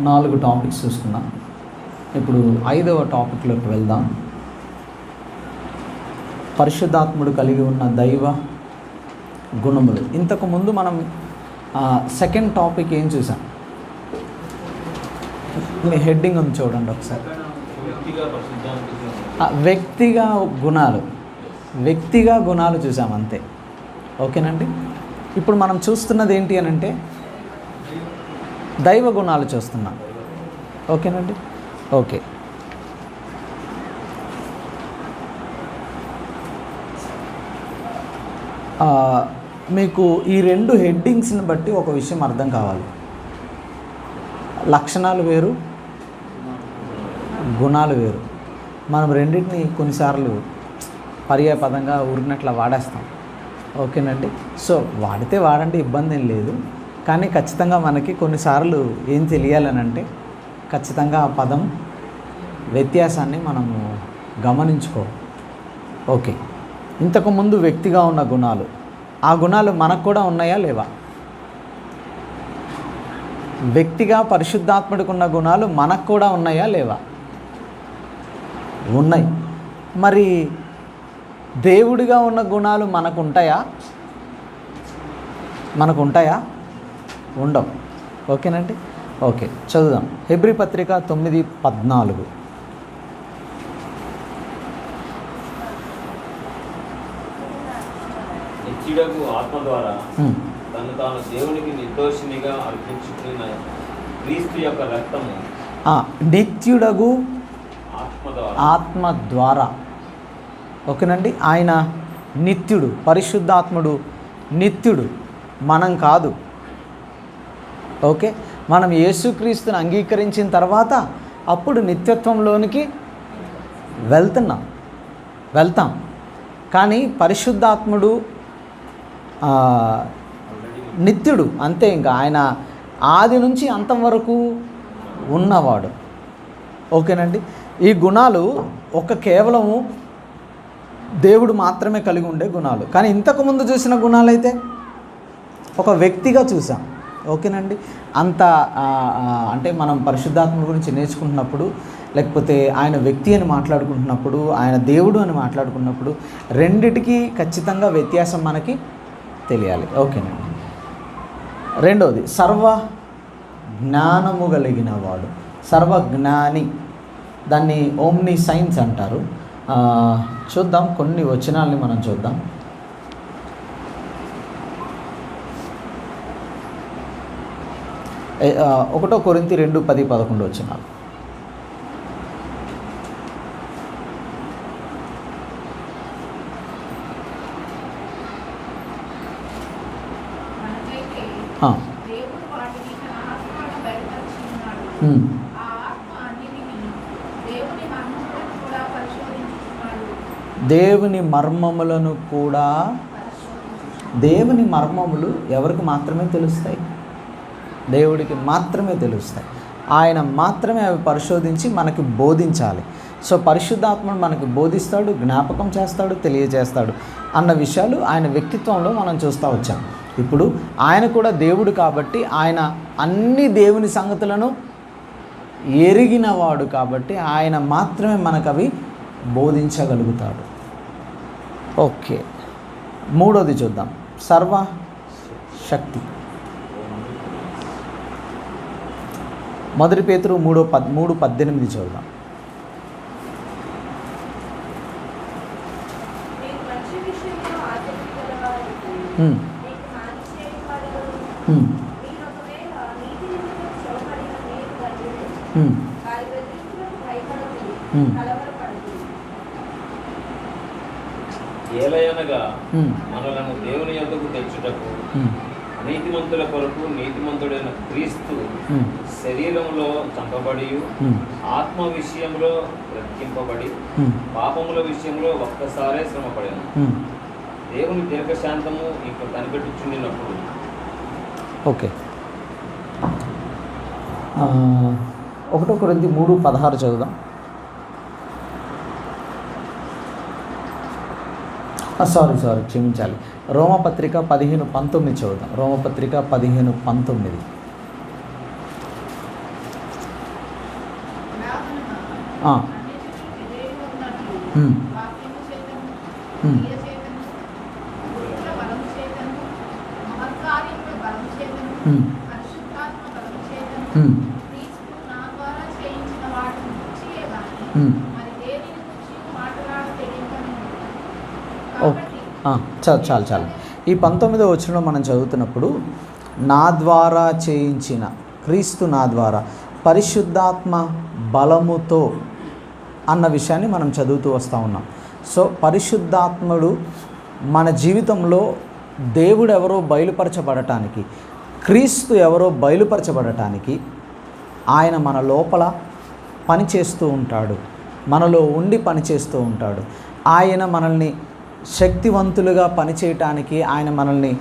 4 topics చూసుకున్నాం. ఇప్పుడు 5వ టాపిక్లోకి వెళ్దాం. పరిశుద్ధాత్ముడు కలిగి ఉన్న దైవ గుణములు. ఇంతకుముందు మనం సెకండ్ టాపిక్ ఏం చూసాం? మీ హెడ్డింగ్ ఉంది చూడండి ఒకసారి. వ్యక్తిగా గుణాలు చూసాం అంతే. ఓకేనండి. ఇప్పుడు మనం చూస్తున్నది ఏంటి అని అంటే దైవ గుణాలు చూస్తున్నాం. ఓకేనండి. ఓకే, మీకు ఈ 2 హెడ్డింగ్స్ని బట్టి ఒక విషయం అర్థం కావాలి. లక్షణాలు వేరు, గుణాలు వేరు. మనం రెండింటిని కొన్నిసార్లు పర్యాయపదంగా ఊరినట్లా వాడేస్తాం. ఓకేనండి. సో వాడితే వాడంటే ఇబ్బంది ఏం లేదు, కానీ ఖచ్చితంగా మనకి కొన్నిసార్లు ఏం తెలియాలని అంటే ఖచ్చితంగా ఆ పదం వ్యత్యాసాన్ని మనము గమనించుకోవాలి. ఓకే, ఇంతకుముందు వ్యక్తిగా ఉన్న గుణాలు, ఆ గుణాలు మనకు కూడా ఉన్నాయా లేవా? వ్యక్తిగా పరిశుద్ధాత్ముడికి ఉన్న గుణాలు మనకు కూడా ఉన్నాయా లేవా? ఉన్నాయి. మరి దేవుడిగా ఉన్న గుణాలు మనకు ఉంటాయా? ఉండవు. ఓకేనండి. ఓకే, చదువుదాం. హెబ్రీ పత్రిక 9:14. నిత్యుడగు ఆత్మ ద్వారా తను తాను దేవునికి నిర్దోషినిగా అర్పించుకున్న క్రీస్తు యొక్క రక్తము. నిత్యుడగు ఆత్మ ద్వారా. ఓకేనండి. ఆయన నిత్యుడు, పరిశుద్ధాత్ముడు నిత్యుడు, మనం కాదు. ఓకే, మనం యేసుక్రీస్తుని అంగీకరించిన తర్వాత అప్పుడు నిత్యత్వంలోనికి వెళ్తాం. కానీ పరిశుద్ధాత్ముడు నిత్యుడు అంతే. ఇంకా ఆయన ఆది నుంచి అంతం వరకు ఉన్నవాడు. ఓకేనండి. ఈ గుణాలు కేవలము దేవుడు మాత్రమే కలిగి ఉండే గుణాలు. కానీ ఇంతకుముందు చూసిన గుణాలైతే ఒక వ్యక్తిగా చూసాం. ఓకేనండి. అంటే మనం పరిశుద్ధాత్మ గురించి నేర్చుకుంటున్నప్పుడు, లేకపోతే ఆయన వ్యక్తి అని మాట్లాడుకుంటున్నప్పుడు, ఆయన దేవుడు అని మాట్లాడుకున్నప్పుడు రెండిటికి ఖచ్చితంగా వ్యత్యాసం మనకి తెలియాలి. ఓకేనండి. రెండవది సర్వ జ్ఞానము కలిగిన వాడు, సర్వజ్ఞాని. దాన్ని ఓమ్ని సైన్స్ అంటారు. చూద్దాం, కొన్ని వచనాల్ని మనం చూద్దాం. ఒకటో కొరింథీ 2:10-11 వచనాలు. దేవుని మర్మములు ఎవరికి మాత్రమే తెలుస్తాయి? దేవుడికి మాత్రమే తెలుస్తాయి. ఆయన మాత్రమే అవి పరిశోధించి మనకి బోధించాలి. సో పరిశుద్ధాత్ముడు మనకి బోధిస్తాడు, జ్ఞాపకం చేస్తాడు, తెలియజేస్తాడు అన్న విషయాలు ఆయన వ్యక్తిత్వంలో మనం చూస్తూ వచ్చాం. ఇప్పుడు ఆయన కూడా దేవుడు కాబట్టి ఆయన అన్ని దేవుని సంగతులను ఎరిగినవాడు కాబట్టి ఆయన మాత్రమే మనకు అవి బోధించగలుగుతాడు. ఓకే, మూడోది చూద్దాం. సర్వశక్తి. 1 పేతురు 3:18 చూద్దాం. ఏలయనగా మనలను దేవుని యొద్దకు తెచ్చుటకు నీతిమంతుల కొరకు నీతిమంతుడైన క్రీస్తు శరీరంలో చంపబడి ఆత్మ విషయంలో రక్షింపబడి పాపముల విషయంలో ఒక్కసారే శ్రమపడాను. దేవుని దీర్ఘశాంతము ఇంకా కనిపెట్టుచుండినప్పుడు. ఓకే, 1 కొరింథీ 3:16 చదువుదాం. సారీ క్షమించాలి. రోమపత్రిక 15:19 చదువుదాం. రోమపత్రిక 15:19. ఓకే, చాలు చాలు. ఈ 19వ వచనంలో మనం చదువుతున్నప్పుడు నా ద్వారా చేయించిన క్రీస్తు నా ద్వారా పరిశుద్ధాత్మ బలముతో అన్న విషయాన్ని మనం చదువుతూ వస్తూ ఉన్నాం. సో పరిశుద్ధాత్ముడు మన జీవితంలో దేవుడు ఎవరో బయలుపరచబడటానికి, క్రీస్తు ఎవరో బయలుపరచబడటానికి ఆయన మన లోపల పనిచేస్తూ ఉంటాడు, మనలో ఉండి పనిచేస్తూ ఉంటాడు. ఆయన మనల్ని శక్తివంతులుగా పనిచేయటానికి ఆయన మనల్ని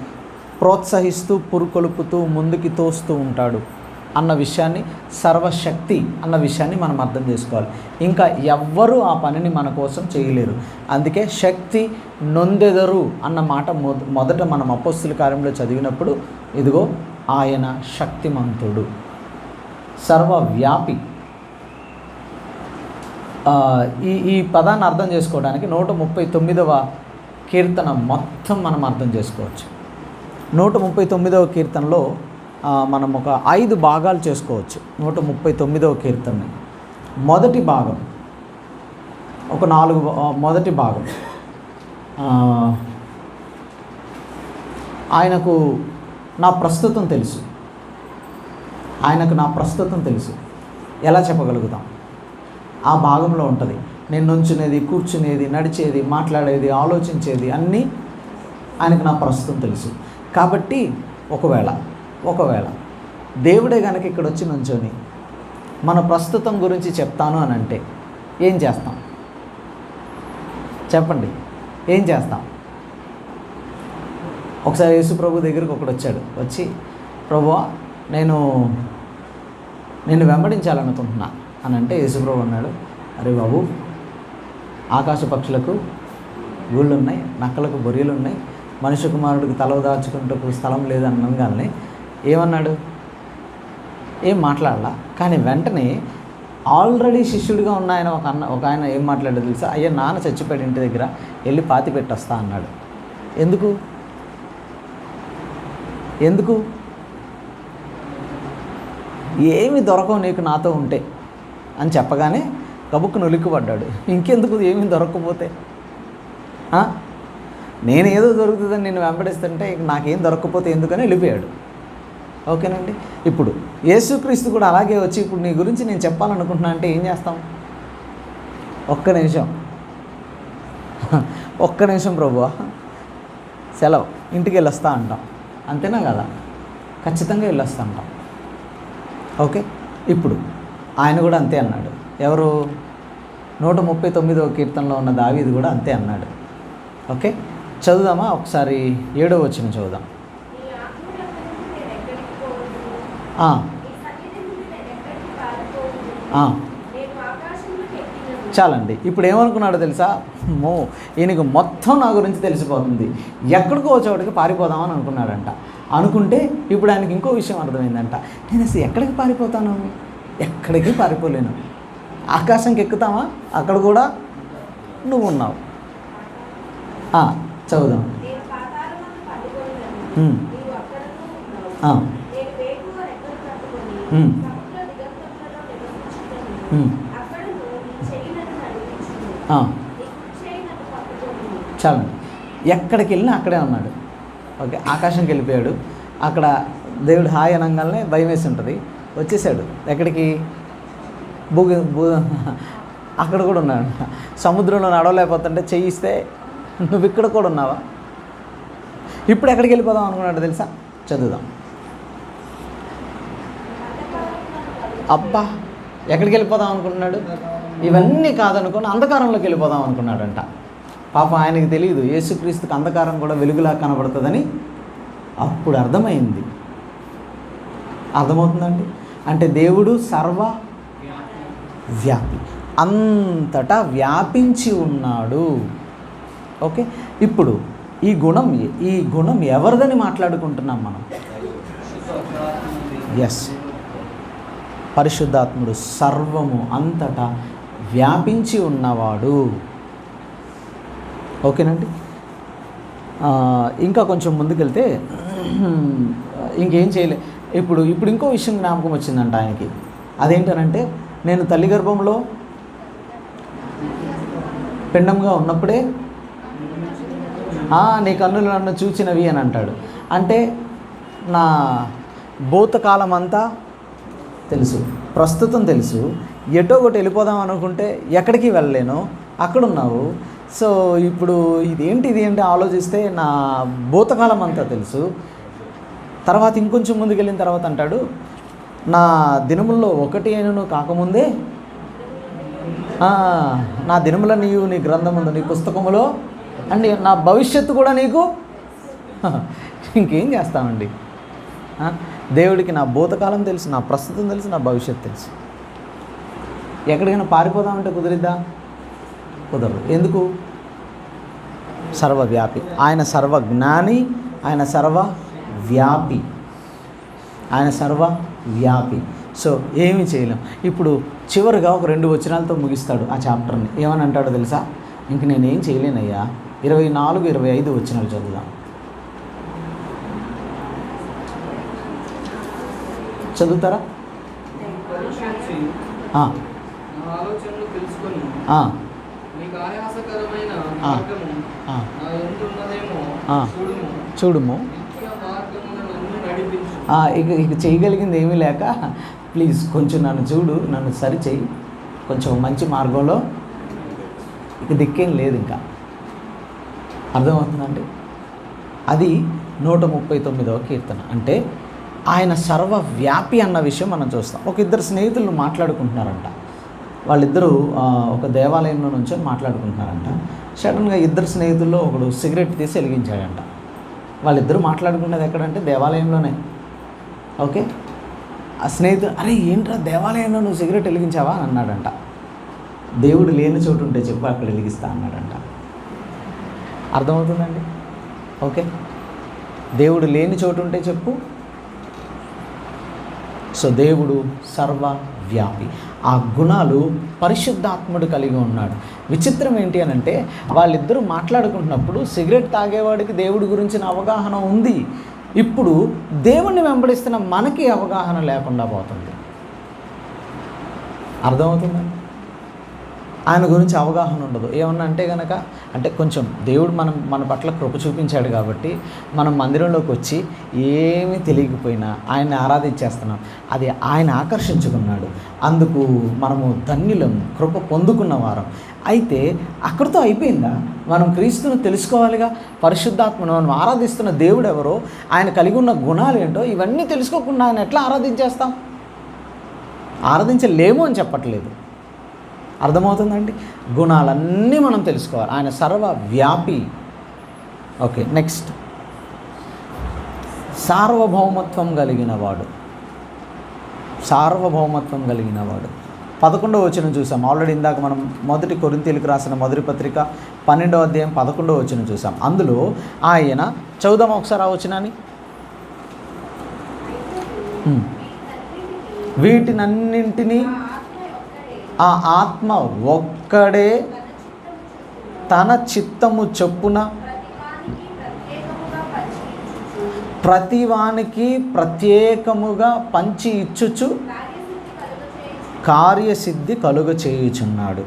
ప్రోత్సహిస్తూ పురుకొలుపుతూ ముందుకి తోస్తూ ఉంటాడు అన్న విషయాన్ని, సర్వశక్తి అన్న విషయాన్ని మనం అర్థం చేసుకోవాలి. ఇంకా ఎవ్వరూ ఆ పనిని మన కోసం చేయలేరు. అందుకే శక్తి నొందెదరు అన్న మాట మొదట మనం అపోస్తుల కార్యంలో చదివినప్పుడు ఇదిగో ఆయన శక్తిమంతుడు, సర్వవ్యాపి. ఈ పదాన్ని అర్థం చేసుకోవడానికి 139వ కీర్తన మొత్తం మనం అర్థం చేసుకోవచ్చు. 139వ కీర్తనలో మనం ఒక 5 భాగాలు చేసుకోవచ్చు. 139వ కీర్తనని మొదటి భాగం, ఒక 4 మొదటి భాగం ఆయనకు నా ప్రస్తుతం తెలుసు. ఆయనకు నా ప్రస్తుతం తెలుసు ఎలా చెప్పగలుగుతాం? ఆ భాగంలో ఉంటుంది. నేను నుంచునేది, కూర్చునేది, నడిచేది, మాట్లాడేది, ఆలోచించేది అన్నీ ఆయనకు నా ప్రస్తుతం తెలుసు. కాబట్టి ఒకవేళ దేవుడే కనుక ఇక్కడ వచ్చి నుంచొని మన ప్రస్తుతం గురించి చెప్తాను అని అంటే ఏం చేస్తాం? చెప్పండి, ఏం చేస్తాం? ఒకసారి యేసు ప్రభు దగ్గరికి ఒకడు వచ్చాడు. వచ్చి ప్రభువా నేను వెంబడించాలనుకుంటున్నా అని అంటే యేసు ప్రభు అన్నాడు, అరే బాబు, ఆకాశ పక్షులకు గూళ్ళు ఉన్నాయి, నక్కలకు బొరియలు ఉన్నాయి, మనుష్య కుమారుడికి తల దాచుకుంటూ స్థలం లేదనగానే ఏమన్నాడు? ఏం మాట్లాడాల. కానీ వెంటనే ఆల్రెడీ శిష్యుడిగా ఉన్న ఆయన ఒక ఆయన ఏం మాట్లాడాడు తెలుసా? అయ్యా నాన్న చచ్చిపోయాడు, ఇంటి దగ్గర వెళ్ళి పాతి పెట్టొస్తా అన్నాడు. ఎందుకు? ఏమి దొరకవు నీకు నాతో ఉంటే అని చెప్పగానే కబుక్కును ఉలిక్కిపడ్డాడు. ఇంకెందుకు ఏమీ దొరకకపోతే? నేనేదో దొరుకుతుందని నేను వెంబడిస్తుంటే నాకేం దొరకకపోతే ఎందుకని వెళ్ళిపోయాడు. ఓకేనండి. ఇప్పుడు యేసుక్రీస్తు కూడా అలాగే వచ్చి ఇప్పుడు నీ గురించి నేను చెప్పాలనుకుంటున్నా అంటే ఏం చేస్తాం? ఒక్క నిమిషం ప్రభువా, సెలవు, ఇంటికి వెళ్ళొస్తా అంటాం. అంతేనా కదా? ఖచ్చితంగా వెళ్ళొస్తా అంటాం. ఓకే. ఇప్పుడు ఆయన కూడా అంతే అన్నాడు. ఎవరు? 139వ కీర్తనలో ఉన్న దావీదు కూడా అంతే అన్నాడు. ఓకే, చదువుదామా ఒకసారి? 7వ వచనం చదువుదాం. చాలండి. ఇప్పుడు ఏమనుకున్నాడో తెలుసా? ఈయనకు మొత్తం నా గురించి తెలిసిపోతుంది, ఎక్కడికో చోటుకి పారిపోదామని అనుకున్నాడంట. అనుకుంటే ఇప్పుడు ఆయనకి ఇంకో విషయం అర్థమైందంట. నేను అసలు ఎక్కడికి పారిపోతాను? ఎక్కడికి పారిపోలేను. ఆకాశంకి ఎక్కుతామా? అక్కడ కూడా నువ్వు ఉన్నావు. చదువుదాం. చాలండి. ఎక్కడికి వెళ్ళినా అక్కడే ఉన్నాడు. ఓకే, ఆకాశంకి వెళ్ళిపోయాడు. అక్కడ దేవుడు హాయ్ అనగానే భయం వేసి ఉంటుంది, వచ్చేసాడు. ఎక్కడికి? అక్కడ కూడా ఉన్నాడు. సముద్రంలో నడవలేకపోతుంటే చెయ్యిస్తే నువ్వు ఇక్కడ కూడా ఉన్నావా? ఇప్పుడు ఎక్కడికి వెళ్ళిపోదాం అనుకున్నాడు తెలుసా? చదువుదాం. అబ్బా, ఎక్కడికి వెళ్ళిపోదాం అనుకుంటున్నాడు? ఇవన్నీ కాదనుకుని అంధకారంలోకి వెళ్ళిపోదాం అనుకున్నాడంట. పాపం ఆయనకి తెలియదు యేసుక్రీస్తుకి అంధకారం కూడా వెలుగులా కనబడుతుందని. అప్పుడు అర్థమైంది. అర్థమవుతుందండి? అంటే దేవుడు సర్వ వ్యాపి, అంతటా వ్యాపించి ఉన్నాడు. ఓకే, ఇప్పుడు ఈ గుణం ఎవరిదని మాట్లాడుకుంటున్నాం మనం? ఎస్, పరిశుద్ధాత్ముడు సర్వము అంతటా వ్యాపించి ఉన్నవాడు. ఓకేనండి. ఇంకా కొంచెం ముందుకెళ్తే ఇంకేం చేయలే. ఇప్పుడు ఇంకో విషయం జ్ఞాపకం వచ్చిందంట ఆయనకి. అదేంటనంటే, నేను తల్లి గర్భంలో పిండంగా ఉన్నప్పుడే నీ కన్నులు నన్ను చూచినవి అని అంటాడు. అంటే నా భూతకాలం అంతా తెలుసు, ప్రస్తుతం తెలుసు, ఎటో ఒకటి వెళ్ళిపోదాం అనుకుంటే ఎక్కడికి వెళ్ళలేను, అక్కడున్నావు. సో ఇప్పుడు ఇదేంటి అంటే ఆలోచిస్తే నా భూతకాలం అంతా తెలుసు. తర్వాత ఇంకొంచెం ముందుకెళ్ళిన తర్వాత అంటాడు, నా దినముల్లో ఒకటి అయినను కాకముందే నా దినముల నీవు నీ గ్రంథముందు నీ పుస్తకములో అండి నా భవిష్యత్తు కూడా నీకు. ఇంకేం చేస్తామండి? దేవుడికి నా భూతకాలం తెలుసు, నా ప్రస్తుతం తెలుసు, నా భవిష్యత్తు తెలుసు. ఎక్కడికైనా పారిపోదామంటే కుదిరిద్దా? కుదరదు. ఎందుకు? సర్వవ్యాపి. ఆయన సర్వజ్ఞాని, ఆయన సర్వవ్యాపి, ఆయన సర్వవ్యాపి. సో ఏమీ చేయలేం. ఇప్పుడు చివరిగా ఒక 2 వచనాలతో ముగిస్తాడు ఆ చాప్టర్ని. ఏమని అంటాడో తెలుసా? ఇంక నేనేం చేయలేనయ్యా. 24, 25 వచనాలు చదువుదాం. చదువుతారా? చూడుము. ఇక చేయగలిగింది ఏమీ లేక, ప్లీజ్ కొంచెం నన్ను చూడు, నన్ను సరిచేయి, కొంచెం మంచి మార్గంలో. ఇక దిక్కేం లేదు. ఇంకా అర్థమవుతుందండి? అది 139వ కీర్తన. అంటే ఆయన సర్వవ్యాపి అన్న విషయం మనం చూస్తాం. ఒక 2 స్నేహితులు మాట్లాడుకుంటున్నారంట. వాళ్ళిద్దరూ ఒక దేవాలయంలో నుంచి మాట్లాడుకుంటున్నారంట. సడన్గా 2 స్నేహితుల్లో ఒకడు సిగరెట్ తీసి వెలిగించాడంట. వాళ్ళిద్దరూ మాట్లాడుకునేది ఎక్కడంటే దేవాలయంలోనే. ఓకే, ఆ స్నేహితుడు, అరే ఏంట్రా దేవాలయంలో నువ్వు సిగరెట్ వెలిగించావా అని అన్నాడంట. దేవుడు లేని చోటు ఉంటే చెప్పు, అక్కడ వెలిగిస్తా అన్నాడంట. అర్థమవుతుందండి? ఓకే, దేవుడు లేని చోటు ఉంటే చెప్పు. సో దేవుడు సర్వవ్యాపి. ఆ గుణాలు పరిశుద్ధాత్ముడు కలిగి ఉన్నాడు. విచిత్రం ఏంటి అని అంటే, వాళ్ళిద్దరూ మాట్లాడుకుంటున్నప్పుడు సిగరెట్ తాగేవాడికి దేవుడి గురించిన అవగాహన ఉంది. ఇప్పుడు దేవుణ్ణి వెంబడిస్తున్న మనకి అవగాహన లేకుండా పోతుంది. అర్థమవుతుందండి? ఆయన గురించి అవగాహన ఉండదు. ఏమన్నా అంటే కనుక, అంటే కొంచెం దేవుడు మన పట్ల కృప చూపించాడు కాబట్టి మనం మందిరంలోకి వచ్చి ఏమీ తెలియకపోయినా ఆయన్ని ఆరాధించేస్తున్నాం. అది ఆయన ఆకర్షించుకున్నాడు. అందుకు మనము ధన్యులం, కృప పొందుకున్న వారం. అయితే అక్కడితో అయిపోయిందా? మనం క్రీస్తును తెలుసుకోవాలిగా. పరిశుద్ధాత్మను మనం ఆరాధిస్తున్న దేవుడు ఎవరో, ఆయన కలిగి ఉన్న గుణాలు ఏంటో ఇవన్నీ తెలుసుకోకుండా ఆయన ఎట్లా ఆరాధించేస్తాం? ఆరాధించలేము అని చెప్పట్లేదు. అర్థమవుతుందండి? గుణాలన్నీ మనం తెలుసుకోవాలి. ఆయన సర్వవ్యాపి. ఓకే, నెక్స్ట్, సార్వభౌమత్వం కలిగినవాడు. సార్వభౌమత్వం కలిగినవాడు 11వ వచనం చూసాం. ఆల్రెడీ ఇందాక మనం 1 కొరింథీయులకు రాసిన మొదటి పత్రిక 12వ అధ్యాయం 11వ వచనం చూసాం. అందులో ఆయన, చదువుదాం ఒకసారి ఆ వచనాన్ని. వీటినన్నింటినీ ఆ ఆత్మ ఒక్కడే తన చిత్తము చొప్పున ప్రతివానికి ప్రత్యేకముగా పంచి ఇచ్చుచు కార్యసిద్ధి కలుగ చేయుచున్నాడు.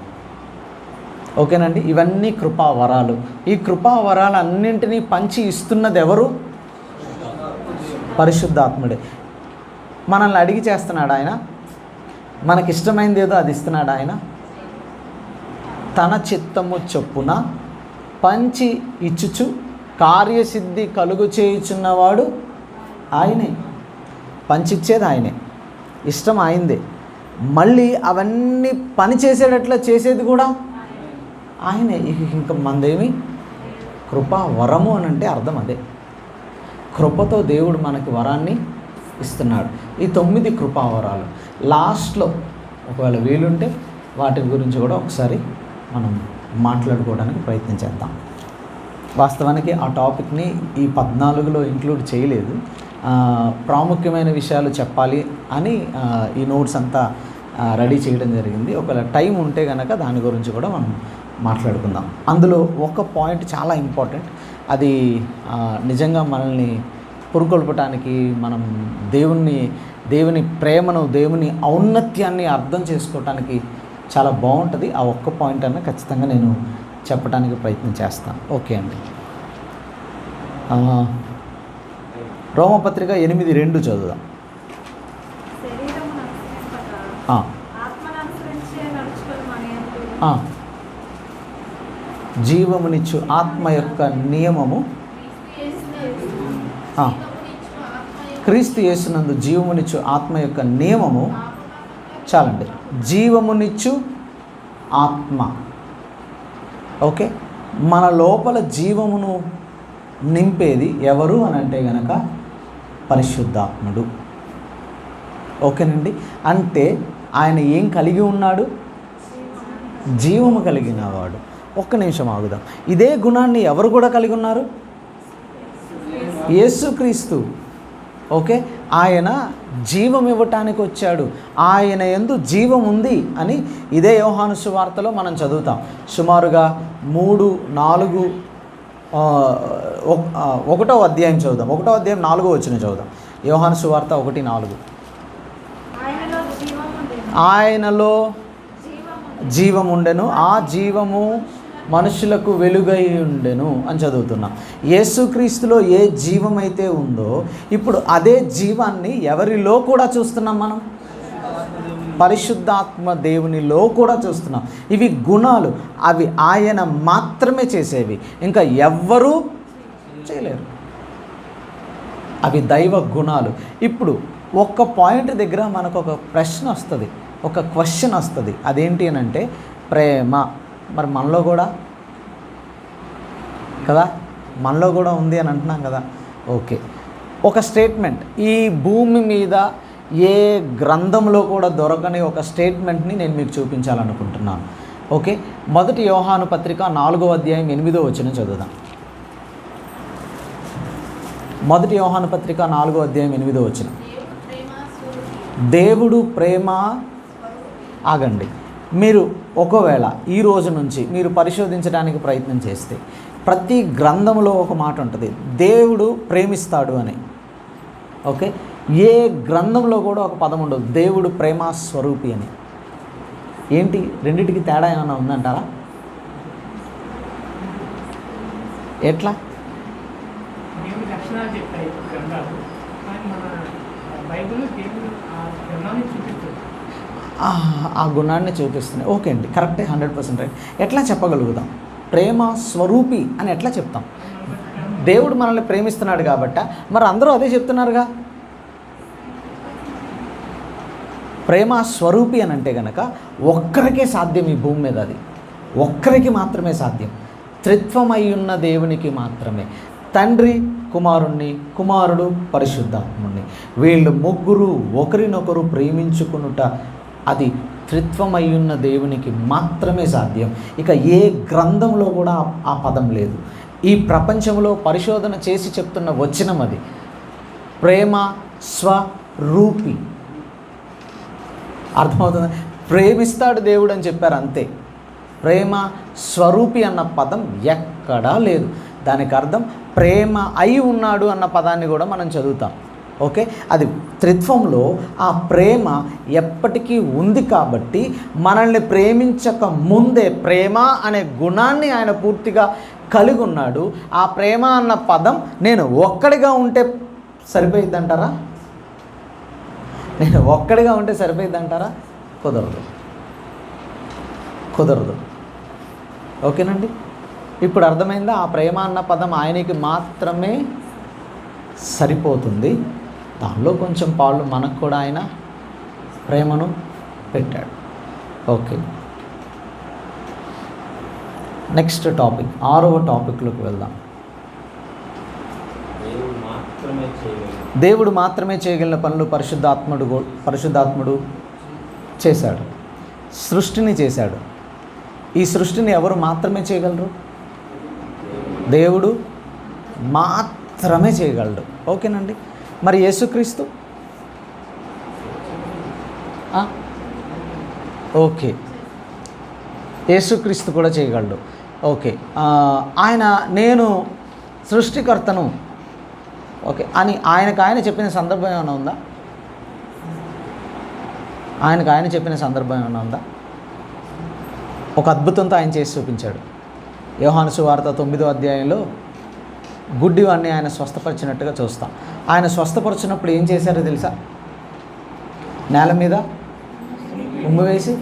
ఓకేనండి? ఇవన్నీ కృపావరాలు. ఈ కృపావరాలన్నింటినీ పంచి ఇస్తున్నది ఎవరు? పరిశుద్ధాత్ముడే. మనల్ని అడిగి చేస్తున్నాడు ఆయన. మనకిష్టమైంది ఏదో అది ఇస్తున్నాడు ఆయన. తన చిత్తము చొప్పున పంచి ఇచ్చుచు కార్యసిద్ధి కలుగు చేయుచున్నవాడు ఆయనే. పంచిచ్చేది ఆయనే, ఇష్టం ఆయనదే. మళ్ళీ అవన్నీ పని చేసేటట్లా చేసేది కూడా ఆయనే. ఇంకా మనదేమి కృపా వరము అని అంటే అర్థం అదే. కృపతో దేవుడు మనకి వరాన్ని ఇస్తున్నాడు. ఈ 9 కృపావరాలు లాస్ట్లో ఒకవేళ వీలుంటే వాటి గురించి కూడా ఒకసారి మనం మాట్లాడుకోవడానికి ప్రయత్నం చేద్దాం. వాస్తవానికి ఆ టాపిక్ని ఈ 14లో ఇంక్లూడ్ చేయలేదు. ప్రాముఖ్యమైన విషయాలు చెప్పాలి అని ఈ నోట్స్ అంతా రెడీ చేయడం జరిగింది. ఒకవేళ టైం ఉంటే కనుక దాని గురించి కూడా మనం మాట్లాడుకుందాం. అందులో ఒక పాయింట్ చాలా ఇంపార్టెంట్, అది నిజంగా మనల్ని పురుకొల్పటానికి, మనం దేవుని ప్రేమను, దేవుని ఔన్నత్యాన్ని అర్థం చేసుకోవటానికి చాలా బాగుంటుంది. ఆ ఒక్క పాయింట్ అన్న ఖచ్చితంగా నేను చెప్పడానికి ప్రయత్నం చేస్తాను. ఓకే అండి. రోమపత్రిక 8:2 చదువుదాం. జీవమునిచ్చు ఆత్మ యొక్క నియమము క్రీస్తు యేసునందు జీవమునిచ్చు ఆత్మ యొక్క నియమము, చాలండి, జీవమునిచ్చు ఆత్మ. ఓకే, మన లోపల జీవమును నింపేది ఎవరు అని అంటే గనక పరిశుద్ధాత్ముడు. ఓకేనండి. అంటే ఆయన ఏం కలిగి ఉన్నాడు? జీవము కలిగినవాడు. ఒక్క నిమిషం ఆగుదాం. ఇదే గుణాన్ని ఎవరు కూడా కలిగి ఉన్నారు? యేసుక్రీస్తు. ఓకే, ఆయన జీవం ఇవ్వటానికి వచ్చాడు. ఆయన యందు జీవం ఉంది అని ఇదే యోహాను సువార్తలో మనం చదువుతాం. సుమారుగా 3-4 1వ అధ్యాయం చదువుదాం. 1వ అధ్యాయం 4వ వచనం చదువుదాం. యోహాను సువార్త 1:4. ఆయనలో జీవం ఉండెను, ఆ జీవము మనుషులకు వెలుగై ఉండెను అని చదువుతున్నాం. యేసుక్రీస్తులో ఏ జీవం అయితే ఉందో ఇప్పుడు అదే జీవాన్ని ఎవరిలో కూడా చూస్తున్నాం మనం? పరిశుద్ధాత్మ దేవునిలో కూడా చూస్తున్నాం. ఇవి గుణాలు, అవి ఆయన మాత్రమే చేసేవి, ఇంకా ఎవ్వరూ చేయలేరు. అవి దైవ గుణాలు. ఇప్పుడు ఒక్క పాయింట్ దగ్గర మనకు ఒక ప్రశ్న వస్తుంది, ఒక క్వశ్చన్ వస్తుంది. అదేంటి అని అంటే ప్రేమ. మరి మనలో కూడా కదా, మనలో కూడా ఉంది అని అంటున్నాం కదా. ఓకే, ఒక స్టేట్మెంట్, ఈ భూమి మీద ఏ గ్రంథంలో కూడా దొరకని ఒక స్టేట్మెంట్ని నేను మీకు చూపించాలనుకుంటున్నాను. ఓకే, 1 యోహాను పత్రిక 4వ అధ్యాయం 8వ వచనం చదువుదాం. 1 యోహాను పత్రిక 4వ అధ్యాయం 8వ వచనం. దేవుడు ప్రేమ. ఆగండి, మీరు ఒకవేళ ఈ రోజు నుంచి మీరు పరిశోధించడానికి ప్రయత్నం చేస్తే ప్రతి గ్రంథంలో ఒక మాట ఉంటుంది, దేవుడు ప్రేమిస్తాడు అని. ఓకే, ఏ గ్రంథంలో కూడా ఒక పదం ఉండదు, దేవుడు ప్రేమ స్వరూపి అని. ఏంటి, రెండింటికి తేడా ఏమైనా ఉందంటారా? ఎట్లా? ఆ గుణాన్ని చూపిస్తున్నాయి. ఓకే అండి, కరెక్టే, 100% రైట్. ఎట్లా చెప్పగలుగుతాం? ప్రేమ స్వరూపి అని ఎట్లా చెప్తాం? దేవుడు మనల్ని ప్రేమిస్తున్నాడు కాబట్టి మరి అందరూ అదే చెప్తున్నారుగా. ప్రేమ స్వరూపి అని అంటే కనుక ఒక్కరికే సాధ్యం ఈ భూమి మీద, అది ఒక్కరికి మాత్రమే సాధ్యం. త్రిత్వమై ఉన్న దేవునికి మాత్రమే, తండ్రి కుమారుణ్ణి, కుమారుడు పరిశుద్ధాత్ముణ్ణి, వీళ్ళు ముగ్గురు ఒకరినొకరు ప్రేమించుకునుట అది త్రిత్వమయ్యున్న దేవునికి మాత్రమే సాధ్యం. ఇక ఏ గ్రంథంలో కూడా ఆ పదం లేదు. ఈ ప్రపంచంలో పరిశోధన చేసి చెప్తున్న వచనం అది. ప్రేమ స్వరూపి. అర్థమవుతుంది? ప్రేమిస్తాడు దేవుడు అని చెప్పారు అంతే. ప్రేమ స్వరూపి అన్న పదం ఎక్కడా లేదు. దానికి అర్థం ప్రేమ అయి ఉన్నాడు అన్న పదాన్ని కూడా మనం చదువుతాం. ఓకే, అది త్రిత్వంలో ఆ ప్రేమ ఎప్పటికీ ఉంది కాబట్టి మనల్ని ప్రేమించక ముందే ప్రేమ అనే గుణాన్ని ఆయన పూర్తిగా కలిగి ఉన్నాడు. ఆ ప్రేమ అన్న పదం నేను ఒక్కడిగా ఉంటే సరిపోయిద్దంటారా? నేను ఒక్కడిగా ఉంటే సరిపోయిద్దంటారా? కుదరదు. ఓకేనండి, ఇప్పుడు అర్థమైందా? ఆ ప్రేమ అన్న పదం ఆయనకి మాత్రమే సరిపోతుంది. దానిలో కొంచెం పాళ్ళు మనకు కూడా ఆయన ప్రేమను పెట్టాడు. ఓకే, నెక్స్ట్ టాపిక్, 6వ టాపిక్లోకి వెళ్దాం. దేవుడు మాత్రమే చేయగలిగిన పనులు పరిశుద్ధాత్ముడు చేశాడు. సృష్టిని చేశాడు. ఈ సృష్టిని ఎవరు మాత్రమే చేయగలరు? దేవుడు మాత్రమే చేయగలడు. ఓకేనండి. మరి యేసుక్రీస్తు ఓకే, యేసుక్రీస్తు కూడా చేయగలడు. ఓకే, ఆయన నేను సృష్టికర్తను ఓకే అని ఆయన చెప్పిన సందర్భం ఏమైనా ఉందా? ఆయన చెప్పిన సందర్భం ఏమైనా ఉందా? ఒక అద్భుతంతో ఆయన చేసి చూపించాడు. యోహాను సువార్త 9వ అధ్యాయంలో గుడ్డివాడిని ఆయన స్వస్థపరిచినట్టుగా చూస్తాం. ఆయన స్వస్థపరిచినప్పుడు ఏం చేశారో తెలుసా? నేల మీద ఉమ్ము వేసి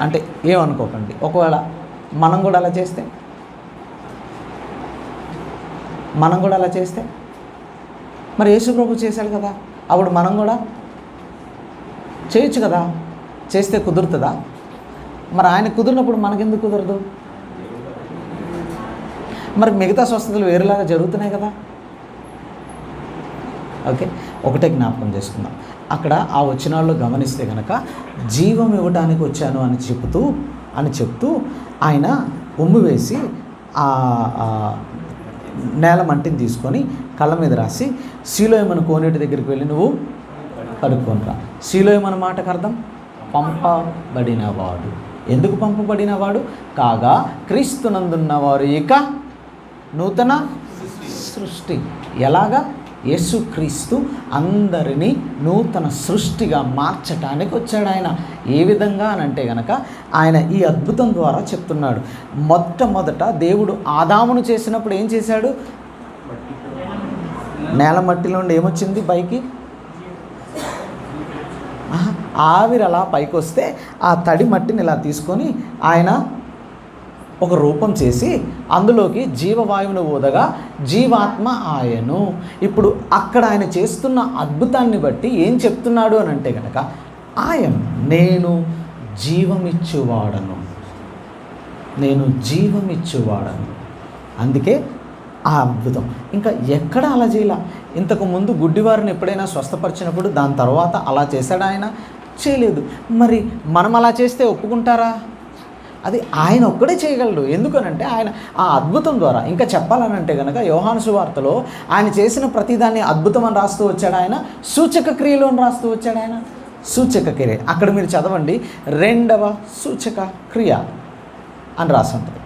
అంటే ఏమనుకోకండి, ఒకవేళ మనం కూడా అలా చేస్తే మరి యేసు ప్రభు చేశాడు కదా, అప్పుడు మనం కూడా చేయొచ్చు కదా. చేస్తే కుదురుతుందా? మరి ఆయన కుదిరినప్పుడు మనకెందుకు కుదరదు? మరి మిగతా స్వస్థతలు వేరేలాగా జరుగుతున్నాయి కదా. ఓకే, ఒకటే జ్ఞాపకం చేసుకుందాం. అక్కడ ఆ వచనాల్లో గమనిస్తే కనుక జీవం ఇవ్వడానికి వచ్చాను అని చెప్తూ ఆయన ఉమ్ము వేసి ఆ నేల మంటిని తీసుకొని కళ్ళ మీద రాసి సీలోయమను కోనేటి దగ్గరికి వెళ్ళి నువ్వు కడుక్కొనిరా. సీలోయమన మాటకు అర్థం పంపబడినవాడు. ఎందుకు పంపబడినవాడు? కాగా క్రీస్తునందున్నవారు ఇక నూతన సృష్టి. ఎలాగా? యేసుక్రీస్తు అందరినీ నూతన సృష్టిగా మార్చడానికి వచ్చాడు ఆయన. ఏ విధంగా అని అంటే గనక ఆయన ఈ అద్భుతం ద్వారా చెప్తున్నాడు. మొట్టమొదట దేవుడు ఆదామును చేసినప్పుడు ఏం చేశాడు? నేల మట్టిలో నుండి ఏమొచ్చింది పైకి? ఆవిరి అలా పైకి వస్తే ఆ తడి మట్టిని ఇలా తీసుకొని ఆయన ఒక రూపం చేసి అందులోకి జీవవాయువును ఊదగా జీవాత్మ ఆయను. ఇప్పుడు అక్కడ ఆయన చేస్తున్న అద్భుతాన్ని బట్టి ఏం చెప్తున్నాడు అని అంటే కనుక నేను జీవమిచ్చువాడను. అందుకే ఆ అద్భుతం. ఇంకా ఎక్కడ అలా చేయాల? ఇంతకుముందు గుడ్డివారిని ఎప్పుడైనా స్వస్థపరిచినప్పుడు దాని తర్వాత అలా చేశాడు ఆయన? చేయలేదు. మరి మనం అలా చేస్తే ఒప్పుకుంటారా? అది ఆయన ఒక్కడే చేయగలడు. ఎందుకనంటే ఆయన ఆ అద్భుతం ద్వారా, ఇంకా చెప్పాలనంటే కనుక యోహాను సువార్తలో ఆయన చేసిన ప్రతిదాన్ని అద్భుతం అని రాస్తూ వచ్చాడు ఆయన, సూచక క్రియలు అని రాస్తూ వచ్చాడు ఆయన. సూచక క్రియ అక్కడ మీరు చదవండి, 2వ సూచక క్రియ అని రాసి ఉంటుంది.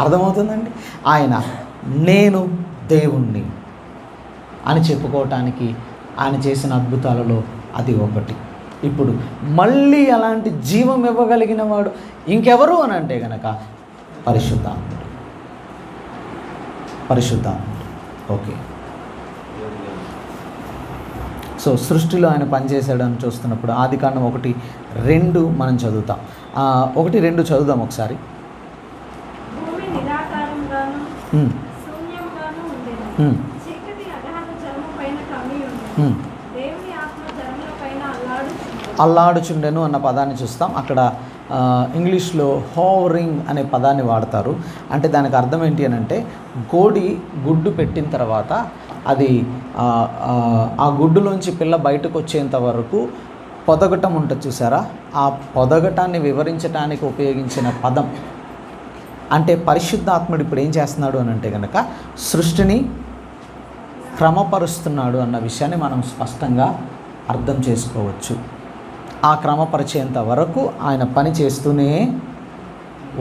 అర్థమవుతుందండి? ఆయన నేను దేవుణ్ణి అని చెప్పుకోవటానికి ఆయన చేసిన అద్భుతాలలో అది ఒకటి. ఇప్పుడు మళ్ళీ అలాంటి జీవం ఇవ్వగలిగిన వాడు ఇంకెవరు అని అంటే కనుక పరిశుద్ధాత్ముడు. ఓకే, సో సృష్టిలో ఆయన పనిచేశాడని చూస్తున్నప్పుడు ఆదికాండం 1:2 మనం చదువుతాం. 1:2 చదువుదాం ఒకసారి. అల్లాడుచుండెను అన్న పదాన్ని చూస్తాం. అక్కడ ఇంగ్లీష్లో హోవరింగ్ అనే పదాన్ని వాడతారు. అంటే దానికి అర్థం ఏంటి అని అంటే, కోడి గుడ్డు పెట్టిన తర్వాత అది ఆ గుడ్డులోంచి పిల్ల బయటకు వచ్చేంత వరకు పొదగటం ఉంటుంది చూసారా, ఆ పొదగటాన్ని వివరించడానికి ఉపయోగించిన పదం. అంటే పరిశుద్ధాత్ముడు ఇప్పుడు ఏం చేస్తున్నాడు అని అంటే కనుక సృష్టిని క్రమపరుస్తున్నాడు అన్న విషయాన్ని మనం స్పష్టంగా అర్థం చేసుకోవచ్చు. ఆ క్రమపరిచేంత వరకు ఆయన పని చేస్తూనే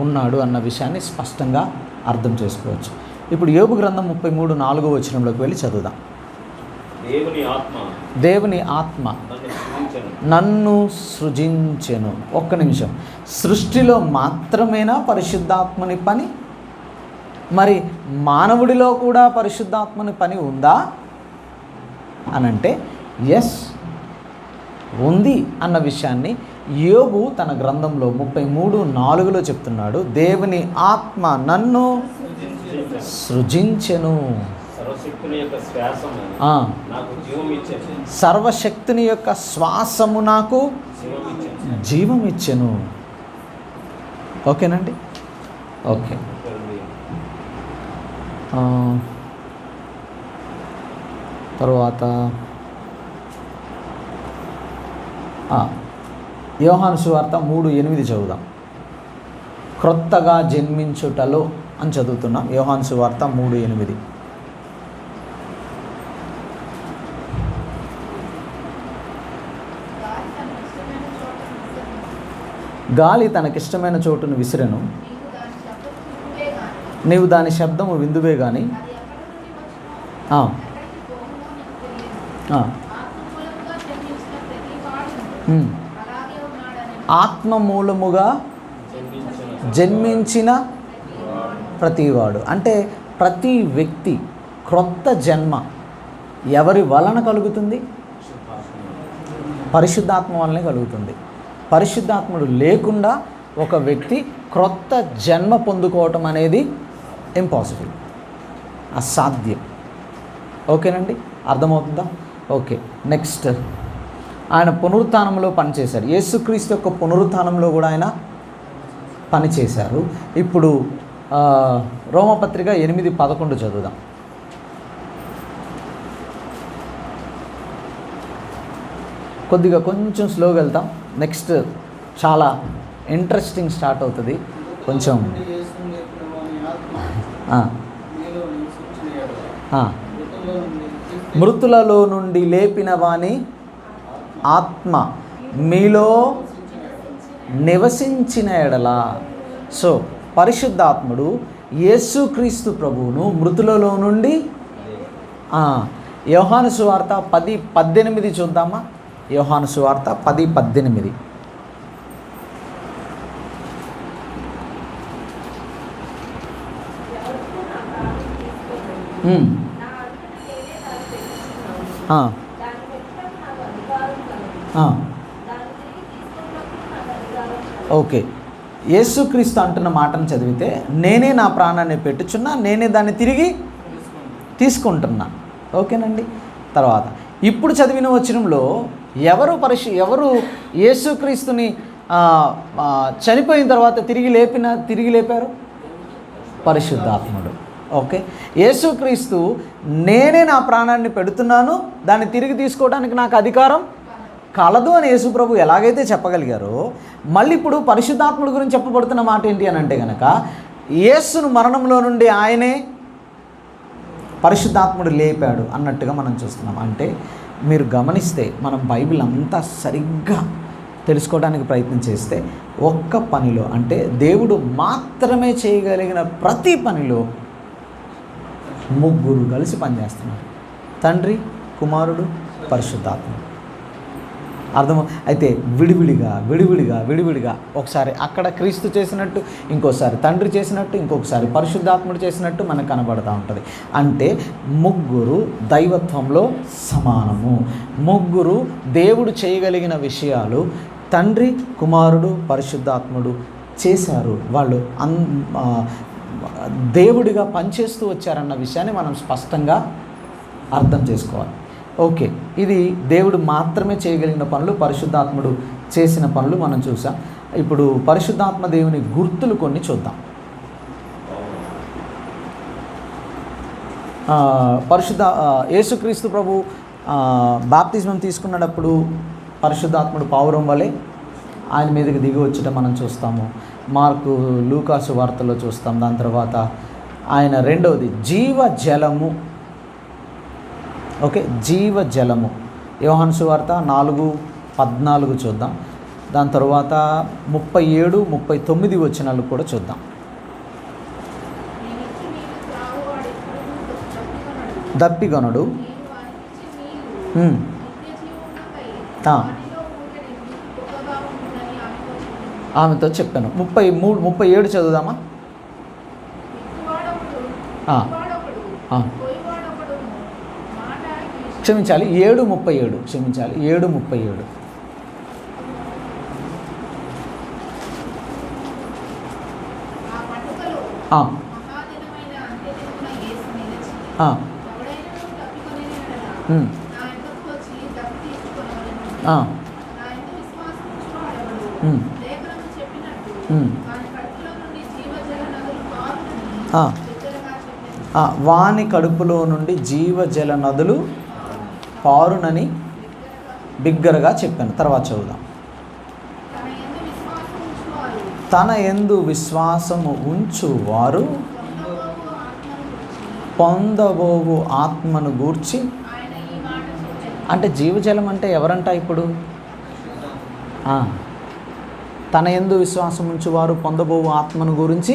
ఉన్నాడు అన్న విషయాన్ని స్పష్టంగా అర్థం చేసుకోవచ్చు. ఇప్పుడు యోబు గ్రంథం 33:4 వచనంలోకి వెళ్ళి చదువుదాం. దేవుని ఆత్మ నన్ను సృజించెను. ఒక్క నిమిషం, సృష్టిలో మాత్రమేనా పరిశుద్ధాత్మని పని? మరి మానవుడిలో కూడా పరిశుద్ధాత్మని పని ఉందా అనంటే ఎస్ ఉంది అన్న విషయాన్ని యోబు తన గ్రంథంలో 33:4 చెప్తున్నాడు. దేవుని ఆత్మ నన్ను సృజించెను. సర్వశక్తుని యొక్క శ్వాసము నాకు జీవం ఇచ్చెను. ఓకేనండి? ఓకే, తర్వాత యోహాను సువార్త 3:8 చదువుదాం. క్రొత్తగా జన్మించుటలో అని చదువుతున్నాం. యోహాను సువార్త 3:8. గాలి తనకిష్టమైన చోటును విసిరెను, నీవు దాని శబ్దము విందువే కానీ ఆత్మ మూలముగా జన్మించిన ప్రతివాడు. అంటే ప్రతి వ్యక్తి క్రొత్త జన్మ ఎవరి వలన కలుగుతుంది? పరిశుద్ధాత్మ వలనే కలుగుతుంది. పరిశుద్ధాత్ముడు లేకుండా ఒక వ్యక్తి క్రొత్త జన్మ పొందుకోవటం అనేది ఇంపాసిబుల్, అసాధ్యం. ఓకేనండి, అర్థమవుతుందా? ఓకే, నెక్స్ట్ ఆయన పునరుత్థానంలో పనిచేశాడు. యేసుక్రీస్తు యొక్క పునరుత్థానంలో కూడా ఆయన పనిచేశారు. ఇప్పుడు రోమపత్రిక 8:11 చదువుదాం. కొంచెం స్లోగా వెళ్తాం. నెక్స్ట్ చాలా ఇంట్రెస్టింగ్ స్టార్ట్ అవుతుంది. కొంచెం మృతులలో నుండి లేపిన వాని ఆత్మ మీలో నివసించిన ఎడల. సో పరిశుద్ధాత్ముడు యేసుక్రీస్తు ప్రభువును మృతులలో నుండి యోహాను సువార్త 10:18 చూద్దామా? యోహాను సువార్త 10:18. ఓకే, యేసుక్రీస్తు అంటున్న మాటను చదివితే, నేనే నా ప్రాణాన్ని పెట్టుచున్నా, నేనే దాన్ని తిరిగి తీసుకుంటున్నా. ఓకేనండి. తర్వాత ఇప్పుడు చదివిన వచనంలో ఎవరు యేసుక్రీస్తుని చనిపోయిన తర్వాత తిరిగి లేపారు? పరిశుద్ధాత్ముడు. ఓకే, యేసుక్రీస్తు నేనే నా ప్రాణాన్ని పెడుతున్నాను, దాన్ని తిరిగి తీసుకోవడానికి నాకు అధికారం కలదు అని యేసుప్రభు ఎలాగైతే చెప్పగలిగారో, మళ్ళీ ఇప్పుడు పరిశుద్ధాత్ముడి గురించి చెప్పబడుతున్న మాట ఏంటి అని అంటే కనుక, యేసును మరణంలో నుండి ఆయనే పరిశుద్ధాత్ముడు లేపాడు అన్నట్టుగా మనం చూస్తున్నాం. అంటే మీరు గమనిస్తే మనం బైబిల్ అంతా సరిగ్గా తెలుసుకోవడానికి ప్రయత్నం చేస్తే, ఒక్క పనిలో అంటే దేవుడు మాత్రమే చేయగలిగిన ప్రతి పనిలో ముగ్గురు కలిసి పనిచేస్తున్నారు: తండ్రి, కుమారుడు, పరిశుద్ధాత్మ. అర్థం అయితే విడివిడిగా ఒకసారి అక్కడ క్రీస్తు చేసినట్టు, ఇంకోసారి తండ్రి చేసినట్టు, ఇంకొకసారి పరిశుద్ధాత్ముడు చేసినట్టు మనకు కనబడుతూ ఉంటుంది. అంటే ముగ్గురు దైవత్వంలో సమానము. ముగ్గురు దేవుడు చేయగలిగిన విషయాలు తండ్రి, కుమారుడు, పరిశుద్ధాత్ముడు చేశారు. వాళ్ళు దేవుడిగా పనిచేస్తూ వచ్చారన్న విషయాన్ని మనం స్పష్టంగా అర్థం చేసుకోవాలి. ఓకే, ఇది దేవుడు మాత్రమే చేయగలిగిన పనులు, పరిశుద్ధాత్ముడు చేసిన పనులు మనం చూసాం. ఇప్పుడు పరిశుద్ధాత్మ దేవుని గుర్తులు కొన్ని చూద్దాం. యేసుక్రీస్తు ప్రభు బాప్తిజం తీసుకున్నప్పుడు పరిశుద్ధాత్ముడు పావురం వలె ఆయన మీదకి దిగి వచ్చటం మనం చూస్తాము. మార్కు, లూకాసు వార్తల్లో చూస్తాం. దాని తర్వాత ఆయన రెండవది జీవజలము. ఓకే, జీవజలము యోహాను సువార్త 4:14 చూద్దాం. దాని తర్వాత 37, 39 వచనాలు కూడా చూద్దాం. దప్పిగొనడు, ఆమెతో చెప్పాను. 37 చదువుదామా? క్షమించాలి, 7:37. క్షమించాలి, 7:37. వాని కడుపులో నుండి జీవజల నదులు పారునని బిగ్గరగా చెప్పాను. తర్వాత చదువుదాం. తన యందు విశ్వాసము ఉంచు వారు పొందబోవు ఆత్మను గూర్చి. అంటే జీవజలం అంటే ఎవరంట? ఇప్పుడు తన యందు విశ్వాసం ఉంచువారు పొందబో ఆత్మను గురించి,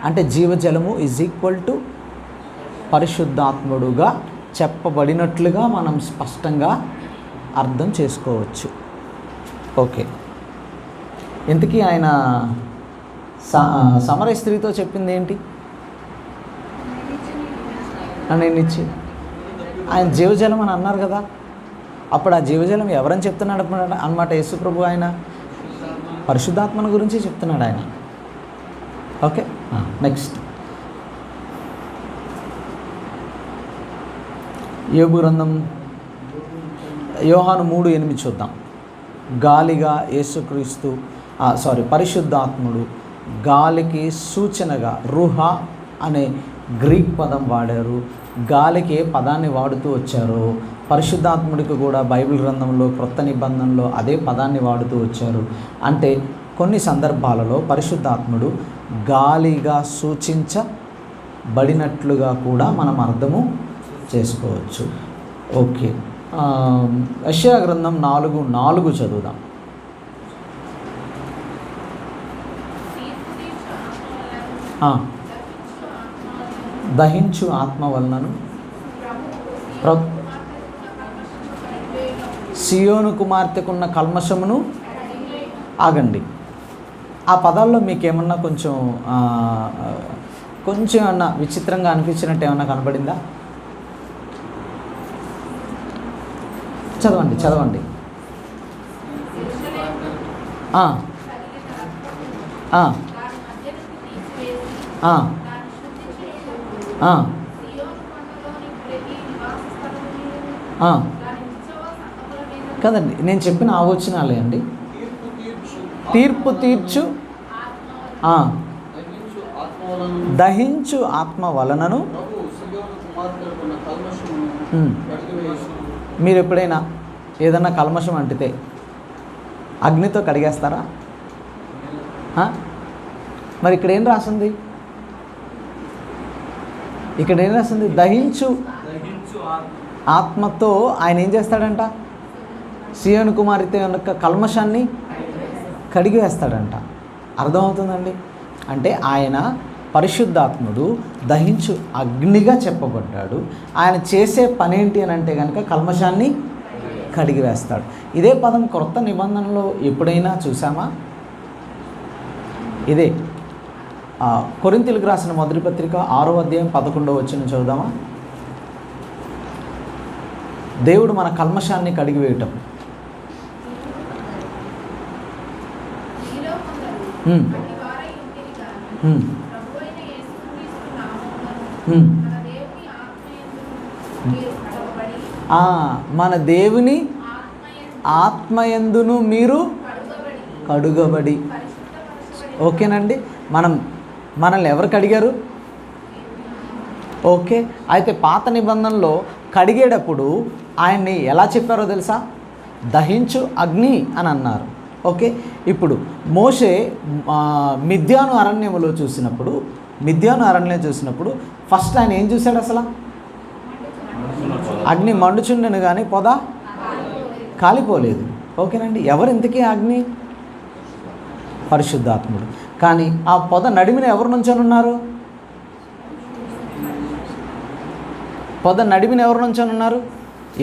అంటే జీవజలము ఈజ్ ఈక్వల్ టు పరిశుద్ధాత్ముడుగా చెప్పబడినట్లుగా మనం స్పష్టంగా అర్థం చేసుకోవచ్చు. ఓకే, ఇంతకీ ఆయన సమరయ స్త్రీతో చెప్పింది ఏంటి? నేను ఇచ్చి ఆయన జీవజలం అని అన్నారు కదా. అప్పుడు ఆ జీవజలం ఎవరని చెప్తున్నాడు అన్నమాట యేసు ప్రభు? ఆయన పరిశుద్ధాత్మను గురించి చెప్తున్నాడు ఆయన. ఓకే, నెక్స్ట్ యోబు గ్రంథం యోహాను 3:8 చూద్దాం. గాలిగా యేసుక్రీస్తు పరిశుద్ధాత్ముడు గాలికి సూచనగా రుహా అనే గ్రీక్ పదం వాడారు. గాలికి ఏ పదాన్ని వాడుతూ వచ్చారో పరిశుద్ధాత్ముడికి కూడా బైబిల్ గ్రంథంలో క్రొత్త నిబంధనలో అదే పదాన్ని వాడుతూ వచ్చారు. అంటే కొన్ని సందర్భాలలో పరిశుద్ధాత్ముడు గాలిగా సూచించబడినట్లుగా కూడా మనం అర్థము చేసుకోవచ్చు. ఓకే, యెషయా గ్రంథం 4:4 చదువుదాం. దహించు ఆత్మ వలనను సియోను కుమార్తెకున్న కల్మషమును. ఆగండి, ఆ పదాల్లో మీకేమన్నా కొంచెం ఏమన్నా విచిత్రంగా అనిపించినట్టు ఏమన్నా కనబడిందా? చదవండి. కదండి, నేను చెప్పిన ఆలోచనలే అండి. తీర్పు తీర్చు దహించు ఆత్మ వలనను. మీరు ఎప్పుడైనా ఏదన్నా కల్మషం అంటితే అగ్నితో కడిగేస్తారా? మరి ఇక్కడ ఏం రాసింది? దహించు ఆత్మతో ఆయన ఏం చేస్తాడంట? సియోను కుమార్తె యొక్క కల్మషాన్ని కడిగివేస్తాడంట. అర్థమవుతుందండి? అంటే ఆయన పరిశుద్ధాత్ముడు దహించు అగ్నిగా చెప్పబడ్డాడు. ఆయన చేసే పని ఏంటి అని అంటే కనుక కల్మషాన్ని కడిగివేస్తాడు. ఇదే పదం క్రొత్త నిబంధనలో ఎప్పుడైనా చూసామా? ఇదే కొరింథీయులకు రాసిన మొదటి పత్రిక 6:11 చదువుదామా? దేవుడు మన కల్మషాన్ని కడిగివేయటం. మన దేవుని ఆత్మయందును మీరు కడుగబడి. ఓకేనండి, మనల్ని ఎవరు కడిగారు? ఓకే, అయితే పాత నిబంధనలో కడిగేటప్పుడు ఆయన్ని ఎలా చెప్పారో తెలుసా? దహించు అగ్ని అని అన్నారు. ఓకే, ఇప్పుడు మోషే మిద్యాను అరణ్యంలో చూసినప్పుడు ఫస్ట్ ఆయన ఏం చూశాడు? అసలు అగ్ని మండుచుండెను కానీ పొద కాలిపోలేదు. ఓకేనండి, ఎవరు ఇంతకీ అగ్ని? పరిశుద్ధాత్ముడు. కానీ ఆ పొద నడిమిన ఎవరు నుంచొని ఉన్నారు?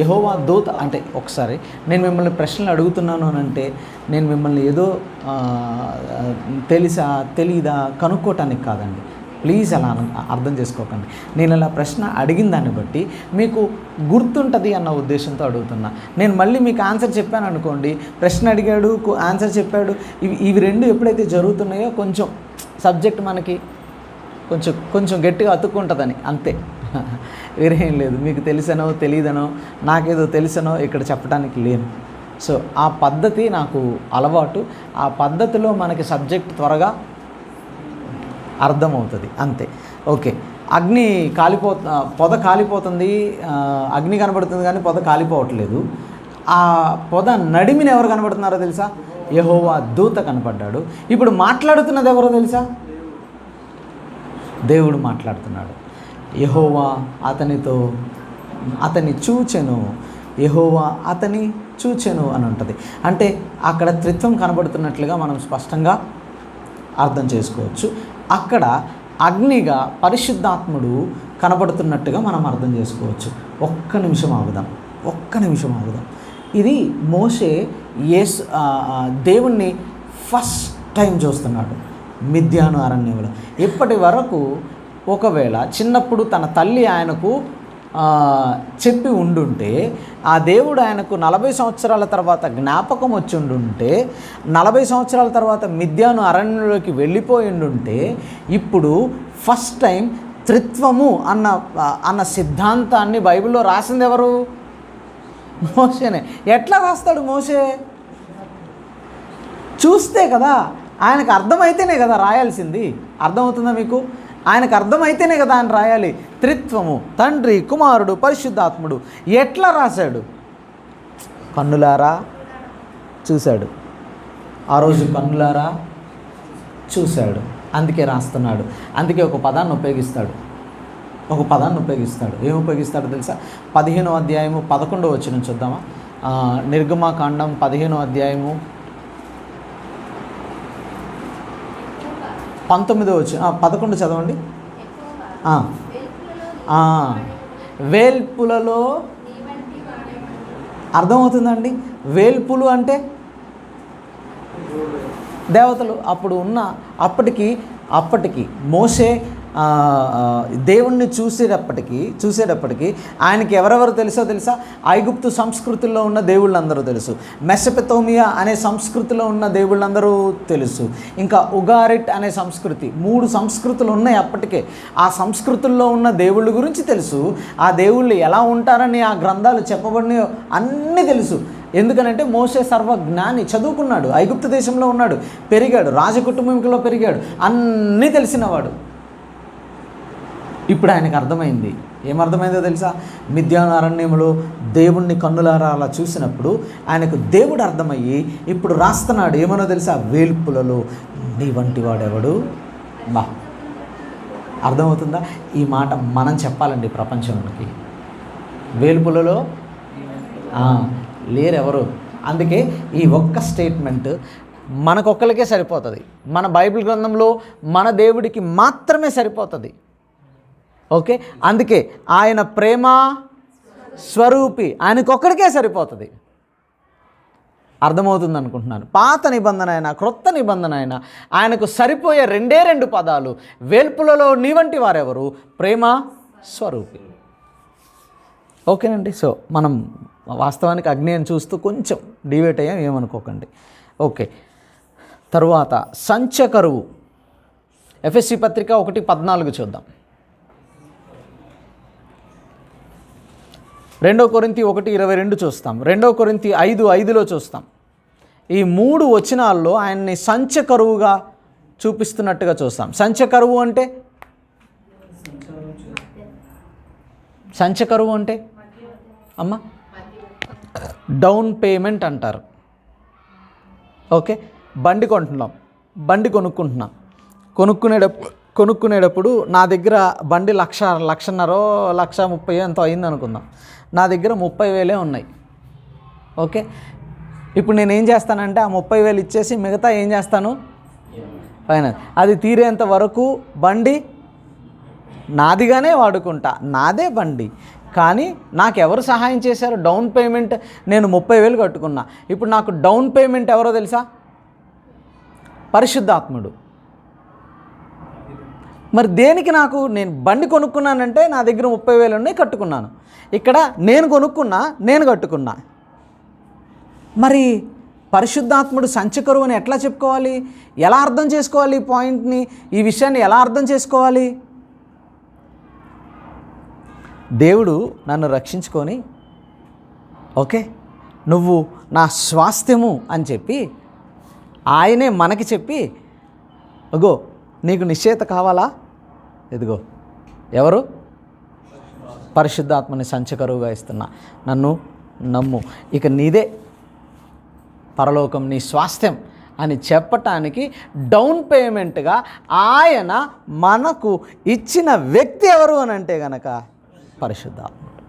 యెహోవా దూత. అంటే ఒకసారి నేను మిమ్మల్ని ప్రశ్నలు అడుగుతున్నాను అని అంటే నేను మిమ్మల్ని ఏదో తెలుసా తెలీదా కనుక్కోవటానికి కాదండి. ప్లీజ్ అలా అర్థం చేసుకోకండి. నేను అలా ప్రశ్న అడిగిన దాన్ని బట్టి మీకు గుర్తుంటుంది అన్న ఉద్దేశంతో అడుగుతున్నా. నేను మళ్ళీ మీకు ఆన్సర్ చెప్పాను అనుకోండి, ప్రశ్న అడిగాడు ఆన్సర్ చెప్పాడు, ఇవి రెండు ఎప్పుడైతే జరుగుతున్నాయో కొంచెం సబ్జెక్ట్ మనకి కొంచెం గట్టిగా అతుక్కుంటుందని, అంతే, వేరేం లేదు. మీకు తెలిసనో తెలియదనో నాకేదో తెలిసనో ఇక్కడ చెప్పడానికి లేను. సో ఆ పద్ధతి నాకు అలవాటు. ఆ పద్ధతిలో మనకి సబ్జెక్ట్ త్వరగా అర్థమవుతుంది, అంతే. ఓకే, పొద కాలిపోతుంది, అగ్ని కనబడుతుంది కానీ పొద కాలిపోవట్లేదు. ఆ పొద నడిమిని ఎవరు కనబడుతున్నారో తెలుసా? యెహోవా దూత కనపడ్డాడు. ఇప్పుడు మాట్లాడుతున్నది ఎవరో తెలుసా? దేవుడు మాట్లాడుతున్నాడు. యెహోవా అతన్ని చూచెను. యెహోవా అతని చూచెను అని ఉంటుంది. అంటే అక్కడ త్రిత్వం కనబడుతున్నట్లుగా మనం స్పష్టంగా అర్థం చేసుకోవచ్చు. అక్కడ అగ్నిగా పరిశుద్ధాత్ముడు కనబడుతున్నట్టుగా మనం అర్థం చేసుకోవచ్చు. ఒక్క నిమిషం ఆగుదాం. ఇది మోషే దేవుణ్ణి ఫస్ట్ టైం చూస్తున్నాడు మిద్యాను అరణ్యంలో. ఇప్పటి వరకు ఒకవేళ చిన్నప్పుడు తన తల్లి ఆయనకు చెప్పి ఉండుంటే, ఆ దేవుడు ఆయనకు 40 సంవత్సరాల తర్వాత జ్ఞాపకం వచ్చి ఉండుంటే, 40 సంవత్సరాల తర్వాత మిద్యాను అరణ్యంలోకి వెళ్ళిపోయి ఉండుంటే, ఇప్పుడు ఫస్ట్ టైం త్రిత్వము అన్న సిద్ధాంతాన్ని బైబిల్లో రాసింది ఎవరు? మోషేనే. ఎట్లా రాస్తాడు మోషే? చూస్తే కదా, ఆయనకు అర్థమైతేనే కదా రాయాల్సింది. అర్థమవుతుందా మీకు? ఆయనకు అర్థమైతేనే కదా ఆయన రాయాలి. త్రిత్వము, తండ్రి, కుమారుడు, పరిశుద్ధాత్ముడు. ఎట్లా రాశాడు? కన్నులారా చూశాడు. ఆ రోజు కన్నులారా చూశాడు. అందుకే రాస్తున్నాడు. అందుకే ఒక పదాన్ని ఉపయోగిస్తాడు. ఏం ఉపయోగిస్తాడో తెలుసా? 15వ అధ్యాయము 11వ వచనం చూద్దామా? నిర్గమాకాండం 15వ అధ్యాయము 19వ వచనం, 11 చదవండి. వేల్పులలో అర్థమవుతుందండి? వేల్పులు అంటే దేవతలు. అప్పటికి మోషే దేవుణ్ణి చూసేటప్పటికి ఆయనకి ఎవరెవరు తెలుసా? ఐగుప్తు సంస్కృతిలో ఉన్న దేవుళ్ళందరూ తెలుసు. మెసపెతోమియా అనే సంస్కృతిలో ఉన్న దేవుళ్ళందరూ తెలుసు. ఇంకా ఉగారిట్ అనే సంస్కృతి, 3 సంస్కృతులు ఉన్నాయి అప్పటికే. ఆ సంస్కృతుల్లో ఉన్న దేవుళ్ళ గురించి తెలుసు. ఆ దేవుళ్ళు ఎలా ఉంటారని ఆ గ్రంథాలు చెప్పబడిన అన్నీ తెలుసు. ఎందుకనంటే మోషే సర్వజ్ఞాని, చదువుకున్నాడు, ఐగుప్తు దేశంలో ఉన్నాడు, పెరిగాడు, రాజకుటుంబంలో పెరిగాడు, అన్నీ తెలిసినవాడు. ఇప్పుడు ఆయనకు అర్థమైంది. ఏమర్థమైందో తెలుసా? మిద్యాను అరణ్యంలో దేవుణ్ణి కన్నులారా అలా చూసినప్పుడు ఆయనకు దేవుడు అర్థమయ్యి ఇప్పుడు రాస్తున్నాడు. ఏమనో తెలుసా? వేల్పులలో నీ వంటి వాడెవడు? అర్థమవుతుందా? ఈ మాట మనం చెప్పాలండి ప్రపంచానికి. వేల్పులలో లేరెవరు. అందుకే ఈ ఒక్క స్టేట్మెంట్ మనకొక్కరికే సరిపోతుంది. మన బైబిల్ గ్రంథంలో మన దేవుడికి మాత్రమే సరిపోతుంది. ఓకే, అందుకే ఆయన ప్రేమ స్వరూపి, ఆయనకొక్కడికే సరిపోతుంది. అర్థమవుతుంది అనుకుంటున్నాను. పాత నిబంధన అయినా క్రొత్త నిబంధన అయినా ఆయనకు సరిపోయే 2 పదాలు. వేల్పులలో నీ వంటి వారెవరు? ప్రేమ స్వరూపి. ఓకేనండి. సో మనం వాస్తవానికి అగ్నిని చూస్తూ కొంచెం డివేట్ అయ్యాం, ఏమనుకోకండి. ఓకే, తరువాత సంచకరువు. ఎఫెసీ పత్రిక 1:14 చూద్దాం. 2 కొరింథీ 1:22 చూస్తాం. 2 కొరింథీ 5:5 చూస్తాం. ఈ 3 వచనాల్లో ఆయన్ని సంచకరువుగా చూపిస్తున్నట్టుగా చూస్తాం. సంచకరువు అంటే అమ్మ డౌన్ పేమెంట్ అంటారు. ఓకే, బండి కొనుక్కునేటప్పుడు నా దగ్గర బండి 1,00,000, 1,30,000 ఎంతో అయింది అనుకుందాం. నా దగ్గర 30,000 ఉన్నాయి. ఓకే, ఇప్పుడు నేను ఏం చేస్తానంటే ఆ 30,000 ఇచ్చేసి మిగతా ఏం చేస్తాను? ఫైనల్. అది తీరేంత వరకు బండి నాదిగానే వాడుకుంటా, నాదే బండి. కానీ నాకు ఎవరు సహాయం చేశారు? డౌన్ పేమెంట్ నేను 30,000 కట్టుకున్నా. ఇప్పుడు నాకు డౌన్ పేమెంట్ ఎవరో తెలుసా? పరిశుద్ధాత్ముడు. మరి దేనికి నేను బండి కొనుక్కున్నానంటే నా దగ్గర 30,000 ఉన్నాయి, కట్టుకున్నాను. ఇక్కడ నేను కట్టుకున్నా. మరి పరిశుద్ధాత్ముడు సంచకరువు అని ఎట్లా చెప్పుకోవాలి? ఎలా అర్థం చేసుకోవాలి? ఈ పాయింట్ని, ఈ విషయాన్ని ఎలా అర్థం చేసుకోవాలి? దేవుడు నన్ను రక్షించుకొని, ఓకే నువ్వు నా స్వాస్థ్యము అని చెప్పి ఆయనే మనకి చెప్పి, అగో నీకు నిశ్చయత కావాలా? ఇదిగో ఎవరు? పరిశుద్ధాత్మని సంచకరువుగా ఇస్తున్నా, నన్ను నమ్ము, ఇక నీదే పరలోకం, నీ స్వాస్థ్యం అని చెప్పటానికి డౌన్ పేమెంట్గా ఆయన మనకు ఇచ్చిన వ్యక్తి ఎవరు అని అంటే గనక పరిశుద్ధాత్ముడు.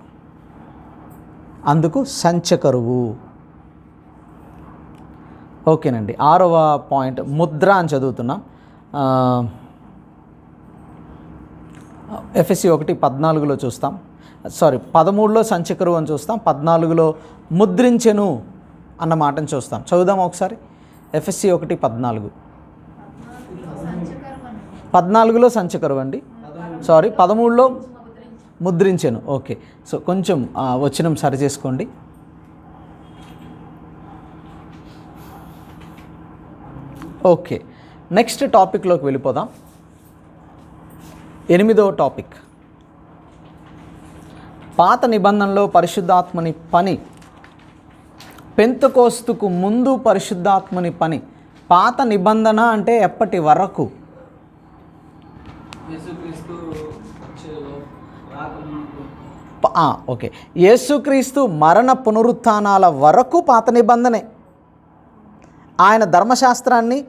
అందుకు సంచకరువు ఓకేనండి, 6వ పాయింట్ ముద్ర అని చదువుతున్నాం. ఎఫ్ఎస్సి 1:14 చూస్తాం, 13లో సంచకరువు అని చూస్తాం, 14లో ముద్రించెను అన్న మాటను చూస్తాం. చదువుదాం ఒకసారి. ఎఫ్ఎస్సి 1:14. 14లో సంచకరువు అండి, 13లో ముద్రించెను. ఓకే, సో కొంచెం వచనం సరి చేసుకోండి. ఓకే, నెక్స్ట్ టాపిక్లోకి వెళ్ళిపోదాం. 8వ టాపిక్, పాత నిబంధనలో పరిశుద్ధాత్మని పని. పెంతెకోస్తుకు ముందు పరిశుద్ధాత్మని పని. పాత నిబంధన అంటే ఎప్పటి వరకు? ఓకే, యేసుక్రీస్తు మరణ పునరుత్థానాల వరకు పాత నిబంధనే. ఆయన ధర్మశాస్త్రాన్ని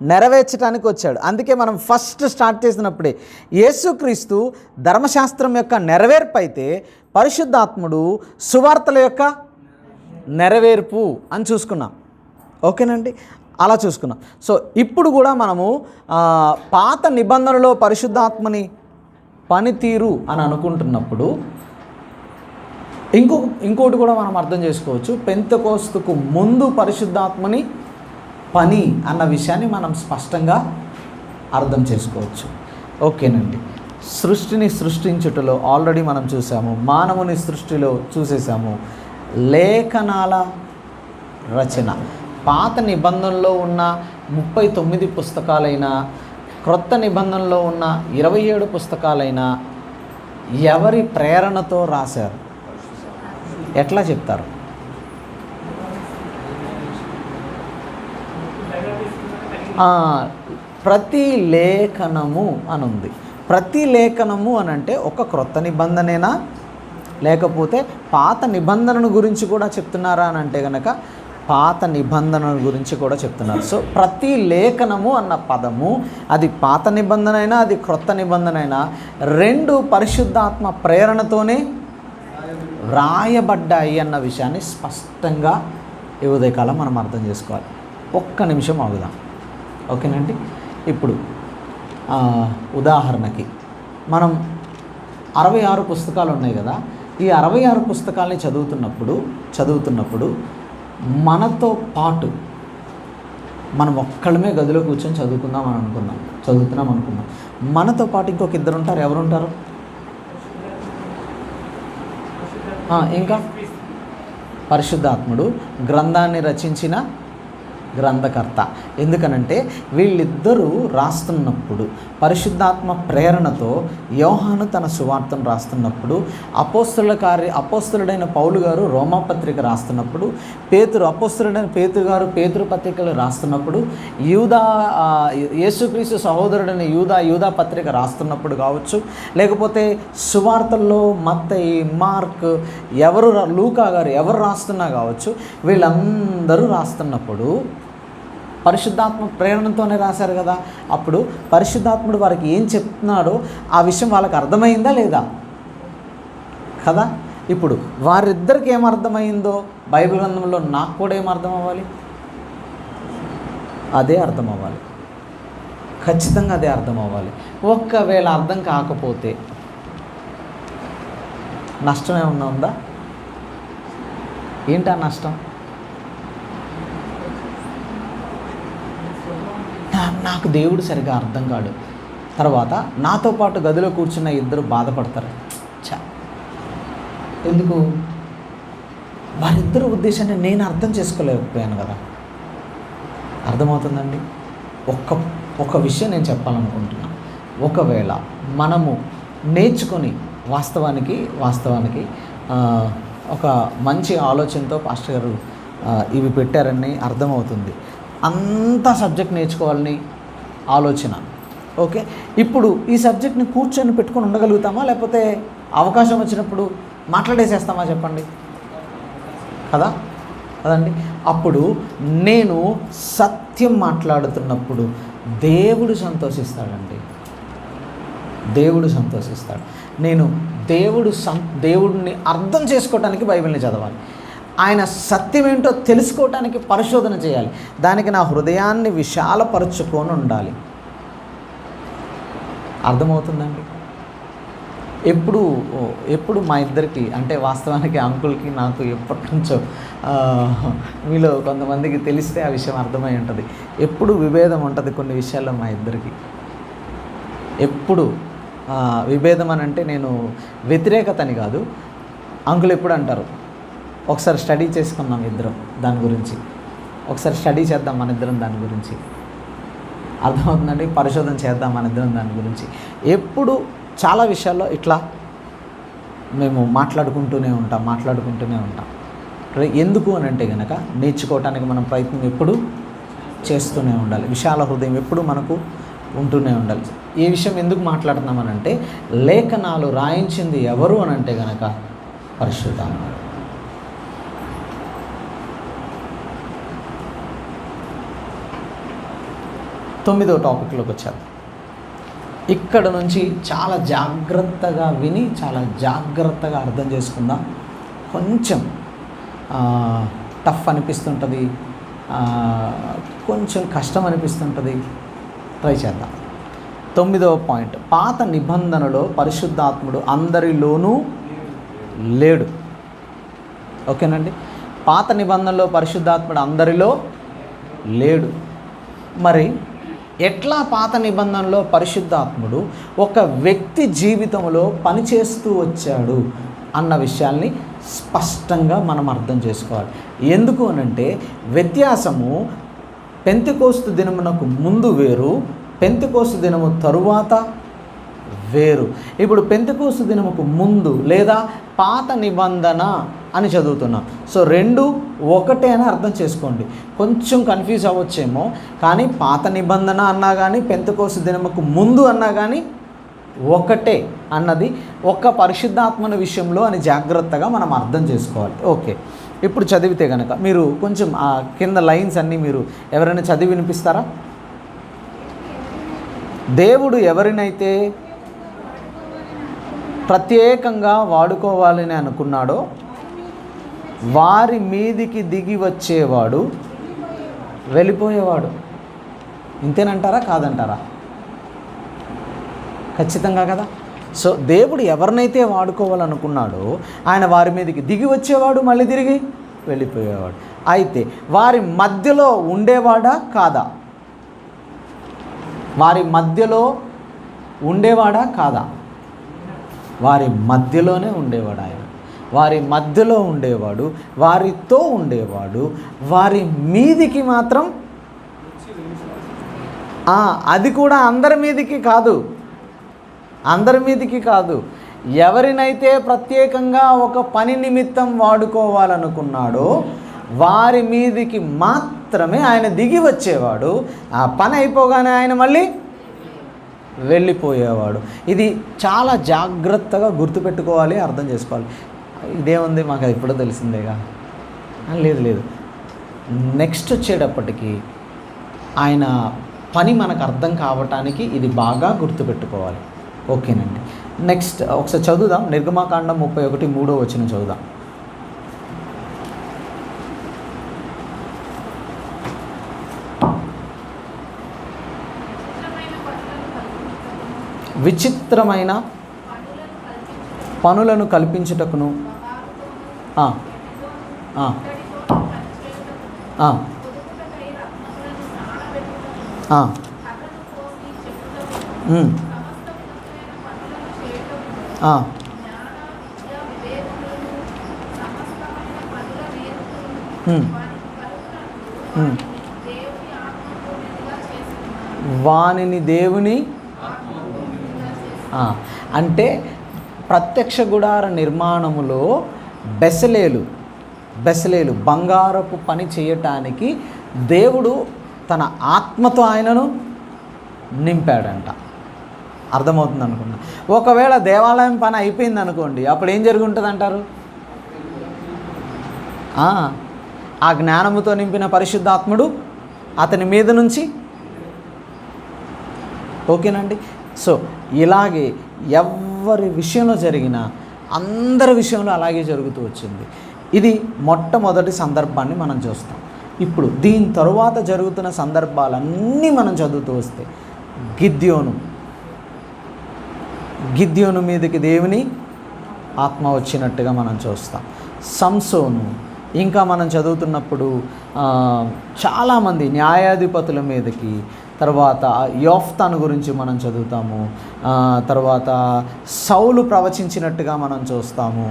నెరవేర్చడానికి వచ్చాడు. అందుకే మనం ఫస్ట్ స్టార్ట్ చేసినప్పుడే యేసుక్రీస్తు ధర్మశాస్త్రం యొక్క నెరవేర్పు అయితే, పరిశుద్ధాత్ముడు సువార్తల యొక్క నెరవేర్పు అని చూసుకున్నాం. ఓకేనండి, అలా చూసుకున్నాం. సో ఇప్పుడు కూడా మనము పాత నిబంధనలో పరిశుద్ధాత్మని పనితీరు అని అనుకుంటున్నప్పుడు ఇంకోటి కూడా మనం అర్థం చేసుకోవచ్చు. పెంతెకోస్తుకు ముందు పరిశుద్ధాత్మని పని అన్న విషయాన్ని మనం స్పష్టంగా అర్థం చేసుకోవచ్చు. ఓకేనండి, సృష్టిని సృష్టించుటలో ఆల్రెడీ మనం చూసాము, మానవుని సృష్టిలో చూసేసాము, లేఖనాల రచన. పాత నిబంధనలో ఉన్న 39 పుస్తకాలైనా, క్రొత్త నిబంధనలో ఉన్న 27 పుస్తకాలైనా ఎవరి ప్రేరణతో రాశారు? ఎట్లా చెప్తారు? ప్రతి లేఖనము అని ఉంది. ప్రతి లేఖనము అని అంటే ఒక క్రొత్త నిబంధనేనా, లేకపోతే పాత నిబంధనను గురించి కూడా చెప్తున్నారా అని అంటే కనుక పాత నిబంధన గురించి కూడా చెప్తున్నారు. సో ప్రతి లేఖనము అన్న పదము, అది పాత నిబంధన అయినా అది క్రొత్త నిబంధన అయినా, రెండు పరిశుద్ధాత్మ ప్రేరణతోనే వ్రాయబడ్డాయి అన్న విషయాన్ని స్పష్టంగా ఈ ఉదయకాలం మనం అర్థం చేసుకోవాలి. ఒక్క నిమిషం ఆగుదాం. ఓకేనండి, ఇప్పుడు ఉదాహరణకి మనం 66 పుస్తకాలు ఉన్నాయి కదా, ఈ 66 పుస్తకాలని చదువుతున్నప్పుడు మనతో పాటు మనం ఒక్కళ్ళమే గదిలో కూర్చొని చదువుతున్నాం అనుకున్నాం. మనతో పాటు ఇంకొక ఇద్దరు ఉంటారు. ఎవరుంటారు? ఇంకా పరిశుద్ధాత్ముడు, గ్రంథాన్ని రచించిన గ్రంథకర్త. ఎందుకనంటే వీళ్ళిద్దరూ రాస్తున్నప్పుడు, పరిశుద్ధాత్మ ప్రేరణతో యోహాను తన సువార్తను రాస్తున్నప్పుడు, అపోస్తలుడైన పౌలు గారు రోమాపత్రిక రాస్తున్నప్పుడు, అపోస్తలుడైన పేతురు గారు పేతురు పత్రికలు రాస్తున్నప్పుడు, యేసుక్రీస్తు సహోదరుడైన యూదా పత్రిక రాస్తున్నప్పుడు కావచ్చు, లేకపోతే సువార్తల్లో మత్తయి, మార్క్, లూకా గారు ఎవరు రాస్తున్నా కావచ్చు, వీళ్ళందరూ రాస్తున్నప్పుడు పరిశుద్ధాత్మ ప్రేరణతోనే రాశారు కదా. అప్పుడు పరిశుద్ధాత్ముడు వారికి ఏం చెప్తున్నాడో ఆ విషయం వాళ్ళకి అర్థమైందా లేదా కదా. ఇప్పుడు వారిద్దరికి ఏం అర్థమైందో బైబిల్ గ్రంథంలో నాకు కూడా ఏం అర్థం అవ్వాలి? అదే అర్థం అవ్వాలి, ఖచ్చితంగా అదే అర్థం అవ్వాలి. ఒక్కవేళ అర్థం కాకపోతే నష్టం ఏమన్నా ఉందా? ఏంటా నష్టం? నాకు దేవుడు సరిగా అర్థం కాడు, తర్వాత నాతో పాటు గదిలో కూర్చున్న ఇద్దరు బాధపడతారు. ఎందుకు? వారిద్దరు ఉద్దేశాన్ని నేను అర్థం చేసుకోలేకపోయాను కదా. అర్థమవుతుందండి? ఒక విషయం నేను చెప్పాలనుకుంటున్నాను. ఒకవేళ మనము నేర్చుకొని వాస్తవానికి ఒక మంచి ఆలోచనతో పాస్టర్ గారు ఇవి పెట్టారని అర్థమవుతుంది. అంత సబ్జెక్ట్ నేర్చుకోవాలని ఆలోచన. ఓకే, ఇప్పుడు ఈ సబ్జెక్ట్ని కూర్చొని పెట్టుకొని ఉండగలుగుతామా, లేకపోతే అవకాశం వచ్చినప్పుడు మాట్లాడేసేస్తామా? చెప్పండి కదండి. అప్పుడు నేను సత్యం మాట్లాడుతున్నప్పుడు దేవుడు సంతోషిస్తాడండి. నేను దేవుడిని అర్థం చేసుకోవడానికి బైబిల్ని చదవాలి. ఆయన సత్యం ఏంటో తెలుసుకోవటానికి పరిశోధన చేయాలి. దానికి నా హృదయాన్ని విశాలపరుచుకొని ఉండాలి. అర్థమవుతుందండి? ఎప్పుడు మా ఇద్దరికి, అంటే వాస్తవానికి అంకుల్కి నాకు ఎప్పటి నుంచో మీలో కొంతమందికి తెలిస్తే ఆ విషయం అర్థమై ఉంటుంది. ఎప్పుడు విభేదం ఉంటుంది కొన్ని విషయాల్లో మా ఇద్దరికి. ఎప్పుడు విభేదం అని అంటే నేను వ్యతిరేకతని కాదు. అంకుల్ ఎప్పుడు అంటారు, ఒకసారి స్టడీ చేసుకుందాం ఇద్దరం దాని గురించి, ఒకసారి స్టడీ చేద్దాం మన ఇద్దరం దాని గురించి. అర్థమవుతుందండి? పరిశోధన చేద్దాం మన ఇద్దరం దాని గురించి. ఎప్పుడు చాలా విషయాల్లో ఇట్లా మేము మాట్లాడుకుంటూనే ఉంటాం. ఎందుకు అని అంటే కనుక నేర్చుకోవటానికి మనం ప్రయత్నం ఎప్పుడు చేస్తూనే ఉండాలి. విశాల హృదయం ఎప్పుడు మనకు ఉంటూనే ఉండాలి. ఈ విషయం ఎందుకు మాట్లాడుతున్నామనంటే, లేఖనాలు రాయించింది ఎవరు అని అంటే కనుక పరిశుద్ధాత్మ. తొమ్మిదవ టాపిక్లోకి వచ్చారు. ఇక్కడ నుంచి చాలా జాగ్రత్తగా విని చాలా జాగ్రత్తగా అర్థం చేసుకుందాం. కొంచెం టఫ్ అనిపిస్తుంటుంది, కొంచెం కష్టం అనిపిస్తుంటుంది. ట్రై చేద్దాం. 9వ పాయింట్, పాత నిబంధనలో పరిశుద్ధాత్ముడు అందరిలోనూ లేడు. ఓకేనండి? పాత నిబంధనలో పరిశుద్ధాత్ముడు అందరిలో లేడు. మరి ఎట్లా పాత నిబంధనలో పరిశుద్ధాత్ముడు ఒక వ్యక్తి జీవితంలో పనిచేస్తూ వచ్చాడు అన్న విషయాల్ని స్పష్టంగా మనం అర్థం చేసుకోవాలి. ఎందుకు అనంటే వ్యత్యాసము పెంతెకోస్తు దినమునకు ముందు వేరు, పెంతెకోస్తు దినము తరువాత వేరు. ఇప్పుడు పెంతెకోస్తు దినముకు ముందు లేదా పాత నిబంధన అని చదువుతున్నాం. సో రెండు ఒకటే అని అర్థం చేసుకోండి. కొంచెం కన్ఫ్యూజ్ అవ్వచ్చేమో, కానీ పాత నిబంధన అన్నా కానీ పెంతెకోస్తు దినముకు ముందు అన్నా కానీ ఒకటే అన్నది ఒక్క పరిశుద్ధాత్మని విషయంలో అని జాగ్రత్తగా మనం అర్థం చేసుకోవాలి. ఓకే, ఇప్పుడు చదివితే కనుక మీరు కొంచెం ఆ కింద లైన్స్ అన్నీ మీరు ఎవరైనా చదివి వినిపిస్తారా? దేవుడు ఎవరినైతే ప్రత్యేకంగా వాడుకోవాలని అనుకున్నాడో వారి మీదికి దిగి వచ్చేవాడు వెళ్ళిపోయేవాడు. ఇంతేనంటారా కాదంటారా? ఖచ్చితంగా కదా. సో దేవుడు ఎవరినైతే వాడుకోవాలనుకున్నాడో ఆయన వారి మీదకి దిగి వచ్చేవాడు, మళ్ళీ తిరిగి వెళ్ళిపోయేవాడు. అయితే వారి మధ్యలో ఉండేవాడా కాదా? వారి మధ్యలో ఉండేవాడా కాదా? వారి మధ్యలోనే ఉండేవాడు ఆయన. వారి మధ్యలో ఉండేవాడు, వారితో ఉండేవాడు. వారి మీదికి మాత్రం అది కూడా అందరి మీదికి కాదు. ఎవరినైతే ప్రత్యేకంగా ఒక పని నిమిత్తం వాడుకోవాలనుకున్నాడో వారి మీదికి మాత్రమే ఆయన దిగి వచ్చేవాడు. ఆ పని అయిపోగానే ఆయన మళ్ళీ వెళ్ళిపోయేవాడు. ఇది చాలా జాగ్రత్తగా గుర్తుపెట్టుకోవాలి, అర్థం చేసుకోవాలి. ఇదేముంది మాకు అది ఇప్పుడో తెలిసిందేగా? లేదు. నెక్స్ట్ వచ్చేటప్పటికి ఆయన పని మనకు అర్థం కావటానికి ఇది బాగా గుర్తుపెట్టుకోవాలి. ఓకేనండి. నెక్స్ట్ ఒకసారి చదువుదాం. నిర్గమాకాండం 31:3 చదువుదాం. విచిత్రమైన పనులను కల్పించుటకును వానిని దేవుని అంటే ప్రత్యక్ష గుడార నిర్మాణములో బెసలేలు బంగారపు పని చేయటానికి దేవుడు తన ఆత్మతో ఆయనను నింపాడంట. అర్థమవుతుంది అనుకున్నా. ఒకవేళ దేవాలయం పని అయిపోయింది అనుకోండి, అప్పుడు ఏం జరుగుంటుంది అంటారు? ఆ జ్ఞానముతో నింపిన పరిశుద్ధాత్ముడు అతని మీద నుంచి. ఓకేనండి. సో ఇలాగే ఎవరి విషయంలో జరిగినా అందరి విషయంలో అలాగే జరుగుతూ వచ్చింది. ఇది మొట్టమొదటి సందర్భాన్ని మనం చూస్తాం. ఇప్పుడు దీని తరువాత జరుగుతున్న సందర్భాలన్నీ మనం చదువుతూ వస్తే గిద్యోను మీదకి దేవుని ఆత్మ వచ్చినట్టుగా మనం చూస్తాం. సంసోను, ఇంకా మనం చదువుతున్నప్పుడు చాలామంది న్యాయాధిపతుల మీదకి, తర్వాత యోఫ్తాను గురించి మనం చదువుతాము, తర్వాత సౌలు ప్రవచించినట్టుగా మనం చూస్తాము,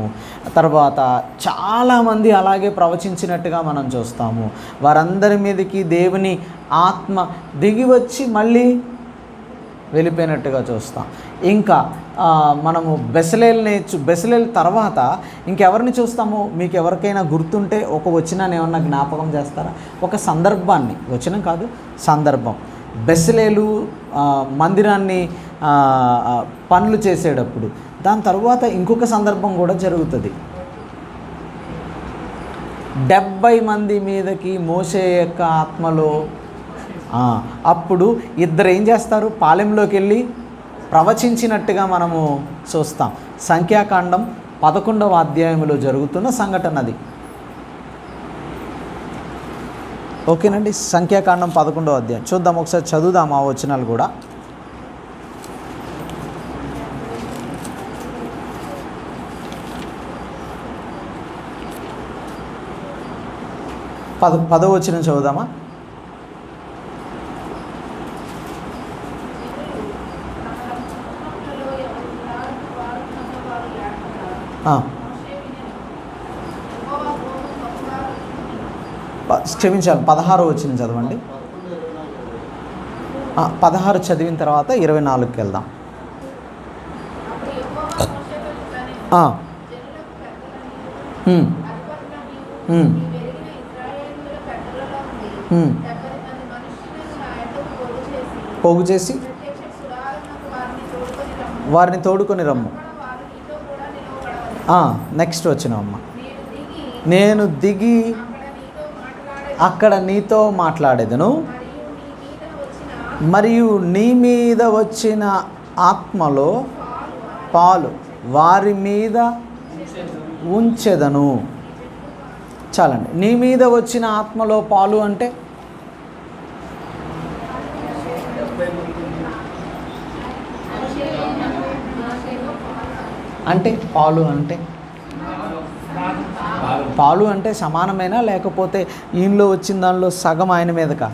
తర్వాత చాలామంది అలాగే ప్రవచించినట్టుగా మనం చూస్తాము. వారందరి మీదకి దేవుని ఆత్మ దిగి వచ్చి మళ్ళీ వెళ్ళిపోయినట్టుగా చూస్తాం. ఇంకా మనము బెసలేల్ తర్వాత ఇంకెవరిని చూస్తాము? మీకు ఎవరికైనా గుర్తుంటే ఒక వచనాన్ని ఏమన్నా జ్ఞాపకం చేస్తారా? ఒక సందర్భాన్ని, వచనం కాదు సందర్భం. బెసలేలు మందిరాన్ని పనులు చేసేటప్పుడు, దాని తర్వాత ఇంకొక సందర్భం కూడా జరుగుతుంది. 70 మంది మీదకి మోషే యొక్క ఆత్మలో అప్పుడు ఇద్దరు ఏం చేస్తారు? పాలెంలోకి వెళ్ళి ప్రవచించినట్టుగా మనము చూస్తాం. సంఖ్యాకాండం 11వ అధ్యాయంలో జరుగుతున్న సంఘటన అది. ఓకేనండి, సంఖ్యాకాండం 11వ అధ్యాయం చూద్దాం, ఒకసారి చదువుదాం ఆ వచనాలు కూడా. పదో వచనం చదువుదామా? క్షమించాలి, 16 వచ్చిన చదవండి. 16 చదివిన తర్వాత 24కి వెళ్దాం. పోగు చేసి వారిని తోడుకొని రమ్ము. నెక్స్ట్ వచ్చినమ్మా, నేను దిగి అక్కడ నీతో మాట్లాడేదను, మరియు నీ మీద వచ్చిన ఆత్మలో పాలు వారి మీద ఉంచెదను. చాలండి. నీ మీద వచ్చిన ఆత్మలో పాలు అంటే పాలు అంటే సమానమేనా, లేకపోతే ఈయనలో వచ్చిన దానిలో సగం ఆయన మీదకా?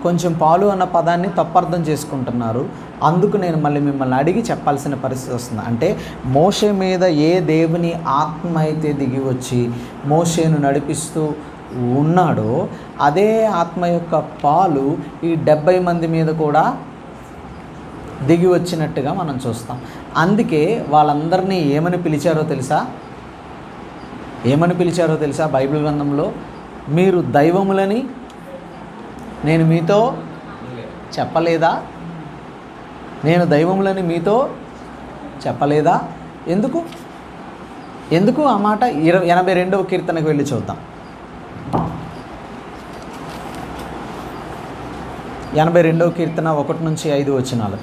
కొంచెం పాలు అన్న పదాన్ని తప్పర్థం చేసుకుంటున్నారు. అందుకు నేను మళ్ళీ మిమ్మల్ని అడిగి చెప్పాల్సిన పరిస్థితి వస్తుంది. అంటే మోషే మీద ఏ దేవుని ఆత్మ అయితే దిగి వచ్చి మోషేను నడిపిస్తూ ఉన్నాడో అదే ఆత్మ యొక్క పాలు ఈ 70 మంది మీద కూడా దిగి వచ్చినట్టుగా మనం చూస్తాం. అందుకే వాళ్ళందరినీ ఏమని పిలిచారో తెలుసా? బైబిల్ గ్రంథంలో మీరు దైవములని నేను మీతో చెప్పలేదా? నేను దైవములని మీతో చెప్పలేదా? ఎందుకు ఆ మాట? 82వ కీర్తనకు వెళ్ళి చూద్దాం. 82వ కీర్తన 1-5 వచనాలు.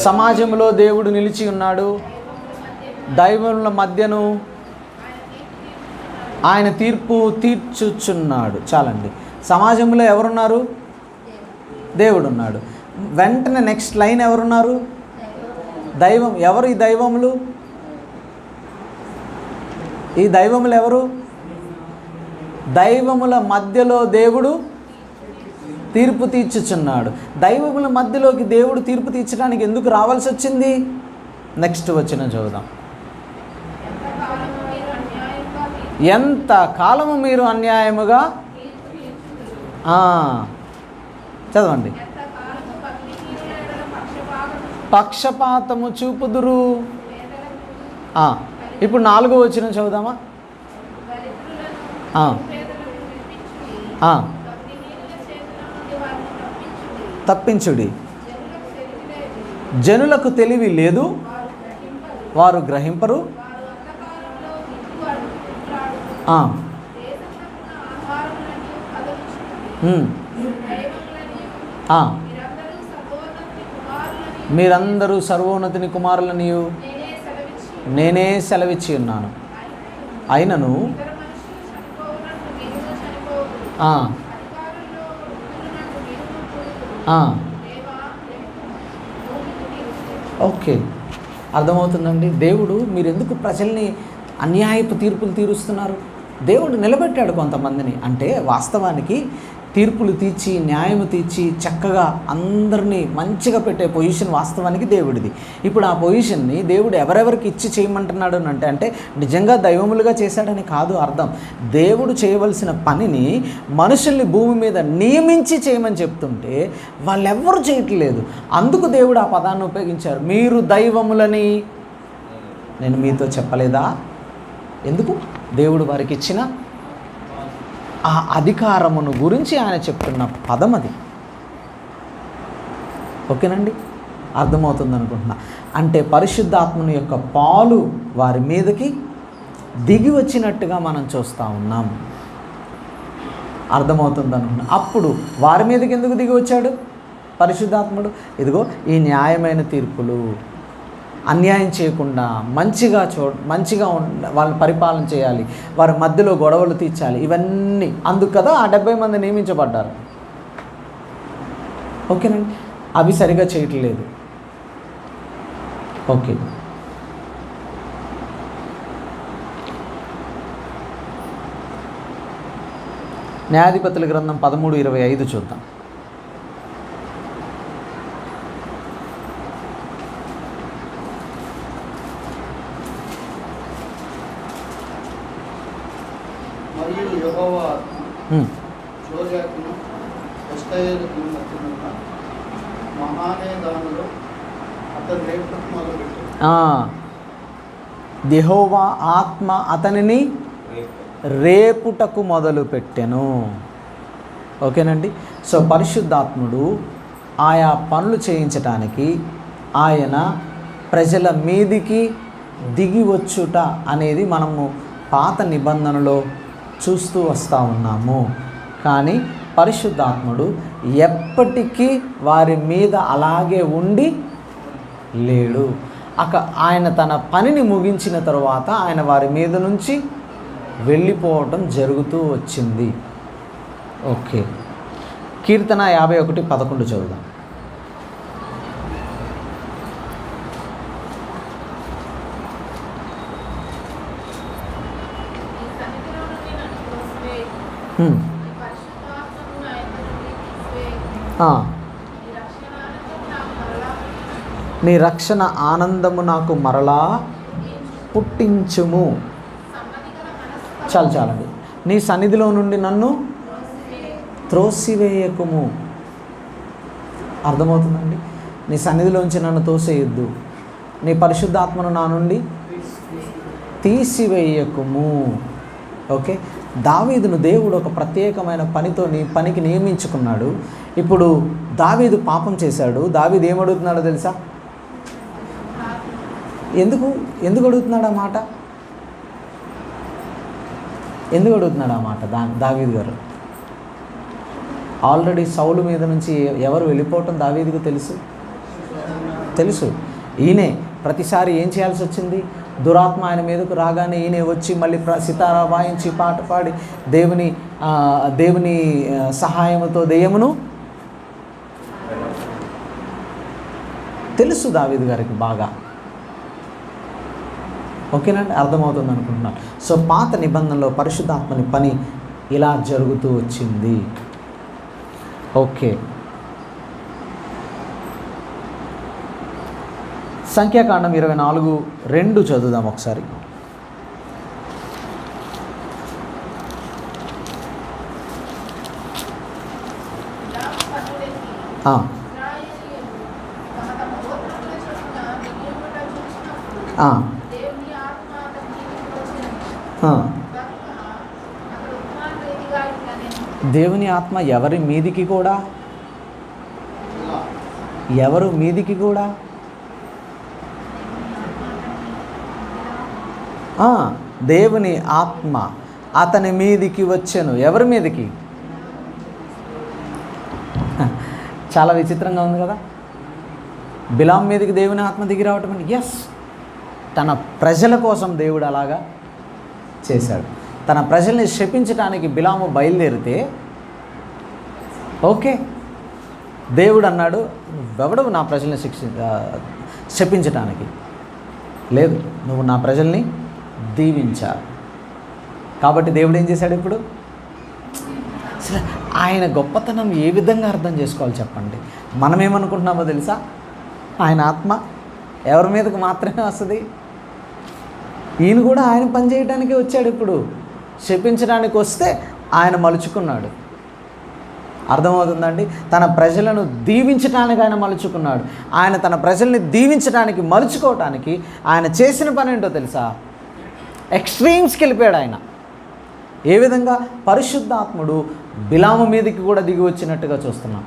సమాజంలో దేవుడు నిలిచి ఉన్నాడు, దైవముల మధ్యను ఆయన తీర్పు తీర్చుచున్నాడు. చాలండి. సమాజంలో ఎవరున్నారు? దేవుడు ఉన్నాడు. వెంటనే నెక్స్ట్ లైన్ ఎవరున్నారు? దైవం. ఎవరు ఈ దైవములు? ఈ దైవములు ఎవరు? దైవముల మధ్యలో దేవుడు తీర్పు తీర్చుచున్నాడు. దైవముల మధ్యలోకి దేవుడు తీర్పు తీర్చడానికి ఎందుకు రావాల్సి వచ్చింది? నెక్స్ట్ వచ్చిన చూద్దాం. ఎంత కాలము మీరు అన్యాయముగా చదవండి. పక్షపాతము చూపుదురు. ఇప్పుడు 4వ వచనం చదువుదామా? తప్పించుడి. జనులకు తెలివి లేదు, వారు గ్రహింపరు. మీరందరూ సర్వోన్నతిని కుమారులనియు నేనే సెలవిచ్చి ఉన్నాను. అయినను ఓకే, అర్థమవుతుందండి. దేవుడు మీరు ఎందుకు ప్రజల్ని అన్యాయపు తీర్పులు తీరుస్తున్నారు? దేవుడు నిలబెట్టాడు కొంతమందిని. అంటే వాస్తవానికి తీర్పులు తీర్చి న్యాయము తీర్చి చక్కగా అందరినీ మంచిగా పెట్టే పొజిషన్ వాస్తవానికి దేవుడిది. ఇప్పుడు ఆ పొజిషన్ని దేవుడు ఎవరెవరికి ఇచ్చి చేయమంటున్నాడు అంటే నిజంగా దైవములుగా చేశాడని కాదు అర్థం. దేవుడు చేయవలసిన పనిని మనుషుల్ని భూమి మీద నియమించి చేయమని చెప్తుంటే వాళ్ళెవ్వరూ చేయట్లేదు. అందుకు దేవుడు ఆ పదాన్ని ఉపయోగించారు. మీరు దైవములని నేను మీతో చెప్పలేదా? ఎందుకు? దేవుడు వారికి ఇచ్చిన ఆ అధికారమును గురించి ఆయన చెప్తున్న పదం అది. ఓకేనండి, అర్థమవుతుంది అనుకుంటున్నా. అంటే పరిశుద్ధాత్మని యొక్క పాలు వారి మీదకి దిగి వచ్చినట్టుగా మనం చూస్తూ ఉన్నాం. అర్థమవుతుంది అనుకున్నా. అప్పుడు వారి మీదకి ఎందుకు దిగి వచ్చాడు పరిశుద్ధాత్ముడు? ఇదిగో ఈ న్యాయమైన తీర్పులు, అన్యాయం చేయకుండా మంచిగా మంచిగా వాళ్ళని పరిపాలన చేయాలి, వారి మధ్యలో గొడవలు తీర్చాలి, ఇవన్నీ అందుకు కదా ఆ 70 మంది నియమించబడ్డారు. ఓకేనండి, అవి సరిగా చేయట్లేదు. ఓకే, న్యాయాధిపతుల గ్రంథం 13:25 చూద్దాం. మరియు యెహోవా జోర్యాకును ఎస్తయేలుకును మధ్యనున్న మహానేదానులో అతని రేపుటకు మొదలుపెట్టాడు. యెహోవా ఆత్మ అతనిని రేపుటకు మొదలుపెట్టెను. ఓకేనండి. సో పరిశుద్ధాత్ముడు ఆయా పనులు చేయించటానికి ఆయన ప్రజల మీదికి దిగి వచ్చుట అనేది మనము పాత నిబంధనలో చూస్తూ వస్తూ ఉన్నాము. కానీ పరిశుద్ధాత్ముడు ఎప్పటికీ వారి మీద అలాగే ఉండి లేడు. ఆయన తన పనిని ముగించిన తరువాత ఆయన వారి మీద నుంచి వెళ్ళిపోవటం జరుగుతూ వచ్చింది. ఓకే, కీర్తన 51:11 చదువుదాం. నీ రక్షణ ఆనందము నాకు మరలా పుట్టించుము. చాలండి. నీ సన్నిధిలో నుండి నన్ను త్రోసివేయకుము. అర్థమవుతుందండి? నీ సన్నిధిలోంచి నన్ను తోసేయొద్దు. నీ పరిశుద్ధాత్మను నా నుండి తీసివేయకుము. ఓకే, దావీదును దేవుడు ఒక ప్రత్యేకమైన పనితో పనికి నియమించుకున్నాడు. ఇప్పుడు దావీదు పాపం చేశాడు. దావీదు ఏమడుగుతున్నాడో తెలుసా? ఎందుకు అడుగుతున్నాడు ఆ మాట? ఎందుకు అడుగుతున్నాడు ఆ మాట దావీదు గారు? ఆల్రెడీ సౌలు మీద నుంచి ఎవరు వెళ్ళిపోవటం దావీదుకు తెలుసు. ఈయనే ప్రతిసారి ఏం చేయాల్సి వచ్చింది? దురాత్మ ఆయన మీదకు రాగానే ఈయన వచ్చి మళ్ళీ సితారా వాయించి పాట పాడి దేవుని సహాయముతో దెయ్యమును తెలుసు దావీదు గారికి బాగా. ఓకేనండి, అర్థమవుతుంది అనుకుంటున్నాను. సో పాత నిబంధనలో పరిశుద్ధాత్మని పని ఇలా జరుగుతూ వచ్చింది. ఓకే, సంఖ్యాకాండం 24:2 చదువుదాం ఒకసారి. దేవుని ఆత్మ ఎవరి మీదికి కూడా దేవుని ఆత్మ అతని మీదికి వచ్చెను. ఎవరి మీదికి? చాలా విచిత్రంగా ఉంది కదా. బిలాం మీదకి దేవుని ఆత్మ దిగి రావటం అంటే ఎస్, తన ప్రజల కోసం దేవుడు అలాగా చేశాడు. తన ప్రజల్ని శపించడానికి బిలాము బయలుదేరితే ఓకే, దేవుడు అన్నాడు నువ్వెవడవు నా ప్రజల్ని శపించటానికి, లేదు నువ్వు నా ప్రజల్ని దీవించాలి. కాబట్టి దేవుడు ఏం చేశాడు ఇప్పుడు? అసలు ఆయన గొప్పతనం ఏ విధంగా అర్థం చేసుకోవాలి చెప్పండి. మనం ఏమనుకుంటున్నామో తెలుసా? ఆయన ఆత్మ ఎవరి మీదకి మాత్రమే వస్తుంది, ఈయన కూడా ఆయన పని చేయడానికి వచ్చాడు. ఇప్పుడు శపించడానికి వస్తే ఆయన మలుచుకున్నాడు. అర్థమవుతుందండి? తన ప్రజలను దీవించడానికి ఆయన మలుచుకున్నాడు. ఆయన తన ప్రజల్ని దీవించడానికి మలుచుకోవటానికి ఆయన చేసిన పని ఏంటో తెలుసా? ఎక్స్ట్రీమ్స్కి వెళ్ళిపోయాడు ఆయన. ఏ విధంగా? పరిశుద్ధాత్ముడు బిలాము మీదకి కూడా దిగి వచ్చినట్టుగా చూస్తున్నాం.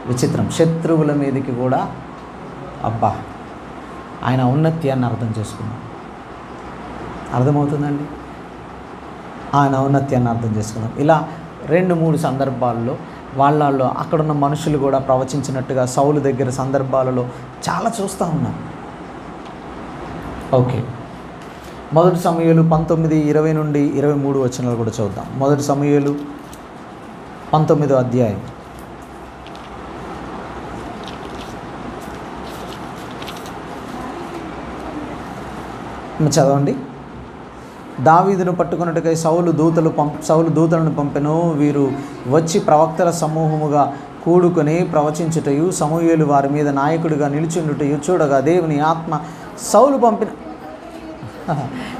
విచిత్రం. శత్రువుల మీదకి కూడా, అబ్బా, ఆయన ఔన్నత్యాన్ని అర్థం చేసుకున్నాం. అర్థమవుతుందండి? ఆయన ఔన్నత్యాన్ని అర్థం చేసుకున్నాం. ఇలా 2-3 సందర్భాల్లో వాళ్ళల్లో అక్కడున్న మనుషులు కూడా ప్రవచించినట్టుగా సౌలు దగ్గర సందర్భాలలో చాలా చూస్తూ ఉన్నాం. ఓకే, 1 సమూయేలు 19:20 నుండి 23 వచనాలు కూడా చూద్దాం. 1 సమూయేలు 19వ అధ్యాయం. చదవండి. దావీదును పట్టుకున్నట్టుగా సౌలు దూతలను పంపెను. వీరు వచ్చి ప్రవక్తల సమూహముగా కూడుకొని ప్రవచించుటయు సమూయేలు వారి మీద నాయకుడిగా నిలిచిండుటయు చూడగా దేవుని ఆత్మ సౌలు పంపిన.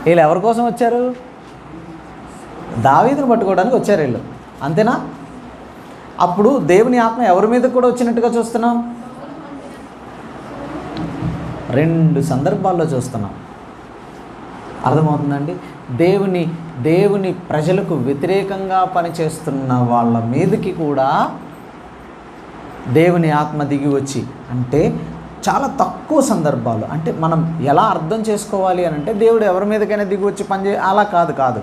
వీళ్ళు ఎవరి కోసం వచ్చారు? దావీదును పట్టుకోవడానికి వచ్చారు వీళ్ళు, అంతేనా? అప్పుడు దేవుని ఆత్మ ఎవరి మీద కూడా వచ్చినట్టుగా చూస్తున్నాం? 2 సందర్భాల్లో చూస్తున్నాం. అర్థమవుతుందండి? దేవుని ప్రజలకు వ్యతిరేకంగా పనిచేస్తున్న వాళ్ళ మీదకి కూడా దేవుని ఆత్మ దిగి వచ్చి, అంటే చాలా తక్కువ సందర్భాలు. అంటే మనం ఎలా అర్థం చేసుకోవాలి అని అంటే, దేవుడు ఎవరి మీదకైనా దిగి వచ్చి అలా కాదు.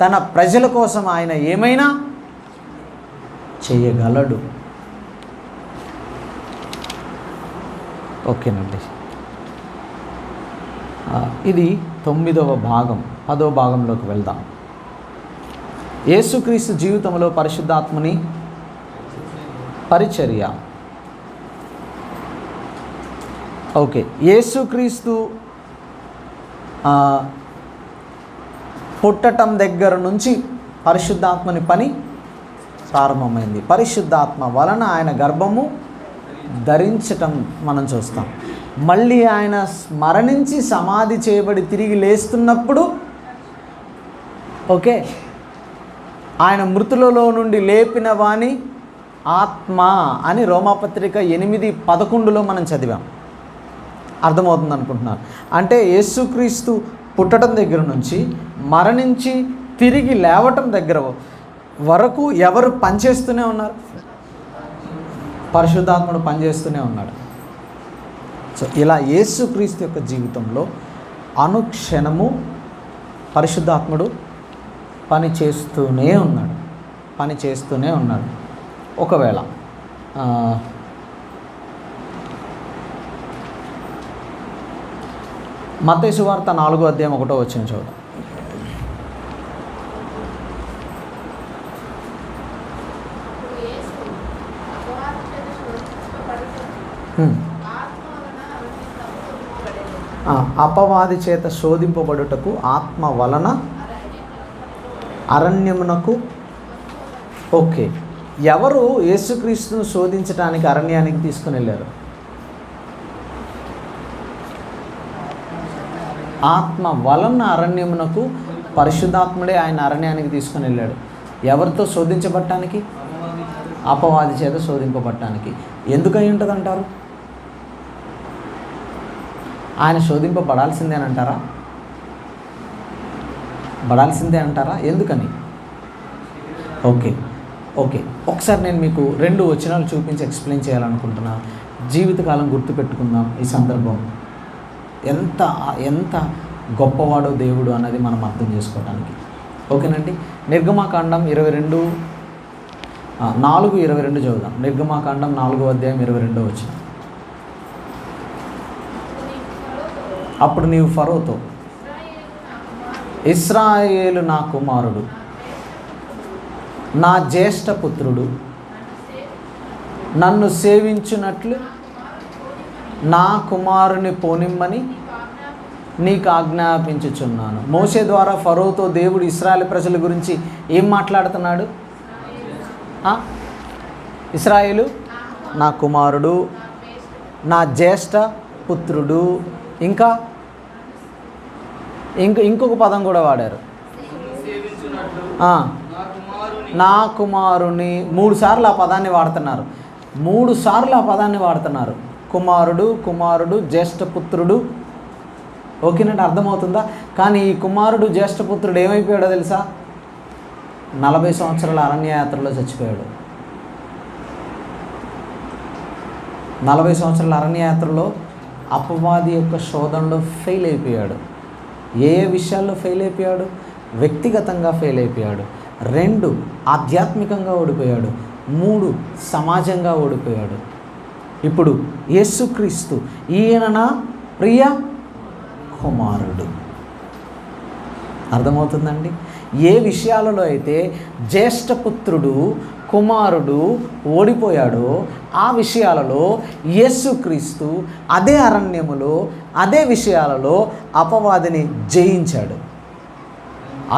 తన ప్రజల కోసం ఆయన ఏమైనా చేయగలడు. ఓకేనండి. ఇది 9వ భాగం. 10వ భాగంలోకి వెళ్దాం. యేసుక్రీస్తు జీవితంలో పరిశుద్ధాత్మని పరిచర్య. ఓకే, యేసుక్రీస్తు పుట్టటం దగ్గర నుంచి పరిశుద్ధాత్మని పని ప్రారంభమైంది. పరిశుద్ధాత్మ వలన ఆయన గర్భము ధరించటం మనం చూస్తాం. మళ్ళీ ఆయన మరణించి సమాధి చేయబడి తిరిగి లేస్తున్నప్పుడు, ఓకే, ఆయన మృతులలో నుండి లేపిన వాని ఆత్మ అని రోమాపత్రిక 8:11 మనం చదివాం. అర్థమవుతుంది అనుకుంటున్నాను. అంటే యేసుక్రీస్తు పుట్టడం దగ్గర నుంచి మరణించి తిరిగి లేవటం దగ్గర వరకు ఎవరు పనిచేస్తూనే ఉన్నారు? పరిశుద్ధాత్ముడు పనిచేస్తూనే ఉన్నాడు. సో ఇలా యేసుక్రీస్తు యొక్క జీవితంలో అనుక్షణము పరిశుద్ధాత్ముడు పనిచేస్తూనే ఉన్నాడు. ఒకవేళ మత్తయి సువార్త 4వ అధ్యాయం 1వ వచనం చూద్దాం. అపవాది చేత శోధింపబడుటకు ఆత్మ వలన అరణ్యమునకు. ఓకే, ఎవరు యేసుక్రీస్తును శోధించడానికి అరణ్యానికి తీసుకుని వెళ్ళారు? ఆత్మ వలన అరణ్యమునకు పరిశుద్ధాత్ముడే ఆయన అరణ్యానికి తీసుకుని వెళ్ళాడు. ఎవరితో శోధించబడటానికి? అపవాది చేత శోధింపబడటానికి. ఎందుకై ఉంటుంది అంటారు? ఆయన శోధింపబడాల్సిందే అంటారా? ఎందుకని? ఓకే, ఒకసారి నేను మీకు 2 వచనాలు చూపించి ఎక్స్ప్లెయిన్ చేయాలనుకుంటున్నాను. జీవితకాలం గుర్తుపెట్టుకుందాం ఈ సందర్భం. ఎంత గొప్పవాడో దేవుడు అన్నది మనం అర్థం చేసుకోవడానికి. ఓకేనండి. నిర్గమాకాండం 4:22 చదువుదాం. నిర్గమాకాండం 4వ అధ్యాయం 22వ వచనం. అప్పుడు నీవు ఫరోతో, ఇశ్రాయేలు నా కుమారుడు, నా జ్యేష్ఠ పుత్రుడు, నన్ను సేవించున్నట్లు నా కుమారుని పోనిమ్మని నీకు ఆజ్ఞాపించుచున్నాను. మోషే ద్వారా ఫరోతో దేవుడు ఇశ్రాయేలు ప్రజల గురించి ఏం మాట్లాడుతున్నాడు? ఇశ్రాయేలు నా కుమారుడు, నా జ్యేష్ఠ పుత్రుడు, ఇంకా ఇంకొక పదం కూడా వాడారు, నా కుమారుని. 3 సార్లు ఆ పదాన్ని వాడుతున్నారు. 3 సార్లు ఆ పదాన్ని వాడుతున్నారు. కుమారుడు, కుమారుడు, జ్యేష్ఠపుత్రుడు. ఓకేనంటే అర్థమవుతుందా? కానీ ఈ కుమారుడు జ్యేష్ఠపుత్రుడు ఏమైపోయాడో తెలుసా? 40 సంవత్సరాల అరణ్యయాత్రలో చచ్చిపోయాడు. 40 సంవత్సరాల అరణ్యయాత్రలో అపవాది యొక్క శోధనలో ఫెయిల్ అయిపోయాడు. ఏ విషయాల్లో ఫెయిల్ అయిపోయాడు? వ్యక్తిగతంగా ఫెయిల్ అయిపోయాడు. 2 ఆధ్యాత్మికంగా ఓడిపోయాడు. 3 సమాజంగా ఓడిపోయాడు. ఇప్పుడు యేసుక్రీస్తు ఈయన నా ప్రియ కుమారుడు. అర్థమవుతుందండి? ఏ విషయాలలో అయితే జ్యేష్ఠపుత్రుడు కుమారుడు ఓడిపోయాడో ఆ విషయాలలో యేసుక్రీస్తు అదే అరణ్యములో అదే విషయాలలో అపవాదిని జయించాడు.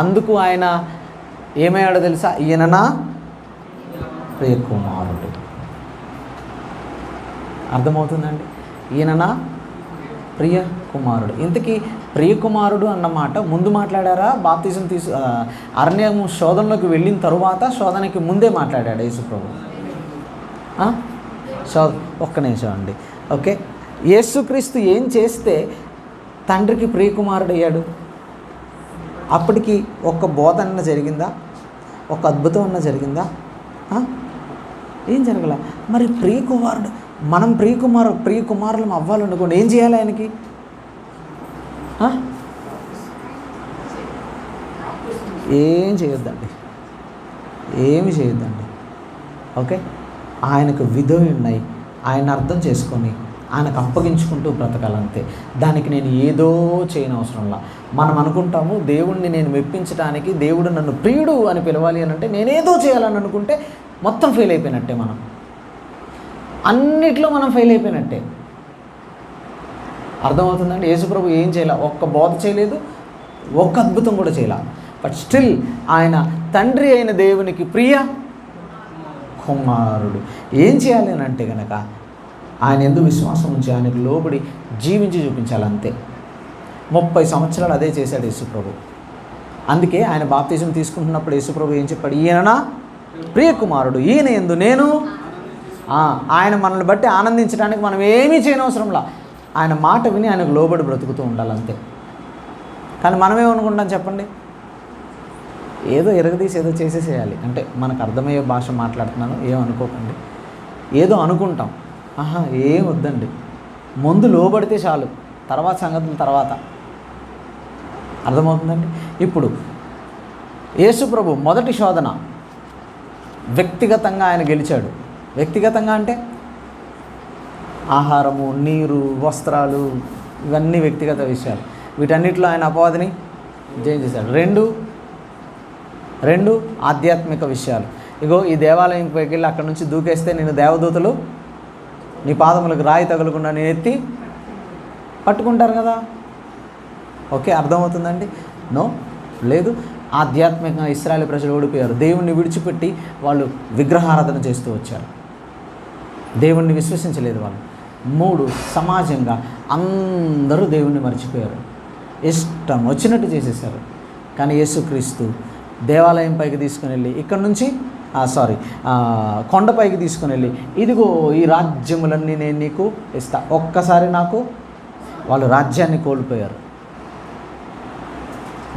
అందుకు ఆయన ఏమయ్యాడో తెలుసా? ఈయన నా ప్రియ కుమారుడు. అర్థమవుతుందండి? ఈయన నా ప్రియ కుమారుడు. ఇంతకీ ప్రియ కుమారుడు అన్నమాట ముందు మాట్లాడారా? బాప్తిజం అరణ్యము శోధనలోకి వెళ్ళిన తరువాత, శోధనకి ముందే మాట్లాడాడు యేసుప్రభు? ఒక్క నిమిషం అండి. ఓకే, యేసుక్రీస్తు ఏం చేస్తే తండ్రికి ప్రియ కుమారుడు అయ్యాడు? అప్పటికి ఒక బోధ అన్న జరిగిందా? ఒక అద్భుతం అన్న జరిగిందా? ఏం జరగల. మరి ప్రియ కుమారుడు, మనం ప్రియ కుమారులం అవ్వాలనుకోండి ఏం చేయాలి? ఆయనకి ఏం చేయొద్దండి, ఏమి చేయొద్దండి. ఓకే, ఆయనకు విధులు ఉన్నాయి, ఆయన అర్థం చేసుకొని ఆయనకు అప్పగించుకుంటూ బ్రతకాలంతే. దానికి నేను ఏదో చేయనవసరంలా. మనం అనుకుంటాము దేవుణ్ణి నేను మెప్పించడానికి, దేవుడు నన్ను ప్రియుడు అని పిలవాలి అని అంటే నేనేదో చేయాలని అనుకుంటే మొత్తం ఫెయిల్ అయిపోయినట్టే. మనం అన్నిట్లో మనం ఫెయిల్ అయిపోయినట్టే. అర్థమవుతుందండి? యేసుప్రభు ఏం చేయాల? ఒక్క బోధ చేయలేదు, ఒక్క అద్భుతం కూడా చేయాల. బట్ స్టిల్ ఆయన తండ్రి అయిన దేవునికి ప్రియ కుమారుడు. ఏం చేయాలి అని అంటే కనుక ఆయన యందు విశ్వాసం ఉంచి ఆయనకు లోబడి జీవించి చూపించాలంతే. 30 సంవత్సరాలు అదే చేశాడు యేసుప్రభు. అందుకే ఆయన బాప్తిజం తీసుకుంటున్నప్పుడు యేసుప్రభు ఏం చెప్పాడు? ఈయన నా ప్రియ కుమారుడు, ఈయన యందు నేను. ఆయన మనల్ని బట్టి ఆనందించడానికి మనం ఏమీ చేయనవసరంలా. ఆయన మాట విని ఆయనకు లోబడి బ్రతుకుతూ ఉండాలంతే. కానీ మనమేమనుకుంటాం చెప్పండి? ఏదో ఎరగదీసి ఏదో చేసేసేయాలి అంటే, మనకు అర్థమయ్యే భాష మాట్లాడుతున్నాను, ఏమనుకోకండి. ఏదో అనుకుంటాం. ఏం వద్దండి, ముందు లోబడితే చాలు, తర్వాత సంగతుల తర్వాత. అర్థమవుతుందండి? ఇప్పుడు యేసుప్రభు మొదటి శోధన వ్యక్తిగతంగా ఆయన గెలిచాడు. వ్యక్తిగతంగా అంటే ఆహారము, నీరు, వస్త్రాలు, ఇవన్నీ వ్యక్తిగత విషయాలు. వీటన్నిటిలో ఆయన అపవాదిని జయం చేశాడు. 2 ఆధ్యాత్మిక విషయాలు. ఇగో ఈ దేవాలయం పైకి వెళ్ళి అక్కడ నుంచి దూకేస్తే నేను దేవదూతలు నీ పాదములకు రాయి తగలకుండా నేను ఎత్తి పట్టుకుంటారు కదా. ఓకే, అర్థమవుతుందండి? నో, లేదు. ఆధ్యాత్మికంగా ఇశ్రాయేలు ప్రజలు ఓడిపోయారు. దేవుణ్ణి విడిచిపెట్టి వాళ్ళు విగ్రహారాధన చేస్తూ వచ్చారు. దేవుణ్ణి విశ్వసించలేదు వాళ్ళు. 3 సమాజంగా అందరూ దేవుణ్ణి మర్చిపోయారు, ఇష్టం వచ్చినట్టు చేసేసారు. కానీ యేసుక్రీస్తు దేవాలయం పైకి తీసుకుని వెళ్ళి ఇక్కడ నుంచి కొండపైకి తీసుకుని వెళ్ళి ఇదిగో ఈ రాజ్యములన్నీ నేను నీకు ఇస్తా. ఒక్కసారి నాకు వాళ్ళు రాజ్యాన్ని కోల్పోయారు.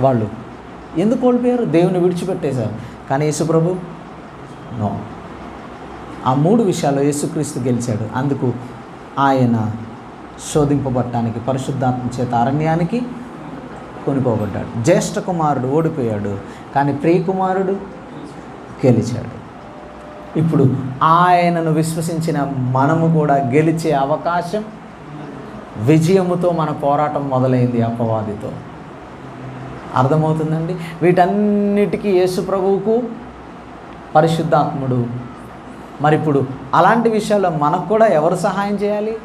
వాళ్ళు ఎందుకు కోల్పోయారు? దేవుని విడిచిపెట్టేశారు. కానీ యేసుప్రభు నో. ఆ 3 విషయాల్లో యేసుక్రీస్తు గెలిచాడు. అందుకు ఆయన శోధింపబడటానికి పరిశుద్ధాత్మ చేత అరణ్యానికి కొనుకోబడ్డాడు. జ్యేష్ఠ కుమారుడు ఓడిపోయాడు, కానీ ప్రియ కుమారుడు గెలిచాడు. ఇప్పుడు ఆయనను విశ్వసించిన మనము కూడా గెలిచే అవకాశం విజయముతో మన పోరాటం మొదలైంది అపవాదితో. అర్థమవుతుందండి? వీటన్నిటికీ యేసు ప్రభువుకు పరిశుద్ధాత్ముడు. మరి ఇప్పుడు అలాంటి విషయాల్లో మనకు కూడా ఎవరు సహాయం చేయాలి?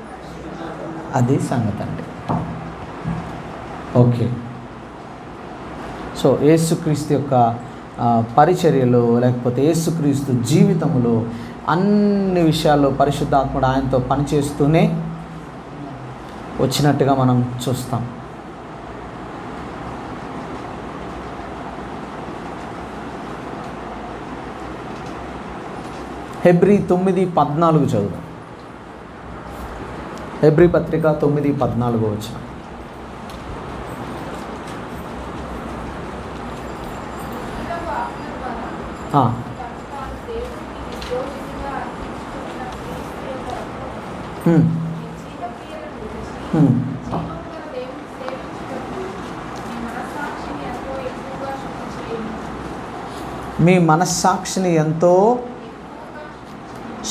అది సంగతి అండి. ఓకే. సో యేసుక్రీస్తు యొక్క పరిచర్యలో లేకపోతే యేసుక్రీస్తు జీవితంలో అన్ని విషయాల్లో పరిశుద్ధాత్ముడు ఆయనతో పనిచేస్తూనే వచ్చినట్టుగా మనం చూస్తాం. హెబ్రీ 9:14 చదువుదాం. హెబ్రీ పత్రిక 9:14 వచ్చిన. మీ మనస్సాక్షిని ఎంతో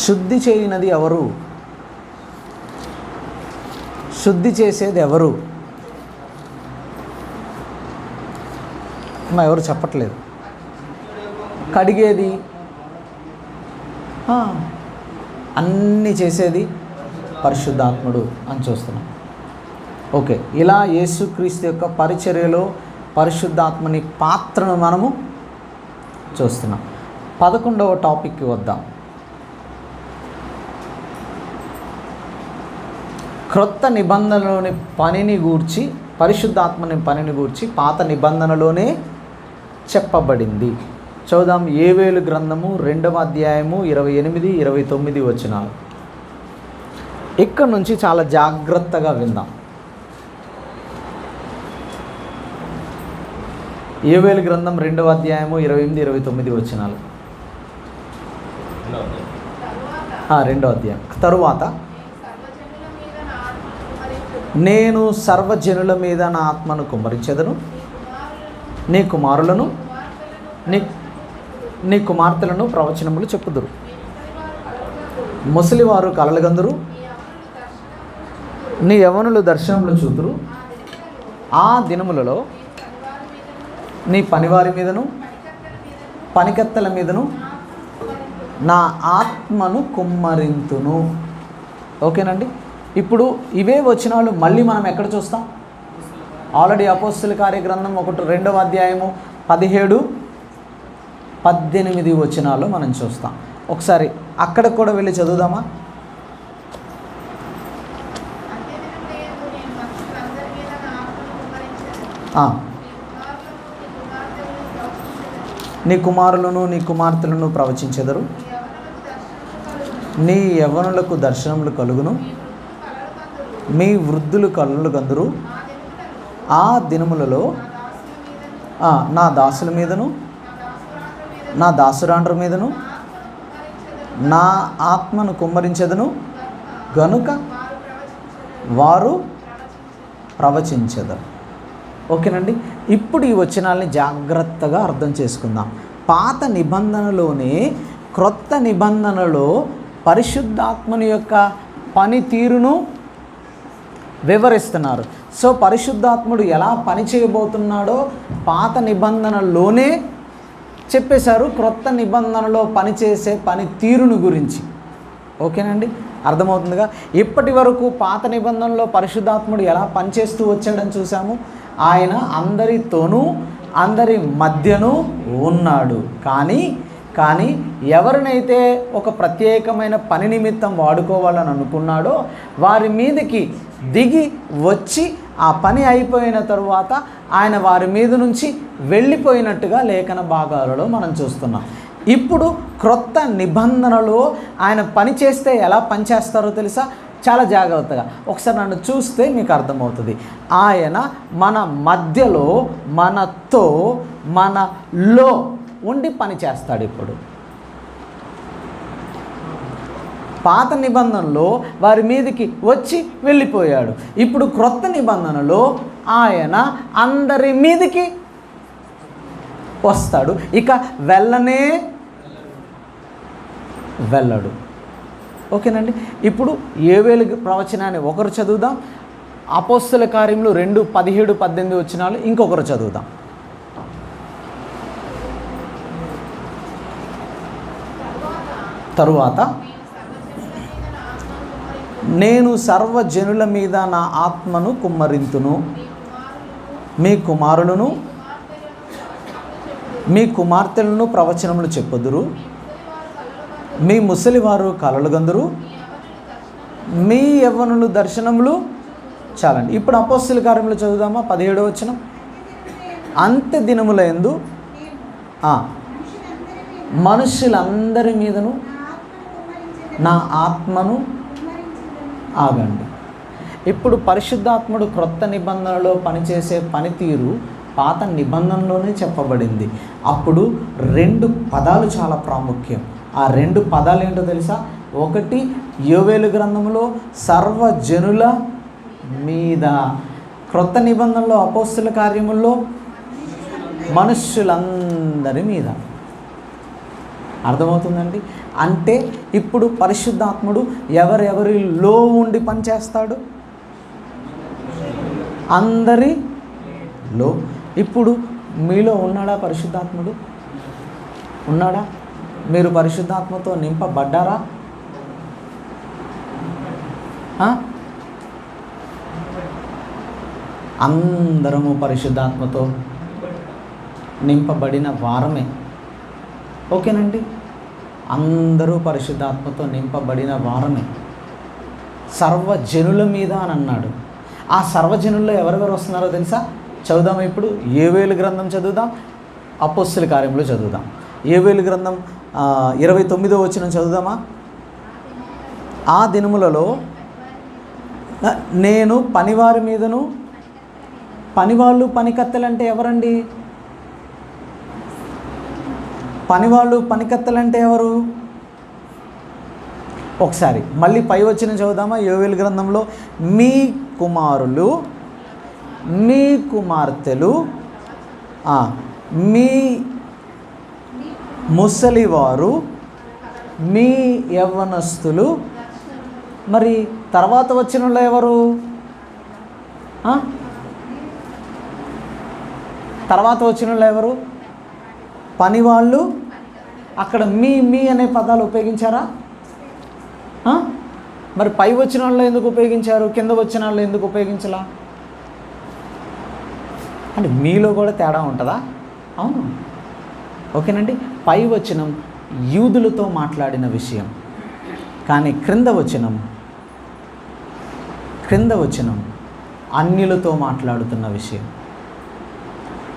శుద్ధి చేయనది ఎవరు? శుద్ధి చేసేది ఎవరు? ఎవరు చెప్పట్లేదు. కడిగేది, అన్నీ చేసేది పరిశుద్ధాత్ముడు అని చూస్తున్నాం. ఓకే. ఇలా యేసుక్రీస్తు యొక్క పరిచర్యలో పరిశుద్ధాత్మని పాత్రను మనము చూస్తున్నాం. 11వ టాపిక్కి వద్దాం. క్రొత్త నిబంధనలోని పనిని గూర్చి, పరిశుద్ధాత్మని పనిని గూర్చి పాత నిబంధనలోనే చెప్పబడింది. చదువుదాం. యోవేలు గ్రంథము 2వ అధ్యాయము 28, 29 వచనాలు. ఇక్కడ నుంచి చాలా జాగ్రత్తగా విందాం. యోవేలు గ్రంథం 2వ అధ్యాయము 28, 29 వచనాలు. 2వ అధ్యాయం. తరువాత నేను సర్వజనుల మీద నా ఆత్మను కుమ్మరించెదను, నీ కుమారులను నీ కుమార్తెలను ప్రవచనములు చెప్పుదురు, ముసలివారు కలలుగందురు, నీ యవ్వనులు దర్శనములు చూతురు. ఆ దినములలో నీ పనివారి మీదను పనికత్తెల మీదను నా ఆత్మను కుమ్మరింతును. ఓకేనండి. ఇప్పుడు ఇవే వచనాలు మళ్ళీ మనం ఎక్కడ చూస్తాం? ఆల్రెడీ అపోస్తలుల కార్యగ్రంథం 2వ అధ్యాయము 17, 18 వచనాలు మనం చూస్తాం. ఒకసారి అక్కడ కూడా వెళ్ళి చదువుదామా? నీ కుమారులను నీ కుమార్తెలను ప్రవచించెదరు, నీ యవ్వనులకు దర్శనములు కలుగును, మీ వృద్ధులు కళ్ళు గందురు. ఆ దినములలో నా దాసుల మీదను నా దాసురాండ్ర మీదను నా ఆత్మను కుమ్మరించెదను గనుక వారు ప్రవచించెదరు. ఓకేనండి. ఇప్పుడు ఈ వచనాల్ని జాగ్రత్తగా అర్థం చేసుకుందాం. పాత నిబంధనలోనే క్రొత్త నిబంధనలో పరిశుద్ధాత్మని యొక్క పనితీరును వివరిస్తున్నారు. సో పరిశుద్ధాత్ముడు ఎలా పని చేయబోతున్నాడో పాత నిబంధనలోనే చెప్పేశారు, క్రొత్త నిబంధనలో పనిచేసే పనితీరును గురించి. ఓకేనండి, అర్థమవుతుందిగా. ఇప్పటి వరకు పాత నిబంధనలో పరిశుద్ధాత్ముడు ఎలా పనిచేస్తూ వచ్చాడని చూసాము. ఆయన అందరితోనూ అందరి మధ్యను ఉన్నాడు. కానీ ఎవరినైతే ఒక ప్రత్యేకమైన పని నిమిత్తం వాడుకోవాలని అనుకున్నాడో వారి మీదకి దిగి వచ్చి ఆ పని అయిపోయిన తరువాత ఆయన వారి మీద నుంచి వెళ్ళిపోయినట్టుగా లేఖన భాగాలలో మనం చూస్తున్నాం. ఇప్పుడు క్రొత్త నిబంధనలో ఆయన పని చేస్తే ఎలా పనిచేస్తారో తెలుసా? చాలా జాగ్రత్తగా ఒకసారి నన్ను చూస్తే మీకు అర్థమవుతుంది. ఆయన మన మధ్యలో, మనతో, మనలో ఉండి పని చేస్తాడు. ఇప్పుడు పాత నిబంధనలో వారి మీదకి వచ్చి వెళ్ళిపోయాడు. ఇప్పుడు క్రొత్త నిబంధనలో ఆయన అందరి మీదకి వస్తాడు. ఇక వెళ్ళడు. ఓకేనండి. ఇప్పుడు యోవేలు ప్రవచనాన్ని ఒకరు చదువుదాం, అపోస్తల కార్యములు 2:17-18 వచనాలు ఇంకొకరు చదువుదాం. తరువాత నేను సర్వజనుల మీద నా ఆత్మను కుమ్మరింతును, మీ కుమారులను మీ కుమార్తెలను ప్రవచనములు చెప్పుదురు, మీ ముసలివారు కలలు గందురు, మీ యవ్వనులు దర్శనములు. చాలండి. ఇప్పుడు అపోస్తల కార్యములు చదువుదామా? 17వ వచనం. అంత్య దినములందు మనుషులందరి మీదను నా ఆత్మను ఆగండి. ఇప్పుడు పరిశుద్ధాత్ముడు క్రొత్త నిబంధనలో పనిచేసే పనితీరు పాత నిబంధనలోనే చెప్పబడింది. అప్పుడు 2 పదాలు చాలా ప్రాముఖ్యం. ఆ 2 పదాలు ఏంటో తెలుసా? ఒకటి యోవేలు గ్రంథంలో సర్వజనుల మీద, క్రొత్త నిబంధనలో అపోస్తల కార్యముల్లో మనుష్యులందరి మీద. అర్థమవుతుందండి? అంటే ఇప్పుడు పరిశుద్ధాత్ముడు ఎవరెవరిలో ఉండి పనిచేస్తాడు? అందరిలో. ఇప్పుడు మీలో ఉన్నాడా పరిశుద్ధాత్ముడు? ఉన్నాడా? మీరు పరిశుద్ధాత్మతో నింపబడ్డారా? అందరము పరిశుద్ధాత్మతో నింపబడిన వారమే. ఓకేనండి? అందరూ పరిశుద్ధాత్మతో నింపబడిన వారమే. సర్వజనుల మీద అని అన్నాడు. ఆ సర్వజనుల్లో ఎవరెవరు వస్తున్నారో తెలుసా? చదువుదాం. ఇప్పుడు యోవేలు గ్రంథం చదువుదాం, అపోస్తల కార్యములు చదువుదాం. యోవేలు గ్రంథం 29వ వచనం చదువుదామా? ఆ దినములలో నేను పనివారి మీదను, పనివాళ్ళు పనికత్తెలంటే ఎవరండి? పనివాళ్ళు పనికత్తెలంటే ఎవరు? ఒకసారి మళ్ళీ పై వచ్చిన చదువుదామా? యోవేలు గ్రంథంలో మీ కుమారులు, మీ కుమార్తెలు, మీ ముసలివారు, మీ యవ్వనస్తులు. మరి తర్వాత వచ్చిన ఎవరు? తర్వాత వచ్చిన ఎవరు? పనివాళ్ళు. అక్కడ మీ అనే పదాలు ఉపయోగించారా? మరి పై వచ్చిన వాళ్ళు ఎందుకు ఉపయోగించారు, కింద వచ్చిన వాళ్ళు ఎందుకు ఉపయోగించలా? అంటే మీలో కూడా తేడా ఉంటుందా? అవును. ఓకేనండి. పై వచనం యూదులతో మాట్లాడిన విషయం, కానీ క్రింద వచనం అన్యులతో మాట్లాడుతున్న విషయం.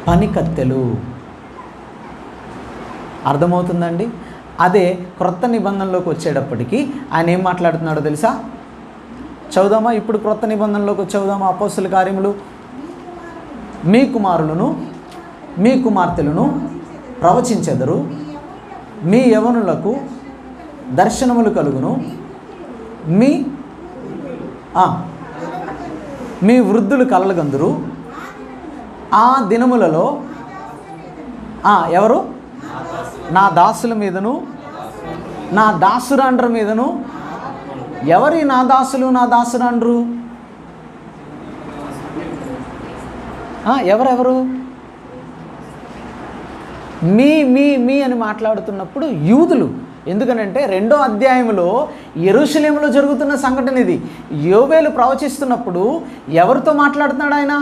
పనికత్తెలు. అర్థమవుతుందండి? అదే క్రొత్త నిబంధనలోకి వచ్చేటప్పటికి ఆయన ఏం మాట్లాడుతున్నాడో తెలుసా? చదువుదామా? ఇప్పుడు క్రొత్త నిబంధనలోకి చదువుదామా? అపోస్తల కార్యములు. మీ కుమారులను మీ కుమార్తెలను ప్రవచించెదరు, మీ యవ్వనులకు దర్శనములు కలుగును, మీ వృద్ధులు కలలుగందురు. ఆ దినములలో ఎవరు? నా దాసుల మీదను, నా దాసురాండ్ర మీదను. ఎవరి నా దాసులు, నా దాసురాండ్రు? ఎవరెవరు? మీ అని మాట్లాడుతున్నప్పుడు యూదులు. ఎందుకనంటే 2వ అధ్యాయంలో యెరూషలేములో జరుగుతున్న సంఘటన ఇది. యోవేలు ప్రవచిస్తున్నప్పుడు ఎవరితో మాట్లాడుతున్నాడు ఆయన?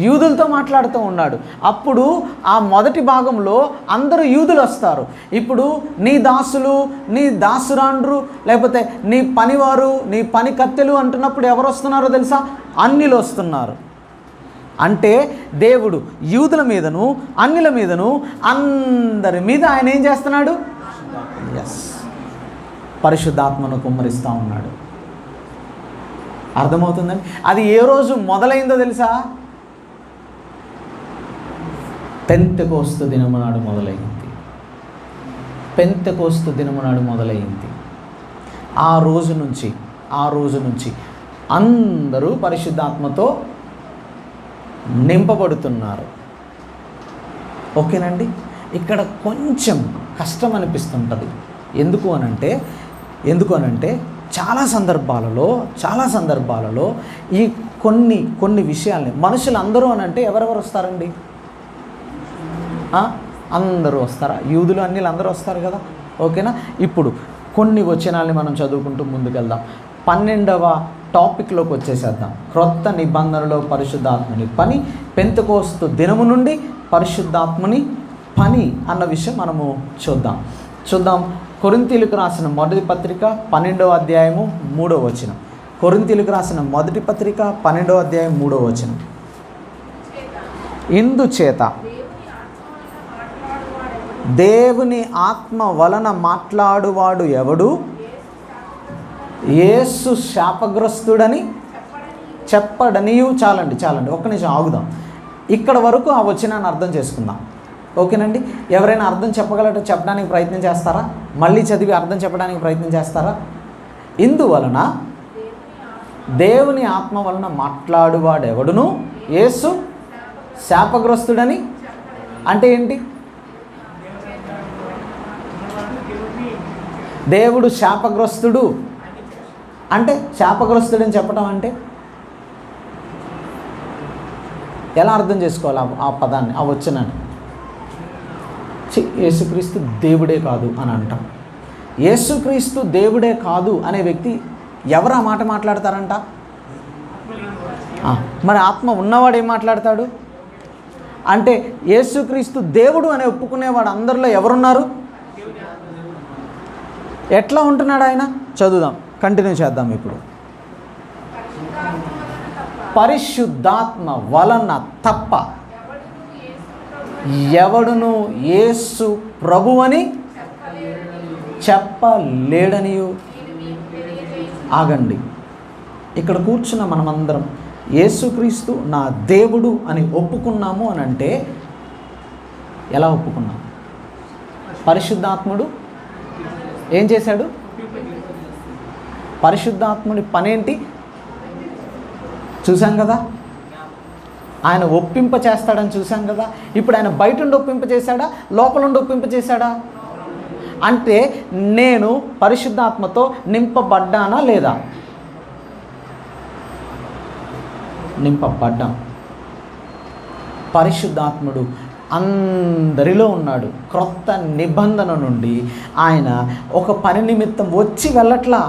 యూదులతో మాట్లాడుతూ ఉన్నాడు. అప్పుడు ఆ మొదటి భాగంలో అందరూ యూదులు వస్తారు. ఇప్పుడు నీ దాసులు, నీ దాసురాండ్రు, లేకపోతే నీ పనివారు, నీ పని కత్తెలు అంటున్నప్పుడు ఎవరు వస్తున్నారో తెలుసా? అన్యులు వస్తున్నారు. అంటే దేవుడు యూదుల మీదను, అన్యుల మీదను, అందరి మీద ఆయన ఏం చేస్తున్నాడు? పరిశుద్ధాత్మను కుమ్మరిస్తూ ఉన్నాడు. అర్థమవుతుందండి? అది ఏ రోజు మొదలైందో తెలుసా? పెంతెకోస్తు దినము నాడు మొదలైంది. పెంతెకోస్తు దినము నాడు మొదలైంది. ఆ రోజు నుంచి అందరూ పరిశుద్ధాత్మతో నింపబడుతున్నారు. ఓకేనండి? ఇక్కడ కొంచెం కష్టం అనిపిస్తుంటుంది. ఎందుకు అనంటే చాలా సందర్భాలలో ఈ కొన్ని విషయాల్ని మనుషులు అందరూ అని అంటే ఎవరెవరు వస్తారండి? అందరూ వస్తారా? యూదులు అన్నిలు అందరూ వస్తారు కదా, ఓకేనా? ఇప్పుడు కొన్ని వచనాల్ని మనం చదువుకుంటూ ముందుకెళ్దాం. 12వ టాపిక్లోకి వచ్చేసేద్దాం. క్రొత్త నిబంధనలో పరిశుద్ధాత్మని పని, పెంతెకోస్తు దినము నుండి పరిశుద్ధాత్మని పని అన్న విషయం మనము చూద్దాం. కొరింథీయులకు రాసిన మొదటి పత్రిక 12వ అధ్యాయము 3వ వచనం. కొరింథీయులకు రాసిన మొదటి పత్రిక 12వ అధ్యాయం 3వ వచనం. ఇందుచేత దేవుని ఆత్మ వలన మాట్లాడువాడు ఎవడు? యేసు శాపగ్రస్తుడని చెప్పడనియు. చాలండి, ఒక్క నిమిషం ఆగుదాం. ఇక్కడ వరకు ఆ వచనాన్ని అర్థం చేసుకుందాం, ఓకేనండి? ఎవరైనా అర్థం చెప్పడానికి ప్రయత్నం చేస్తారా? మళ్ళీ చదివి అర్థం చెప్పడానికి ప్రయత్నం చేస్తారా? ఇందువలన దేవుని ఆత్మ వలన మాట్లాడువాడు ఎవడును యేసు శాపగ్రస్తుడని. అంటే ఏంటి? దేవుడు శాపగ్రస్తుడు అంటే, శాపగ్రస్తుడని చెప్పడం అంటే ఎలా అర్థం చేసుకోవాలి ఆ పదాన్ని, ఆ వచనాన్ని? యేసుక్రీస్తు దేవుడే కాదు అని అంటాం. యేసుక్రీస్తు దేవుడే కాదు అనే వ్యక్తి ఎవరు ఆ మాట మాట్లాడతారంట? మరి ఆత్మ ఉన్నవాడు ఏం మాట్లాడతాడు అంటే, యేసుక్రీస్తు దేవుడు అని ఒప్పుకునేవాడు అందరిలో ఎవరున్నారు? ఎట్లా ఉంటున్నాడు ఆయన? చదువుదాం, కంటిన్యూ చేద్దాం. ఇప్పుడు పరిశుద్ధాత్మ వలన తప్ప ఎవడును యేసు ప్రభువని చెప్పలేడనియు. ఆగండి, ఇక్కడ కూర్చున్న మనమందరం యేసుక్రీస్తు నా దేవుడు అని ఒప్పుకున్నాము అని అంటే ఎలా ఒప్పుకున్నాం? పరిశుద్ధాత్ముడు ఏం చేశాడు? పరిశుద్ధాత్ముడి పనేంటి చూసాం కదా. ఆయన ఒప్పింప చేస్తాడని చూసాం కదా. ఇప్పుడు ఆయన బయట ఉండి ఒప్పింప చేశాడా, లోపల ఉండి ఒప్పింప చేశాడా? అంటే నేను పరిశుద్ధాత్మతో నింపబడ్డానా లేదా? నింపబడ్డాం. పరిశుద్ధాత్ముడు అందరిలో ఉన్నాడు. క్రొత్త నిబంధన నుండి ఆయన ఒక పని నిమిత్తం వచ్చి వెళ్ళట్లా.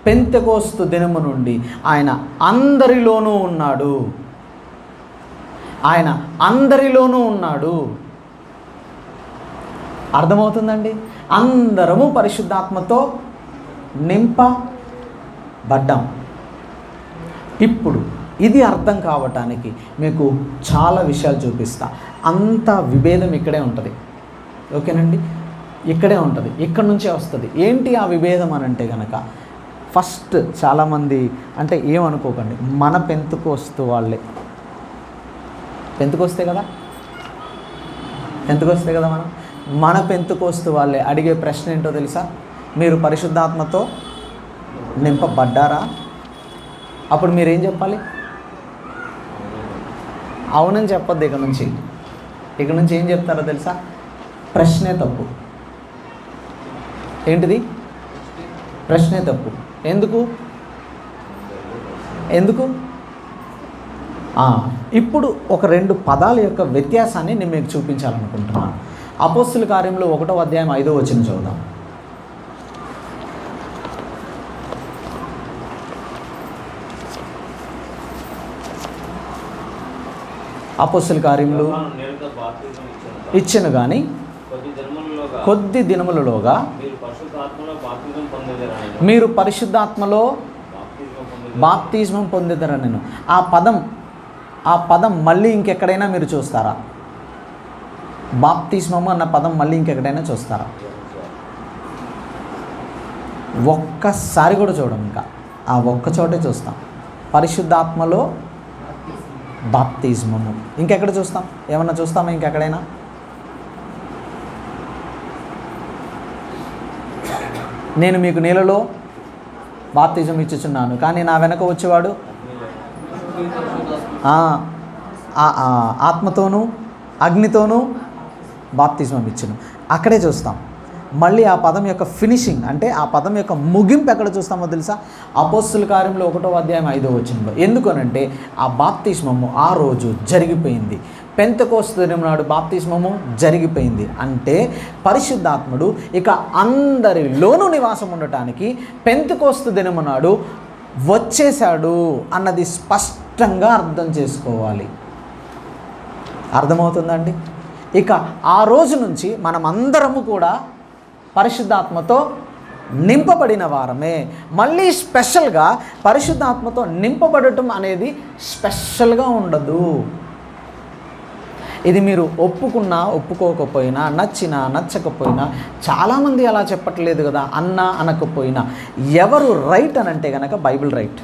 పెంతెకోస్తు దినము నుండి ఆయన అందరిలోనూ ఉన్నాడు. అర్థమవుతుందండి? అందరము పరిశుద్ధాత్మతో నింపబడ్డాం. ఇప్పుడు ఇది అర్థం కావటానికి మీకు చాలా విషయాలు చూపిస్తా. అంత విభేదం ఇక్కడే ఉంటుంది, ఓకేనండి? ఇక్కడే ఉంటుంది, ఇక్కడి నుంచే వస్తుంది. ఏంటి ఆ విభేదం అని అంటే కనుక, ఫస్ట్ చాలామంది అంటే ఏమనుకోకండి, మన పెంతెకోస్తు వాళ్ళే, పెంతెకోస్తే కదా మన పెంతెకోస్తు వాళ్ళే అడిగే ప్రశ్న ఏంటో తెలుసా? మీరు పరిశుద్ధాత్మతో నింపబడ్డారా? అప్పుడు మీరేం చెప్పాలి? అవునని చెప్పొద్దు. ఇక నుంచి ఏం చెప్తారో తెలుసా? ప్రశ్నే తప్పు. ఏంటిది? ప్రశ్నే తప్పు. ఎందుకు? ఇప్పుడు ఒక 2 పదాల యొక్క వ్యత్యాసాన్ని నేను మీకు చూపించాలనుకుంటున్నాను. అపోస్తుల కార్యంలో 1వ అధ్యాయం 5వ వచనం చదువుదాం. అపోస్తుల కార్యములు ఇచ్చెను కానీ కొద్ది దినములలోగా మీరు పరిశుద్ధాత్మలో బాప్తిజమం పొందేదరని. ఆ పదం మళ్ళీ ఇంకెక్కడైనా మీరు చూస్తారా? బాప్తిజమము అన్న పదం మళ్ళీ ఇంకెక్కడైనా చూస్తారా? ఒక్కసారి కూడా చూడం. ఇంకా ఆ ఒక్క చోటే చూస్తాం. పరిశుద్ధాత్మలో బాప్తిజమము. ఇంకెక్కడ చూస్తాం? ఏమన్నా చూస్తామా ఇంకెక్కడైనా? నేను మీకు నీళ్ళలో బాప్తిజం ఇచ్చుచున్నాను, కానీ నా వెనక వచ్చేవాడు ఆత్మతోనూ అగ్నితోనూ బాప్తిజం ఇచ్చును. అక్కడే చూస్తాం. మళ్ళీ ఆ పదం యొక్క ఫినిషింగ్ అంటే ఆ పదం యొక్క ముగింపు ఎక్కడ చూస్తామో తెలుసా? అపోస్తుల కార్యంలో 1వ అధ్యాయం 5వ వచనంలో. ఎందుకనంటే ఆ బాప్తిస్మము ఆ రోజు జరిగిపోయింది. పెంతెకోస్తు దినం నాడు బాప్తిస్మము జరిగిపోయింది. అంటే పరిశుద్ధాత్ముడు ఇక అందరిలోనూ నివాసం ఉండటానికి పెంతెకోస్తు దినము నాడు వచ్చేశాడు అన్నది స్పష్టంగా అర్థం చేసుకోవాలి. అర్థమవుతుందండి? ఇక ఆ రోజు నుంచి మనమందరము కూడా పరిశుద్ధాత్మతో నింపబడిన వారమే. మళ్ళీ స్పెషల్గా పరిశుద్ధాత్మతో నింపబడటం అనేది స్పెషల్గా ఉండదు. ఇది మీరు ఒప్పుకున్నా ఒప్పుకోకపోయినా, నచ్చినా నచ్చకపోయినా, చాలామంది అలా చెప్పట్లేదు కదా, అన్నా అనకపోయినా ఎవరు రైట్ అని అంటే కనుక బైబిల్ రైట్.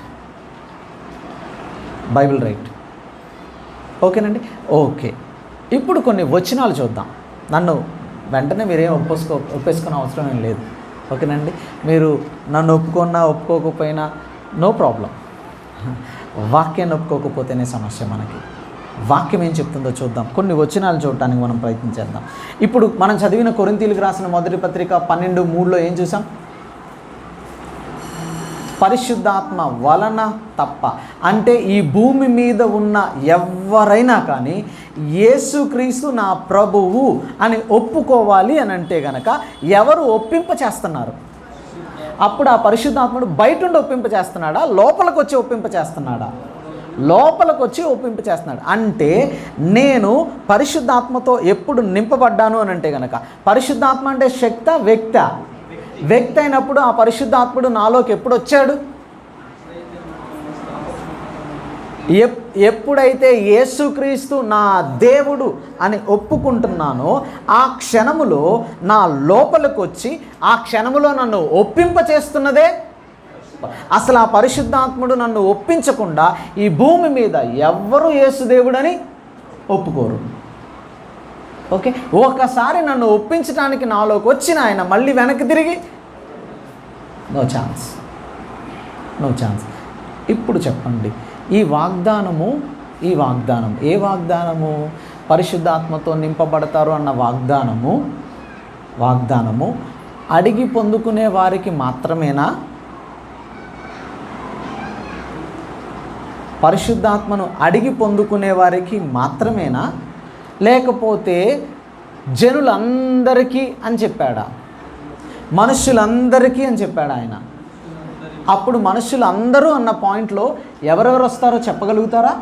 Bible right. ఓకేనండి? ఓకే, ఇప్పుడు కొన్ని వచనాలు చూద్దాం. నన్ను వెంటనే మీరేం ఒప్పేసుకునే అవసరం ఏం లేదు. ఓకేనండి? మీరు నన్ను ఒప్పుకున్నా ఒప్పుకోకపోయినా నో ప్రాబ్లం. వాక్యాన్ని ఒప్పుకోకపోతేనే సమస్య మనకి. వాక్యం ఏం చెప్తుందో చూద్దాం. కొన్ని వచనాలు చూడటానికి మనం ప్రయత్నించేద్దాం. ఇప్పుడు మనం చదివిన కొరింథీయులకు రాసిన మొదటి పత్రిక 12:3లో ఏం చూసాం? పరిశుద్ధాత్మ వలన తప్ప, అంటే ఈ భూమి మీద ఉన్న ఎవరైనా కానీ యేసుక్రీస్తు నా ప్రభువు అని ఒప్పుకోవాలి అని అంటే గనక ఎవరు ఒప్పింప చేస్తున్నారు? అప్పుడు ఆ పరిశుద్ధాత్ముడు బయట ఉండి ఒప్పింప చేస్తున్నాడా? లోపలికి వచ్చి ఒప్పింప చేస్తున్నాడా? లోపలికి వచ్చి ఒప్పింప చేస్తున్నాడు. అంటే నేను పరిశుద్ధాత్మతో ఎప్పుడు నింపబడ్డాను అని అంటే కనుక, పరిశుద్ధాత్మ అంటే శక్తి వ్యక్తి అయినప్పుడు ఆ పరిశుద్ధాత్ముడు నాలోకి ఎప్పుడు వచ్చాడు? ఎప్పుడైతే యేసుక్రీస్తు నా దేవుడు అని ఒప్పుకుంటున్నానో ఆ క్షణములో నా లోపలికి వచ్చి ఆ క్షణములో నన్ను ఒప్పింప చేస్తున్నదే. అసలు ఆ పరిశుద్ధాత్ముడు నన్ను ఒప్పించకుండా ఈ భూమి మీద ఎవ్వరూ యేసుదేవుడని ఒప్పుకోరు. ఓకే, ఒకసారి నన్ను ఒప్పించడానికి నాలోకి వచ్చిన ఆయన మళ్ళీ వెనక్కి తిరిగి నో ఛాన్స్. ఇప్పుడు చెప్పండి, ఈ వాగ్దానం ఏ వాగ్దానము? పరిశుద్ధాత్మతో నింపబడతారు అన్న వాగ్దానము అడిగి పొందుకునే వారికి మాత్రమేనా? పరిశుద్ధాత్మను అడిగి పొందుకునే వారికి మాత్రమేనా, లేకపోతే జనులందరికీ అని చెప్పాడా? మనుషులందరికీ అని చెప్పాడు ఆయన. అప్పుడు మనుషులందరూ అన్న పాయింట్లో ఎవరెవరు వస్తారో చెప్పగలుగుతారా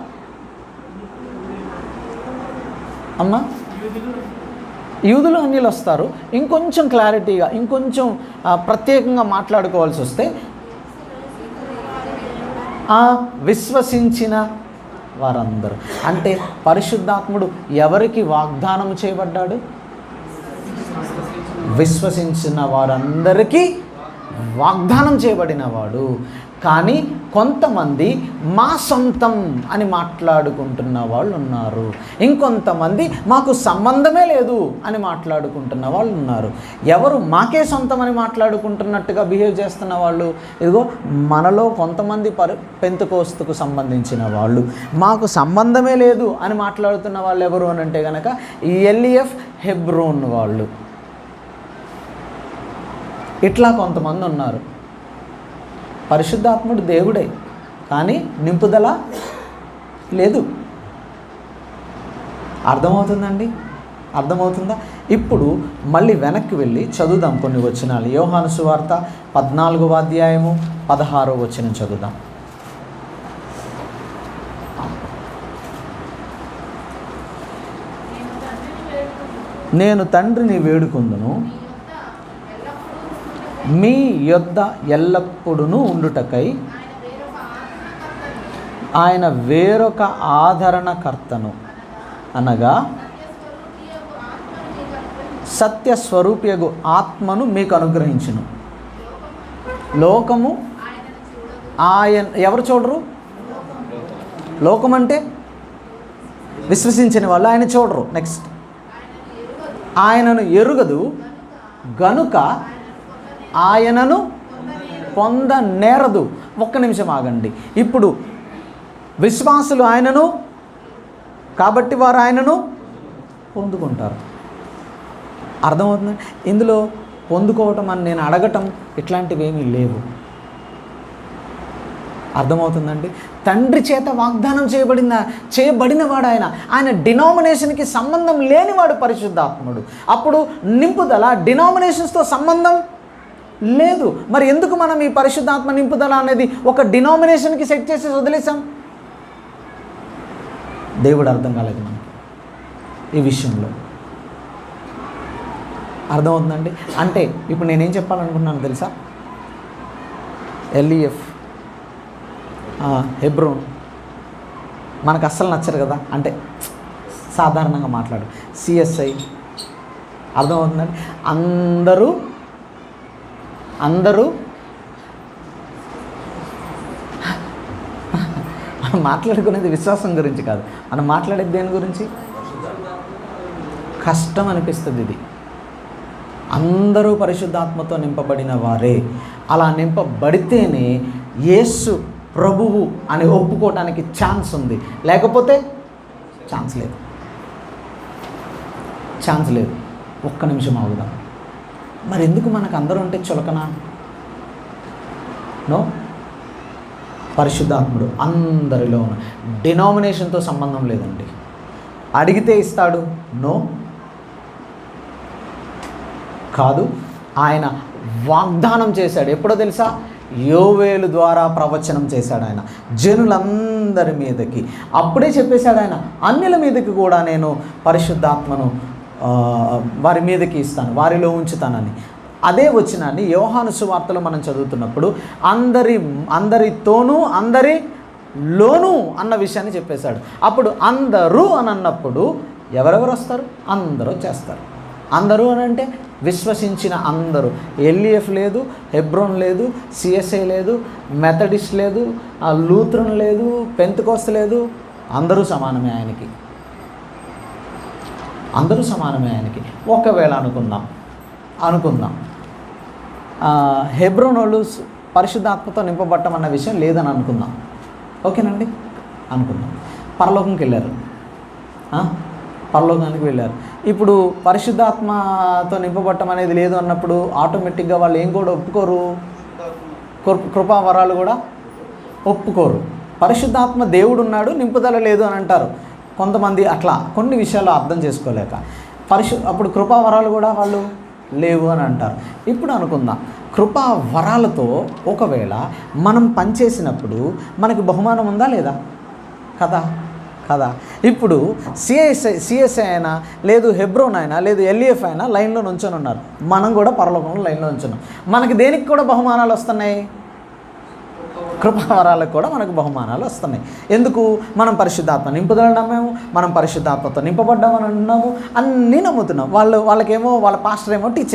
అమ్మా? యూదులు అన్యులు వస్తారు. ఇంకొంచెం క్లారిటీగా, ఇంకొంచెం ప్రత్యేకంగా మాట్లాడుకోవాల్సి వస్తే విశ్వసించిన వారందరూ. అంటే పరిశుద్ధాత్ముడు ఎవరికి వాగ్దానం చేయబడ్డాడు? విశ్వసించిన వారందరికీ వాగ్దానం చేయబడినవాడు. కానీ కొంతమంది మా సొంతం అని మాట్లాడుకుంటున్న వాళ్ళు ఉన్నారు. ఇంకొంతమంది మాకు సంబంధమే లేదు అని మాట్లాడుకుంటున్న వాళ్ళు ఉన్నారు. ఎవరు మాకే సొంతం అని మాట్లాడుకుంటున్నట్టుగా బిహేవ్ చేస్తున్న వాళ్ళు? ఇదిగో మనలో కొంతమంది పెంతెకోస్తుకు సంబంధించిన వాళ్ళు. మాకు సంబంధమే లేదు అని మాట్లాడుతున్న వాళ్ళు ఎవరు అని అంటే కనుక ఎల్ఈఎఫ్ హెబ్రోన్ వాళ్ళు. ఇట్లా కొంతమంది ఉన్నారు. పరిశుద్ధాత్ముడు దేవుడే, కానీ నింపుదల లేదు. అర్థమవుతుందండి? అర్థమవుతుందా? ఇప్పుడు మళ్ళీ వెనక్కి వెళ్ళి చదువుదాం కొన్ని వచనాలు. యోహాను సువార్త 14వ అధ్యాయము 16వ వచనం చదువుదాం. నేను తండ్రిని వేడుకొందును, మీ యొద్ద ఎల్లప్పుడూ ఉండుటకై ఆయన వేరొక ఆదరణకర్తను అనగా సత్యస్వరూపియగు ఆత్మను మీకు అనుగ్రహించును. లోకము ఆయన ఎవరు చూడరు? లోకం అంటే విశ్వసించిన వాళ్ళు ఆయన చూడరు. నెక్స్ట్, ఆయనను ఎరుగదు గనుక ఆయనను పొందనేరదు. ఒక్క నిమిషం ఆగండి. ఇప్పుడు విశ్వాసులు ఆయనను, కాబట్టి వారు ఆయనను పొందుకుంటారు. అర్థమవుతుంది? ఇందులో పొందుకోవటం అని నేను అడగటం ఇట్లాంటివి ఏమీ లేవు. అర్థమవుతుందండి? తండ్రి చేత వాగ్దానం చేయబడిన వాడు ఆయన డినామినేషన్కి సంబంధం లేనివాడు పరిశుద్ధాత్ముడు. అప్పుడు నింపుదల డినామినేషన్స్తో సంబంధం లేదు. మరి ఎందుకు మనం ఈ పరిశుద్ధాత్మ నింపుదల అనేది ఒక డినామినేషన్కి సెట్ చేసి వదిలేసాం? దేవుడు అర్థం కాలేదు మనకి ఈ విషయంలో. అర్థమవుతుందండి? అంటే ఇప్పుడు నేనేం చెప్పాలనుకుంటున్నాను తెలుసా? ఎల్ఈఎఫ్, హెబ్రోన్ మనకు అస్సలు నచ్చరు కదా, అంటే సాధారణంగా మాట్లాడు. సిఎస్ఐ, అర్థమవుతుందండి? అందరూ మనం మాట్లాడుకునేది విశ్వాసం గురించి కాదు, మనం మాట్లాడేది దేని గురించి? కష్టం అనిపిస్తుంది ఇది. అందరూ పరిశుద్ధాత్మతో నింపబడిన వారే. అలా నింపబడితేనే యేసు ప్రభువు అని ఒప్పుకోవటానికి ఛాన్స్ ఉంది, లేకపోతే ఛాన్స్ లేదు. ఒక్క నిమిషం ఆగుదాం. మరి ఎందుకు మనకు అందరూ అంటే చులకనా? నో, పరిశుద్ధాత్ముడు అందరిలో ఉన్న, డినామినేషన్తో సంబంధం లేదండి. అడిగితే ఇస్తాడు, నో కాదు. ఆయన వాగ్దానం చేశాడు. ఎప్పుడో తెలుసా? యోవేలు ద్వారా ప్రవచనం చేశాడు ఆయన జనులందరి మీదకి. అప్పుడే చెప్పేశాడు ఆయన, అన్యుల మీదకి కూడా నేను పరిశుద్ధాత్మను వారి మీదకి ఇస్తాను, వారిలో ఉంచుతానని. అదే వచనాన్ని యోహాను సువార్తలో మనం చదువుతున్నప్పుడు అందరితోనూ అందరిలోనూ అన్న విషయాన్ని చెప్పేశాడు. అప్పుడు అందరూ అని అన్నప్పుడు ఎవరెవరు వస్తారు? అందరూ చేస్తారు. అందరూ అని అంటే విశ్వసించిన అందరూ. ఎల్ఈఎఫ్ లేదు, హెబ్రోన్ లేదు, సిఎస్ఐ లేదు, మెథడిస్ట్ లేదు, లూథరన్ లేదు, పెంతెకోస్తు లేదు. అందరూ సమానమే ఆయనకి. ఒకవేళ అనుకుందాం హెబ్రోన్ వాళ్ళు పరిశుద్ధాత్మతో నింపబట్టం అన్న విషయం లేదని అనుకుందాం. ఓకేనండి? అనుకుందాం. పరలోకానికి వెళ్ళారు. ఇప్పుడు పరిశుద్ధాత్మతో నింపబట్టం అనేది లేదు అన్నప్పుడు ఆటోమేటిక్గా వాళ్ళు ఏం కూడా ఒప్పుకోరు? కృపావరాలు కూడా ఒప్పుకోరు. పరిశుద్ధాత్మ దేవుడు ఉన్నాడు, నింపుదల లేదు అని అంటారు కొంతమంది. అట్లా కొన్ని విషయాలు అర్థం చేసుకోలేక అప్పుడు కృపావరాలు కూడా వాళ్ళు లేవు అని అంటారు. ఇప్పుడు అనుకుందాం, కృపావరాలతో ఒకవేళ మనం పనిచేసినప్పుడు మనకి బహుమానం ఉందా లేదా? కదా. ఇప్పుడు సిఎస్ఐ అయినా, లేదు హెబ్రోన్ అయినా, లేదు ఎల్ఈఎఫ్ అయినా లైన్లో నుంచొని ఉన్నారు. మనం కూడా పరలోకంలో లైన్లో నుంచున్నాం. మనకి దేనికి కూడా బహుమానాలు వస్తున్నాయి? కృపావరాలకు కూడా మనకు బహుమానాలు వస్తున్నాయి. ఎందుకు? మనం పరిశుద్ధాత్మ నింపుదల నమ్మాము, మనం పరిశుద్ధాత్మతో నింపబడ్డామని అన్నాము, అన్నీ నమ్ముతున్నాం. వాళ్ళకేమో వాళ్ళ పాస్టర్ ఏమో టీచ్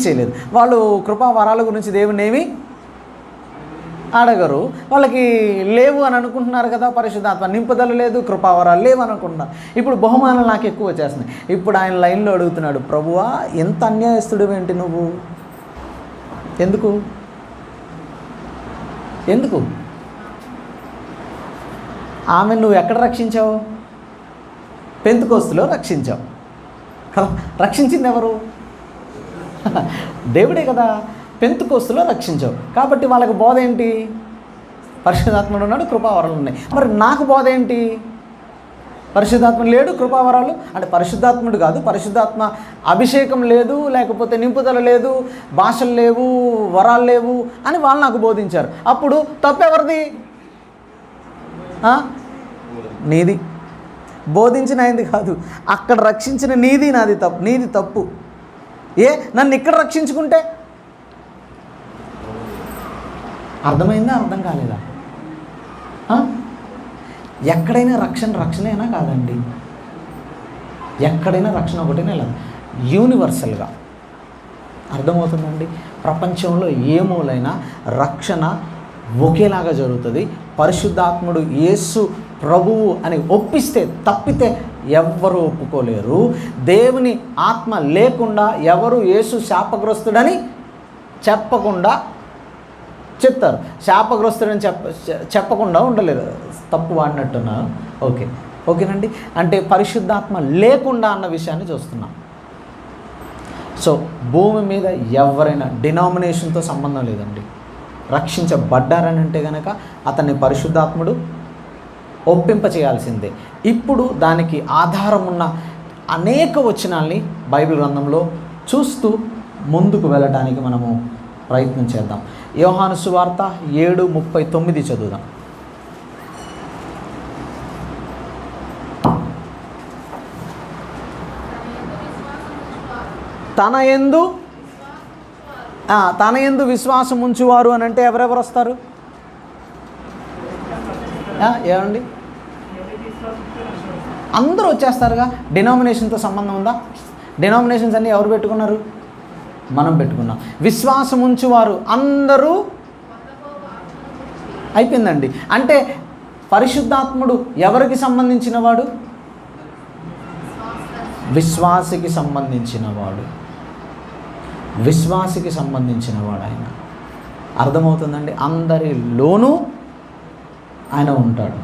చేయలేదు. వాళ్ళు కృపావరాల గురించి దేవుని ఏమి అడగరు. వాళ్ళకి లేవు అని అనుకుంటున్నారు కదా, పరిశుద్ధాత్మ నింపుదల లేదు, కృపావరాలు లేవు అని అనుకుంటున్నారు. ఇప్పుడు బహుమానాలు నాకు ఎక్కువ వచ్చేస్తున్నాయి. ఇప్పుడు ఆయన లైన్లో అడుగుతున్నాడు, ప్రభువా ఎంత అన్యాయస్తుడు ఏంటి నువ్వు? ఎందుకు ఆమె నువ్వు ఎక్కడ రక్షించావు? పెంతెకోస్తులో రక్షించావు కదా. రక్షించింది ఎవరు? దేవుడే కదా. పెంతెకోస్తులో రక్షించావు కాబట్టి వాళ్ళకి బోధ ఏంటి? పరిశుద్ధాత్ముడు ఉన్నాడు, కృపావరాలు ఉన్నాయి. మరి నాకు బోధ ఏంటి? పరిశుద్ధాత్మ లేడు, కృపావరాలు అంటే పరిశుద్ధాత్ముడు కాదు, పరిశుద్ధాత్మ అభిషేకం లేదు, లేకపోతే నింపుదల లేదు, భాషలు లేవు, వరాలు లేవు అని వాళ్ళు నాకు బోధించారు. అప్పుడు తప్పెవరిది? నీది. బోధించిన అయింది కాదు, అక్కడ రక్షించిన నీది తప్పు. నన్ను ఇక్కడ రక్షించుకుంటే అర్థమైందా? అర్థం కాలేదా? ఎక్కడైనా రక్షణైనా కాదండి. ఎక్కడైనా రక్షణ ఒకటేనే లేదు, యూనివర్సల్గా. అర్థమవుతుందండి? ప్రపంచంలో ఏ మూలైనా రక్షణ ఒకేలాగా జరుగుతుంది. పరిశుద్ధాత్ముడు యేసు ప్రభువు అని ఒప్పిస్తే తప్పితే ఎవ్వరూ ఒప్పుకోలేరు. దేవుని ఆత్మ లేకుండా ఎవరు యేసు శాపగ్రస్తుడని చెప్పకుండా చెప్తారు. శాపగ్రస్తుడని చెప్పకుండా ఉండలేరు. తప్పు వాడినట్టున్నా. ఓకేనండి. అంటే పరిశుద్ధాత్మ లేకుండా అన్న విషయాన్ని చూస్తున్నాం. సో భూమి మీద ఎవరైనా డినామినేషన్తో సంబంధం లేదండి. రక్షించబడ్డారని అంటే కనుక అతన్ని పరిశుద్ధాత్ముడు ఒప్పింప చేయాల్సిందే. ఇప్పుడు దానికి ఆధారం ఉన్న అనేక వచనాల్ని బైబిల్ గ్రంథంలో చూస్తూ ముందుకు వెళ్ళడానికి మనము ప్రయత్నం చేద్దాం. యోహాను సువార్త 7:39 చదువుదాం. తన యందు విశ్వాసం ఉంచువారు అని అంటే ఎవరెవరు వస్తారు? ఏమండి, అందరూ వచ్చేస్తారుగా. డినామినేషన్తో సంబంధం ఉందా? డినామినేషన్స్ అన్నీ ఎవరు పెట్టుకున్నారు? మనం పెట్టుకున్నాం. విశ్వాసం ఉంచువారు అందరూ అయిపోయిందండి. అంటే పరిశుద్ధాత్ముడు ఎవరికి సంబంధించిన వాడు? విశ్వాసికి సంబంధించిన వాడు. విశ్వాసికి సంబంధించిన వాడు ఆయన. అర్థమవుతుందండి? అందరిలోనూ ఆయన ఉంటాడు.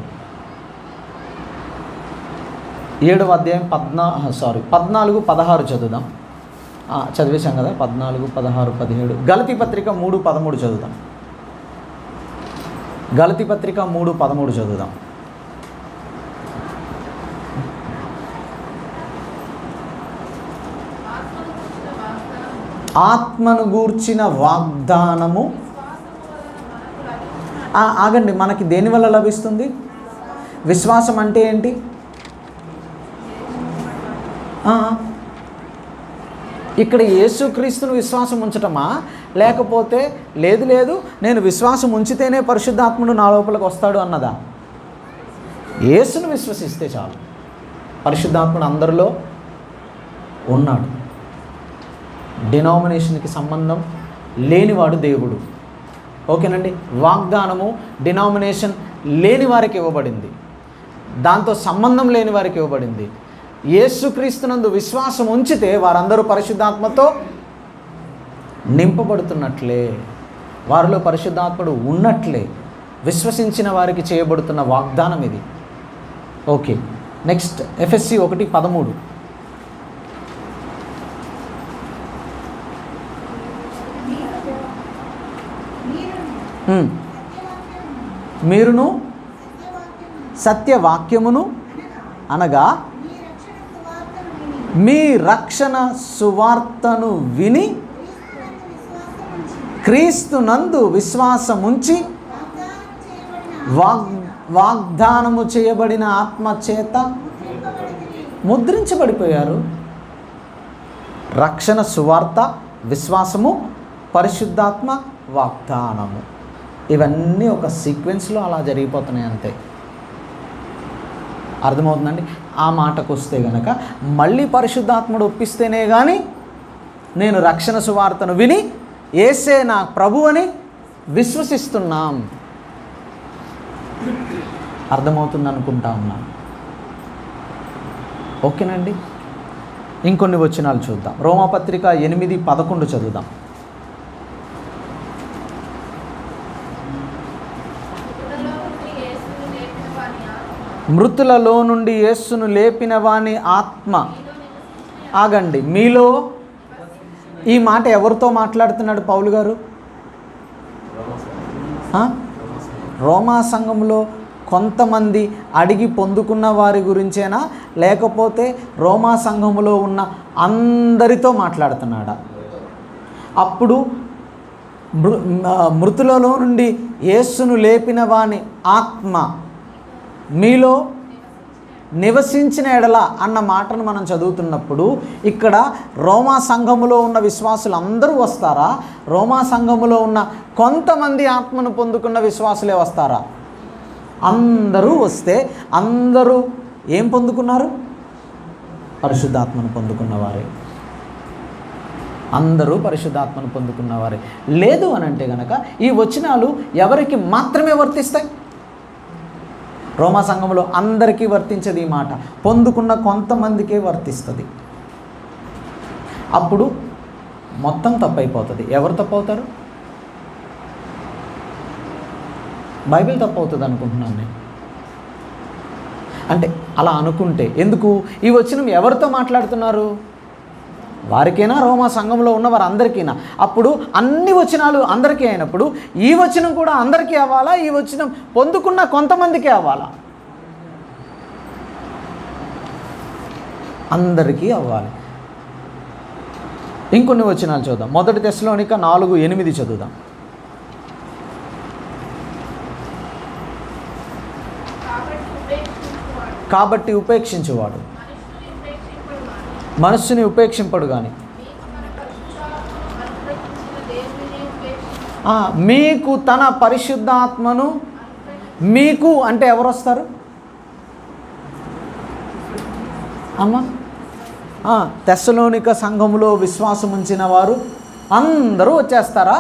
7వ అధ్యాయం 14-16 చదువుదాం. చదివేశాం కదా, 14, 16, 17. గలతీ పత్రిక 3:13 చదువుదాం. గలతీ పత్రిక 3:13 చదువుదాం. ఆత్మను గూర్చిన వాగ్దానము ఆగండి, మనకి దేనివల్ల లభిస్తుంది? విశ్వాసం అంటే ఏంటి? ఇక్కడ యేసుక్రీస్తును విశ్వాసం ఉంచటమా, లేకపోతే లేదు నేను విశ్వాసం ఉంచితేనే పరిశుద్ధాత్ముడు నా లోపలికి వస్తాడు అన్నదా? యేసును విశ్వసిస్తే చాలు, పరిశుద్ధాత్ముడు అందరిలో ఉన్నాడు. డినామినేషన్కి సంబంధం లేనివాడు దేవుడు. ఓకేనండి. వాగ్దానము డినామినేషన్ లేని వారికి ఇవ్వబడింది, దాంతో సంబంధం లేని వారికి ఇవ్వబడింది. యేసుక్రీస్తునందు విశ్వాసం ఉంచితే వారందరూ పరిశుద్ధాత్మతో నింపబడుతున్నట్లే, వారిలో పరిశుద్ధాత్ముడు ఉన్నట్లే విశ్వసించిన వారికి చేయబడుతున్న వాగ్దానం ఇది. ఓకే, నెక్స్ట్ ఎఫెసీ 1:13. మీరును సత్యవాక్యమును అనగా మీ రక్షణ సువార్తను విని క్రీస్తునందు విశ్వాసముంచి వాగ్దానము చేయబడిన ఆత్మ చేత ముద్రించబడిపోయారు. రక్షణ సువార్త, విశ్వాసము, పరిశుద్ధాత్మ, వాగ్దానము, ఇవన్నీ ఒక సీక్వెన్స్లో అలా జరిగిపోతున్నాయి అంతే. అర్థమవుతుందండి? ఆ మాటకు వస్తే గనక మళ్ళీ పరిశుద్ధాత్ముడు ఒప్పిస్తేనే కానీ నేను రక్షణ సువార్తను విని యేసే నా ప్రభు అని విశ్వసిస్తున్నాం. అర్థమవుతుంది అనుకుంటా ఉన్నాను. ఓకేనండి. ఇంకొన్ని వచనాలు చూద్దాం. రోమాపత్రిక 8:11 చదువుదాం. మృతులలో నుండి యేసును లేపిన వాని ఆత్మ. ఆగండి, మీలో. ఈ మాట ఎవరితో మాట్లాడుతున్నాడు పౌలు గారు? రోమా సంఘంలో కొంతమంది అడిగి పొందుకున్న వారి గురించేనా, లేకపోతే రోమా సంఘములో ఉన్న అందరితో మాట్లాడుతున్నాడా? అప్పుడు మృతులలో నుండి యేసును లేపిన వాని ఆత్మ మీలో నివసించిన ఎడల అన్న మాటను మనం చదువుతున్నప్పుడు ఇక్కడ రోమా సంఘములో ఉన్న విశ్వాసులు అందరూ వస్తారా? రోమా సంఘములో ఉన్న కొంతమంది ఆత్మను పొందుకున్న విశ్వాసులే వస్తారా? అందరూ వస్తే అందరూ ఏం పొందుకున్నారు? పరిశుద్ధాత్మను పొందుకున్నవారే. అందరూ పరిశుద్ధాత్మను పొందుకున్నవారే. లేదు అని అంటే కనుక ఈ వచనాలు ఎవరికి మాత్రమే వర్తిస్తాయి? రోమా సంఘంలో అందరికీ వర్తించదు ఈ మాట, పొందుకున్న కొంతమందికే వర్తిస్తుంది. అప్పుడు మొత్తం తప్పైపోతుంది. ఎవరు తప్పవుతారు? బైబిల్ తప్పవుతుంది అనుకుంటున్నాను నేను. అంటే అలా అనుకుంటే ఎందుకు? ఈ వచనం ఎవరితో మాట్లాడుతున్నారు? వారికైనా రోమా సంఘంలో ఉన్న వారందరికీనా? అప్పుడు అన్ని వచనాలు అందరికీ అయినప్పుడు ఈ వచనం కూడా అందరికీ అవ్వాలా? ఈ వచనం పొందుకున్న కొంతమందికే అవ్వాలా? అందరికీ అవ్వాలి. ఇంకొన్ని వచనాలు చూద్దాం. 1 తెస్సలోనిక 4:8 చదువుదాం. కాబట్టి ఉపేక్షించువాడు మనస్సుని ఉపేక్షింపడు కానీ మీకు తన పరిశుద్ధాత్మను, మీకు అంటే ఎవరు వస్తారు అమ్మా? తెస్సలోనిక సంఘములో విశ్వాసం ఉంచిన వారు అందరూ వచ్చేస్తారా?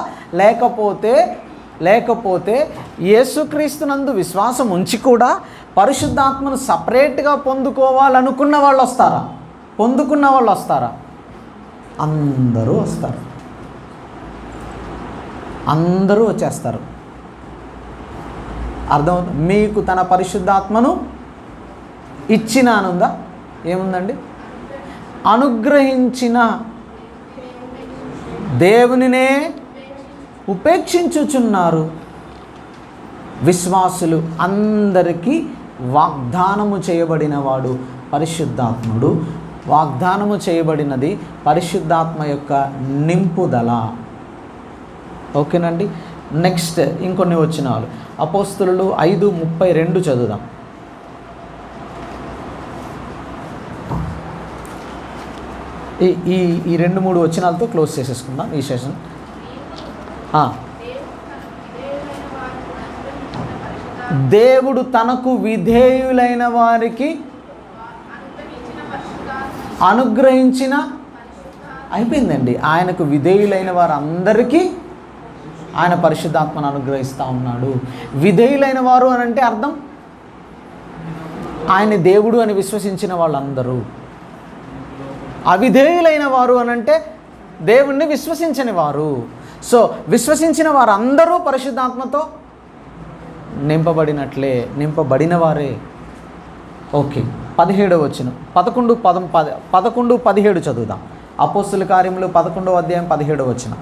లేకపోతే యేసుక్రీస్తునందు విశ్వాసం ఉంచి కూడా పరిశుద్ధాత్మను సపరేట్గా పొందుకోవాలనుకున్న వాళ్ళు వస్తారా? పొందుకున్న వాళ్ళు వస్తారా? అందరూ వస్తారు. అందరూ వచ్చేస్తారు. అర్థమవుతుంది? మీకు తన పరిశుద్ధాత్మను ఇచ్చినానుందా? ఏముందండి? అనుగ్రహించిన దేవునినే ఉపేక్షించుచున్నారు. విశ్వాసులు అందరికీ వాగ్దానము చేయబడినవాడు పరిశుద్ధాత్ముడు. వాగ్దానము చేయబడినది పరిశుద్ధాత్మ యొక్క నింపుదల. ఓకేనండి. నెక్స్ట్ ఇంకొన్ని వచనాలు. అపోస్తలులు 5:32 చదువుదాం. ఈ 2-3 వచనాలతో క్లోజ్ చేసేసుకుందాం ఈ సెషన్. దేవుడు తనకు విధేయులైన వారికి అనుగ్రహించిన, అయిపోయిందండి. ఆయనకు విధేయులైన వారందరికీ ఆయన పరిశుద్ధాత్మను అనుగ్రహిస్తూ ఉన్నాడు. విధేయులైన వారు అని అంటే అర్థం ఆయన దేవుడు అని విశ్వసించిన వాళ్ళందరూ. అవిధేయులైన వారు అని అంటే దేవుణ్ణి విశ్వసించని వారు. సో విశ్వసించిన వారందరూ పరిశుద్ధాత్మతో నింపబడిన వారే. ఓకే. 17వ వచనం 11-17 చదువుదాం. అపోస్తుల కార్యములు 11వ అధ్యాయం 17వ వచనం.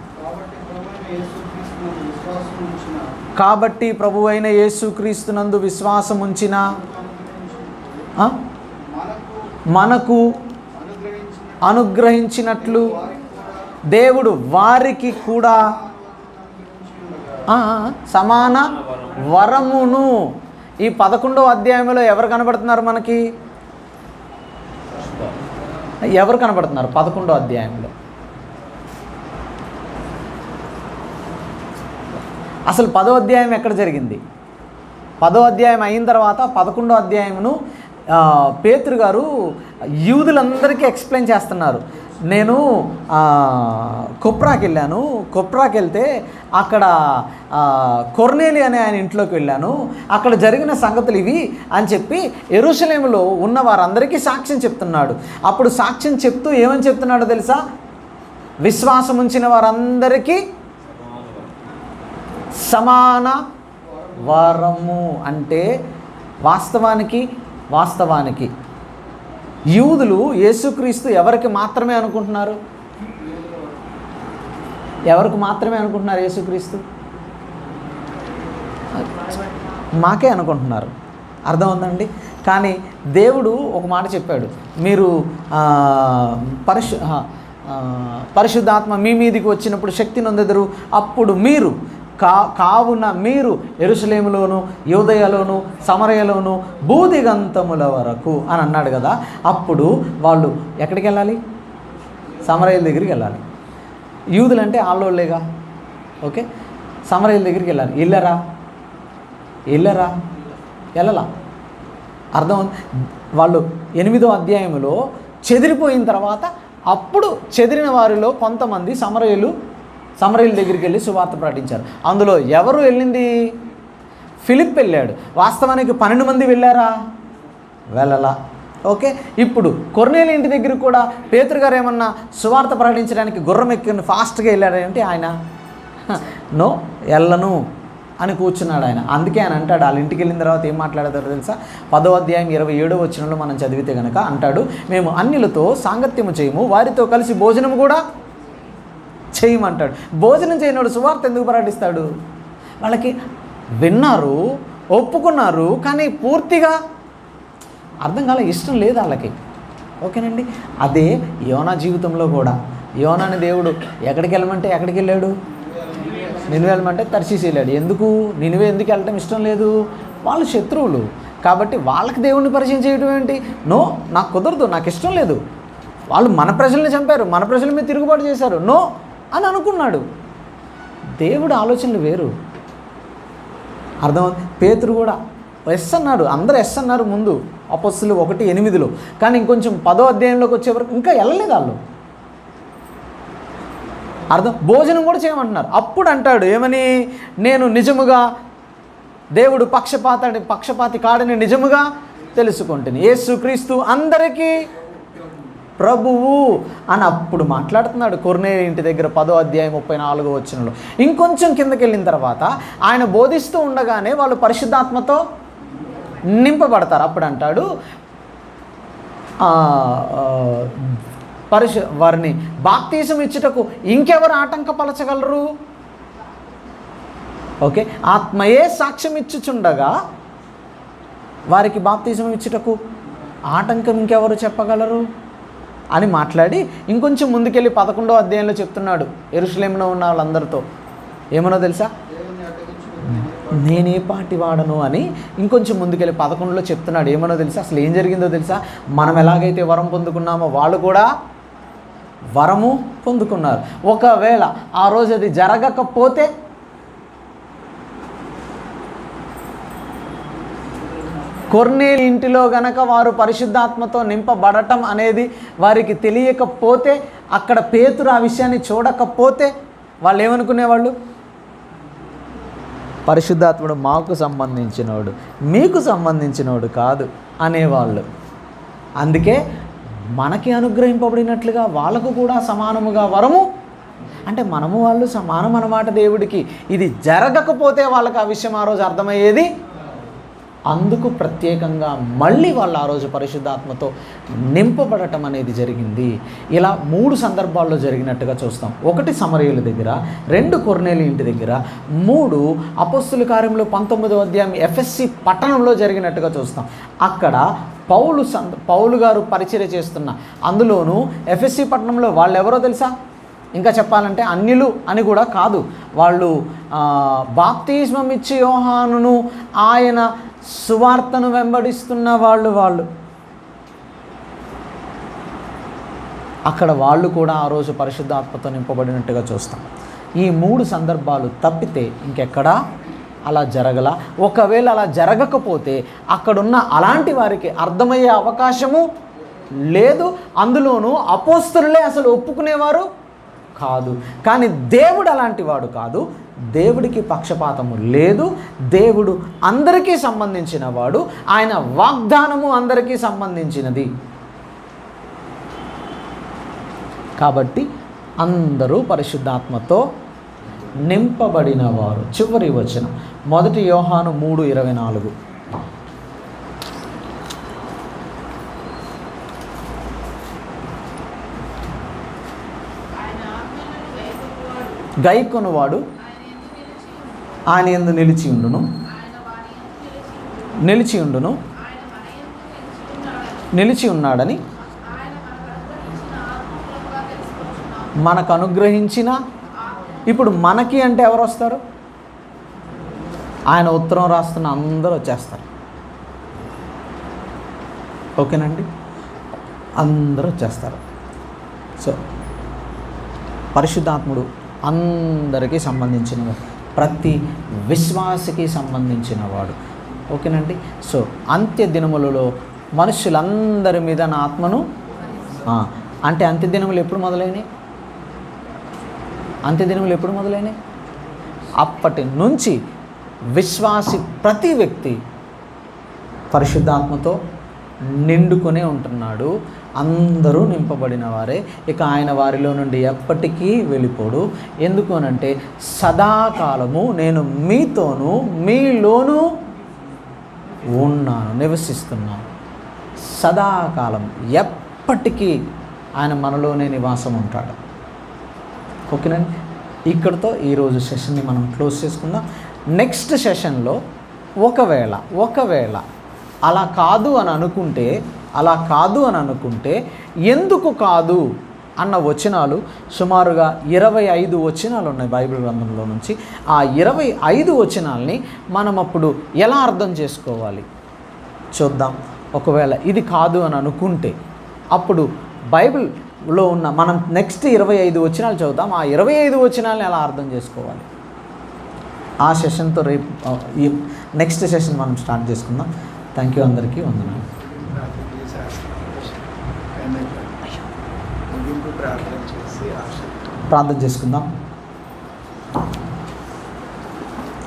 కాబట్టి ప్రభువైన యేసుక్రీస్తునందు విశ్వాసం ఉంచిన మనకు అనుగ్రహించినట్లు దేవుడు వారికి కూడా సమాన వరమును. ఈ 11వ అధ్యాయంలో ఎవరు కనబడుతున్నారు మనకి? ఎవరు కనబడుతున్నారు 11వ అధ్యాయంలో? అసలు 10వ అధ్యాయం ఎక్కడ జరిగింది? 10వ అధ్యాయం అయిన తర్వాత 11వ అధ్యాయమును పేతురు గారు యూదులందరికీ ఎక్స్ప్లెయిన్ చేస్తున్నారు. నేను కొప్రాకి వెళ్ళాను. కొప్రాకి వెళ్తే అక్కడ కొర్నేలి అనే ఆయన ఇంట్లోకి వెళ్ళాను. అక్కడ జరిగిన సంగతులు ఇవి అని చెప్పి యెరూషలేములో ఉన్న వారందరికీ సాక్ష్యం చెప్తున్నాడు. అప్పుడు సాక్ష్యం చెప్తూ ఏమని చెప్తున్నాడో తెలుసా? విశ్వాసం ఉంచిన వారందరికీ సమాన వరము. అంటే వాస్తవానికి యూదులు యేసుక్రీస్తు ఎవరికి మాత్రమే అనుకుంటున్నారు? యేసుక్రీస్తు మాకే అనుకుంటున్నారు. అర్థమవుతుందండి? కానీ దేవుడు ఒక మాట చెప్పాడు, మీరు పరిశుద్ధాత్మ మీ మీదికి వచ్చినప్పుడు శక్తి నొందెదరు, అప్పుడు మీరు కావున మీరు యెరూషలేములోను యూదయలోను సమరయలోను భూదిగంతముల వరకు అని అన్నాడు కదా. అప్పుడు వాళ్ళు ఎక్కడికి వెళ్ళాలి? సమరయుల దగ్గరికి వెళ్ళాలి. యూదులంటే ఆళ్ళోళ్ళేగా. ఓకే. సమరయుల దగ్గరికి వెళ్ళాలి. వెళ్ళలా. అర్థం. వాళ్ళు 8వ అధ్యాయంలో చెదిరిపోయిన తర్వాత అప్పుడు చెదిరిన వారిలో కొంతమంది సమరయుల దగ్గరికి వెళ్ళి సువార్త ప్రకటించారు. అందులో ఎవరు వెళ్ళింది? ఫిలిప్ వెళ్ళాడు. వాస్తవానికి 12 మంది వెళ్ళలా. ఓకే. ఇప్పుడు కొర్నేలి ఇంటి దగ్గర కూడా పేతురు గారు ఏమన్నా సువార్త ప్రకటించడానికి గుర్రం ఎక్కి ఫాస్ట్గా వెళ్ళాడంటే ఆయన వెళ్ళను అని కూర్చున్నాడు ఆయన. అందుకే ఆయన అంటాడు, వాళ్ళ ఇంటికి వెళ్ళిన తర్వాత ఏం మాట్లాడతారో తెలుసా? 10వ అధ్యాయం 27వ వచనంలో మనం చదివితే కనుక అంటాడు, మేము అన్యులతో సాంగత్యము చేయము, వారితో కలిసి భోజనం కూడా చేయమంటాడు. భోజనం చేయనోడు సువార్త ఎందుకు ప్రకటిస్తాడు? వాళ్ళకి విన్నారు, ఒప్పుకున్నారు, కానీ పూర్తిగా అర్థం కాలే, ఇష్టం లేదు వాళ్ళకి. ఓకేనండి. అదే యోనా జీవితంలో కూడా. యోనాని దేవుడు ఎక్కడికి వెళ్ళమంటే ఎక్కడికి వెళ్ళాడు? నినివే వెళ్ళమంటే తర్షీసు వెళ్ళాడు. ఎందుకు? నినివే ఎందుకు వెళ్ళటం ఇష్టం లేదు? వాళ్ళు శత్రువులు కాబట్టి వాళ్ళకి దేవుడిని పరిచయం చేయడం ఏంటి? నో, నాకు కుదరదు, నాకు ఇష్టం లేదు. వాళ్ళు మన ప్రజల్ని చంపారు, మన ప్రజల మీద తిరుగుబాటు చేశారు, నో అని అనుకున్నాడు. దేవుడు ఆలోచనలు వేరు. అర్థమవుతుంది. పేతురు కూడా ఎస్ అన్నాడు, అందరూ ఎస్ అన్నారు ముందు అపోస్తలులు 1:8. కానీ ఇంకొంచెం 10వ అధ్యాయంలోకి వచ్చే వరకు ఇంకా వెళ్ళలేదు వాళ్ళు. భోజనం కూడా చేయమంటున్నారు. అప్పుడు అంటాడు ఏమని? నేను నిజముగా దేవుడు పక్షపాతి కాడని నిజముగా తెలుసుకుంటుని, యేసుక్రీస్తు అందరికీ ప్రభువు అని అప్పుడు మాట్లాడుతున్నాడు. కొర్నేలి ఇంటి దగ్గర 10వ అధ్యాయం 34వ వచనంలో. ఇంకొంచెం కిందకి వెళ్ళిన తర్వాత ఆయన బోధిస్తూ ఉండగానే వాళ్ళు పరిశుద్ధాత్మతో నింపబడతారు. అప్పుడు అంటాడు వారిని బాప్తీసం ఇచ్చుటకు ఇంకెవరు ఆటంకపరచగలరు? ఓకే, ఆత్మయే సాక్ష్యం ఇచ్చుచుండగా వారికి బాప్తీసం ఇచ్చుటకు ఆటంకం ఇంకెవరు చెప్పగలరు అని మాట్లాడి ఇంకొంచెం ముందుకెళ్ళి 11వ అధ్యాయంలో చెప్తున్నాడు యెరూషలేములో ఉన్న వాళ్ళందరితో. ఏమనో తెలుసా? నేనే పాటి వాడను అని ఇంకొంచెం ముందుకెళ్ళి 11లో చెప్తున్నాడు. ఏమనో తెలుసా? అసలు ఏం జరిగిందో తెలుసా? మనం ఎలాగైతే వరం పొందుకున్నామో వాళ్ళు కూడా వరము పొందుకున్నారు. ఒకవేళ ఆ రోజు అది జరగకపోతే కొర్నేలి ఇంటిలో గనక వారు పరిశుద్ధాత్మతో నింపబడటం అనేది వారికి తెలియకపోతే, అక్కడ పేతురు ఆ విషయాన్ని చూడకపోతే వాళ్ళు ఏమనుకునేవాళ్ళు? పరిశుద్ధాత్ముడు మాకు సంబంధించినోడు, మీకు సంబంధించినోడు కాదు అనేవాళ్ళు. అందుకే మనకి అనుగ్రహింపబడినట్లుగా వాళ్ళకు కూడా సమానముగా వరము, అంటే మనము వాళ్ళు సమానం అన్నమాట దేవుడికి. ఇది జరగకపోతే వాళ్ళకి ఆ విషయం ఆ రోజు అర్థమయ్యేది. అందుకు ప్రత్యేకంగా మళ్ళీ వాళ్ళు ఆ రోజు పరిశుద్ధాత్మతో నింపబడటం అనేది జరిగింది. ఇలా 3 సందర్భాల్లో జరిగినట్టుగా చూస్తాం. 1 సమరయుల దగ్గర, 2 కొర్నేలి ఇంటి దగ్గర, 3 అపోస్తుల కార్యంలో 19వ అధ్యాయం ఎఫెస్సి పట్టణంలో జరిగినట్టుగా చూస్తాం. అక్కడ పౌలు గారు పరిచర్య చేస్తున్న అందులోనూ ఎఫెస్సి పట్టణంలో వాళ్ళు ఎవరో తెలుసా? ఇంకా చెప్పాలంటే అన్యులు అని కూడా కాదు, వాళ్ళు బాప్తిస్మం ఇచ్చి యోహానును ఆయన సువార్తను వెంబడిస్తున్న వాళ్ళు అక్కడ వాళ్ళు కూడా ఆ రోజు పరిశుద్ధాత్మతో నింపబడినట్టుగా చూస్తాం. ఈ 3 సందర్భాలు తప్పితే ఇంకెక్కడా అలా జరగల. ఒకవేళ అలా జరగకపోతే అక్కడున్న అలాంటి వారికి అర్థమయ్యే అవకాశము లేదు. అందులోనూ అపోస్తలులే అసలు ఒప్పుకునేవారు కాదు. కానీ దేవుడు అలాంటి వాడు కాదు. దేవుడికి పక్షపాతము లేదు. దేవుడు అందరికీ సంబంధించిన వాడు. ఆయన వాగ్దానము అందరికీ సంబంధించినది. కాబట్టి అందరూ పరిశుద్ధాత్మతో నింపబడిన వారు. చివరి వచనం 1 యోహాను 3:24. గైకొనువాడు ఆయన యందు నిలిచి ఉన్నాడని మనకు అనుగ్రహించిన. ఇప్పుడు మనకి అంటే ఎవరు వస్తారు? ఆయన ఉత్తరం రాస్తున్న అందరూ వచ్చేస్తారు. ఓకేనండి, అందరూ వచ్చేస్తారు. సో పరిశుద్ధాత్ముడు అందరికీ సంబంధించినవాడు, ప్రతి విశ్వాసికి సంబంధించినవాడు. ఓకేనండి. సో అంత్య దినములలో మనుషులందరి మీద నా ఆత్మను అంటే అంత్యదినములు ఎప్పుడు మొదలైనవి? అంత్యదినములు ఎప్పుడు మొదలైనవి? అప్పటి నుంచి విశ్వాసి ప్రతి వ్యక్తి పరిశుద్ధాత్మతో నిండుకొనే ఉంటున్నాడు. అందరూ నింపబడిన వారే. ఇక ఆయన వారిలో నుండి ఎప్పటికీ వెళ్ళిపోడు. ఎందుకు అనంటే సదాకాలము నేను మీతోనూ మీలోనూ ఉన్నాను, నివసిస్తున్నాను. సదాకాలం ఎప్పటికీ ఆయన మనలోనే నివాసం ఉంటాడు. ఓకేనండి, ఇక్కడితో ఈరోజు సెషన్ని మనం క్లోజ్ చేసుకుందాం. నెక్స్ట్ సెషన్లో ఒకవేళ అలా కాదు అని అనుకుంటే ఎందుకు కాదు అన్న వచనాలు సుమారుగా 25 వచనాలు ఉన్నాయి బైబిల్ గ్రంథంలో నుంచి. ఆ 25 వచనాల్ని మనం అప్పుడు ఎలా అర్థం చేసుకోవాలి చూద్దాం. ఒకవేళ ఇది కాదు అని అనుకుంటే అప్పుడు బైబిల్లో ఉన్న మనం నెక్స్ట్ 25 వచనాలు చదువుతాం. ఆ 25 వచనాలని ఎలా అర్థం చేసుకోవాలి ఆ సెషన్తో రేపు ఈ నెక్స్ట్ సెషన్ మనం స్టార్ట్ చేసుకుందాం. థ్యాంక్ యూ, అందరికీ వందనాలు. ప్రార్థన చేసుకుందాం.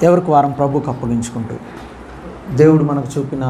ఎవరికి వారం ప్రభువుకు అప్పగించుకుంటూ దేవుడు మనకు చూపిన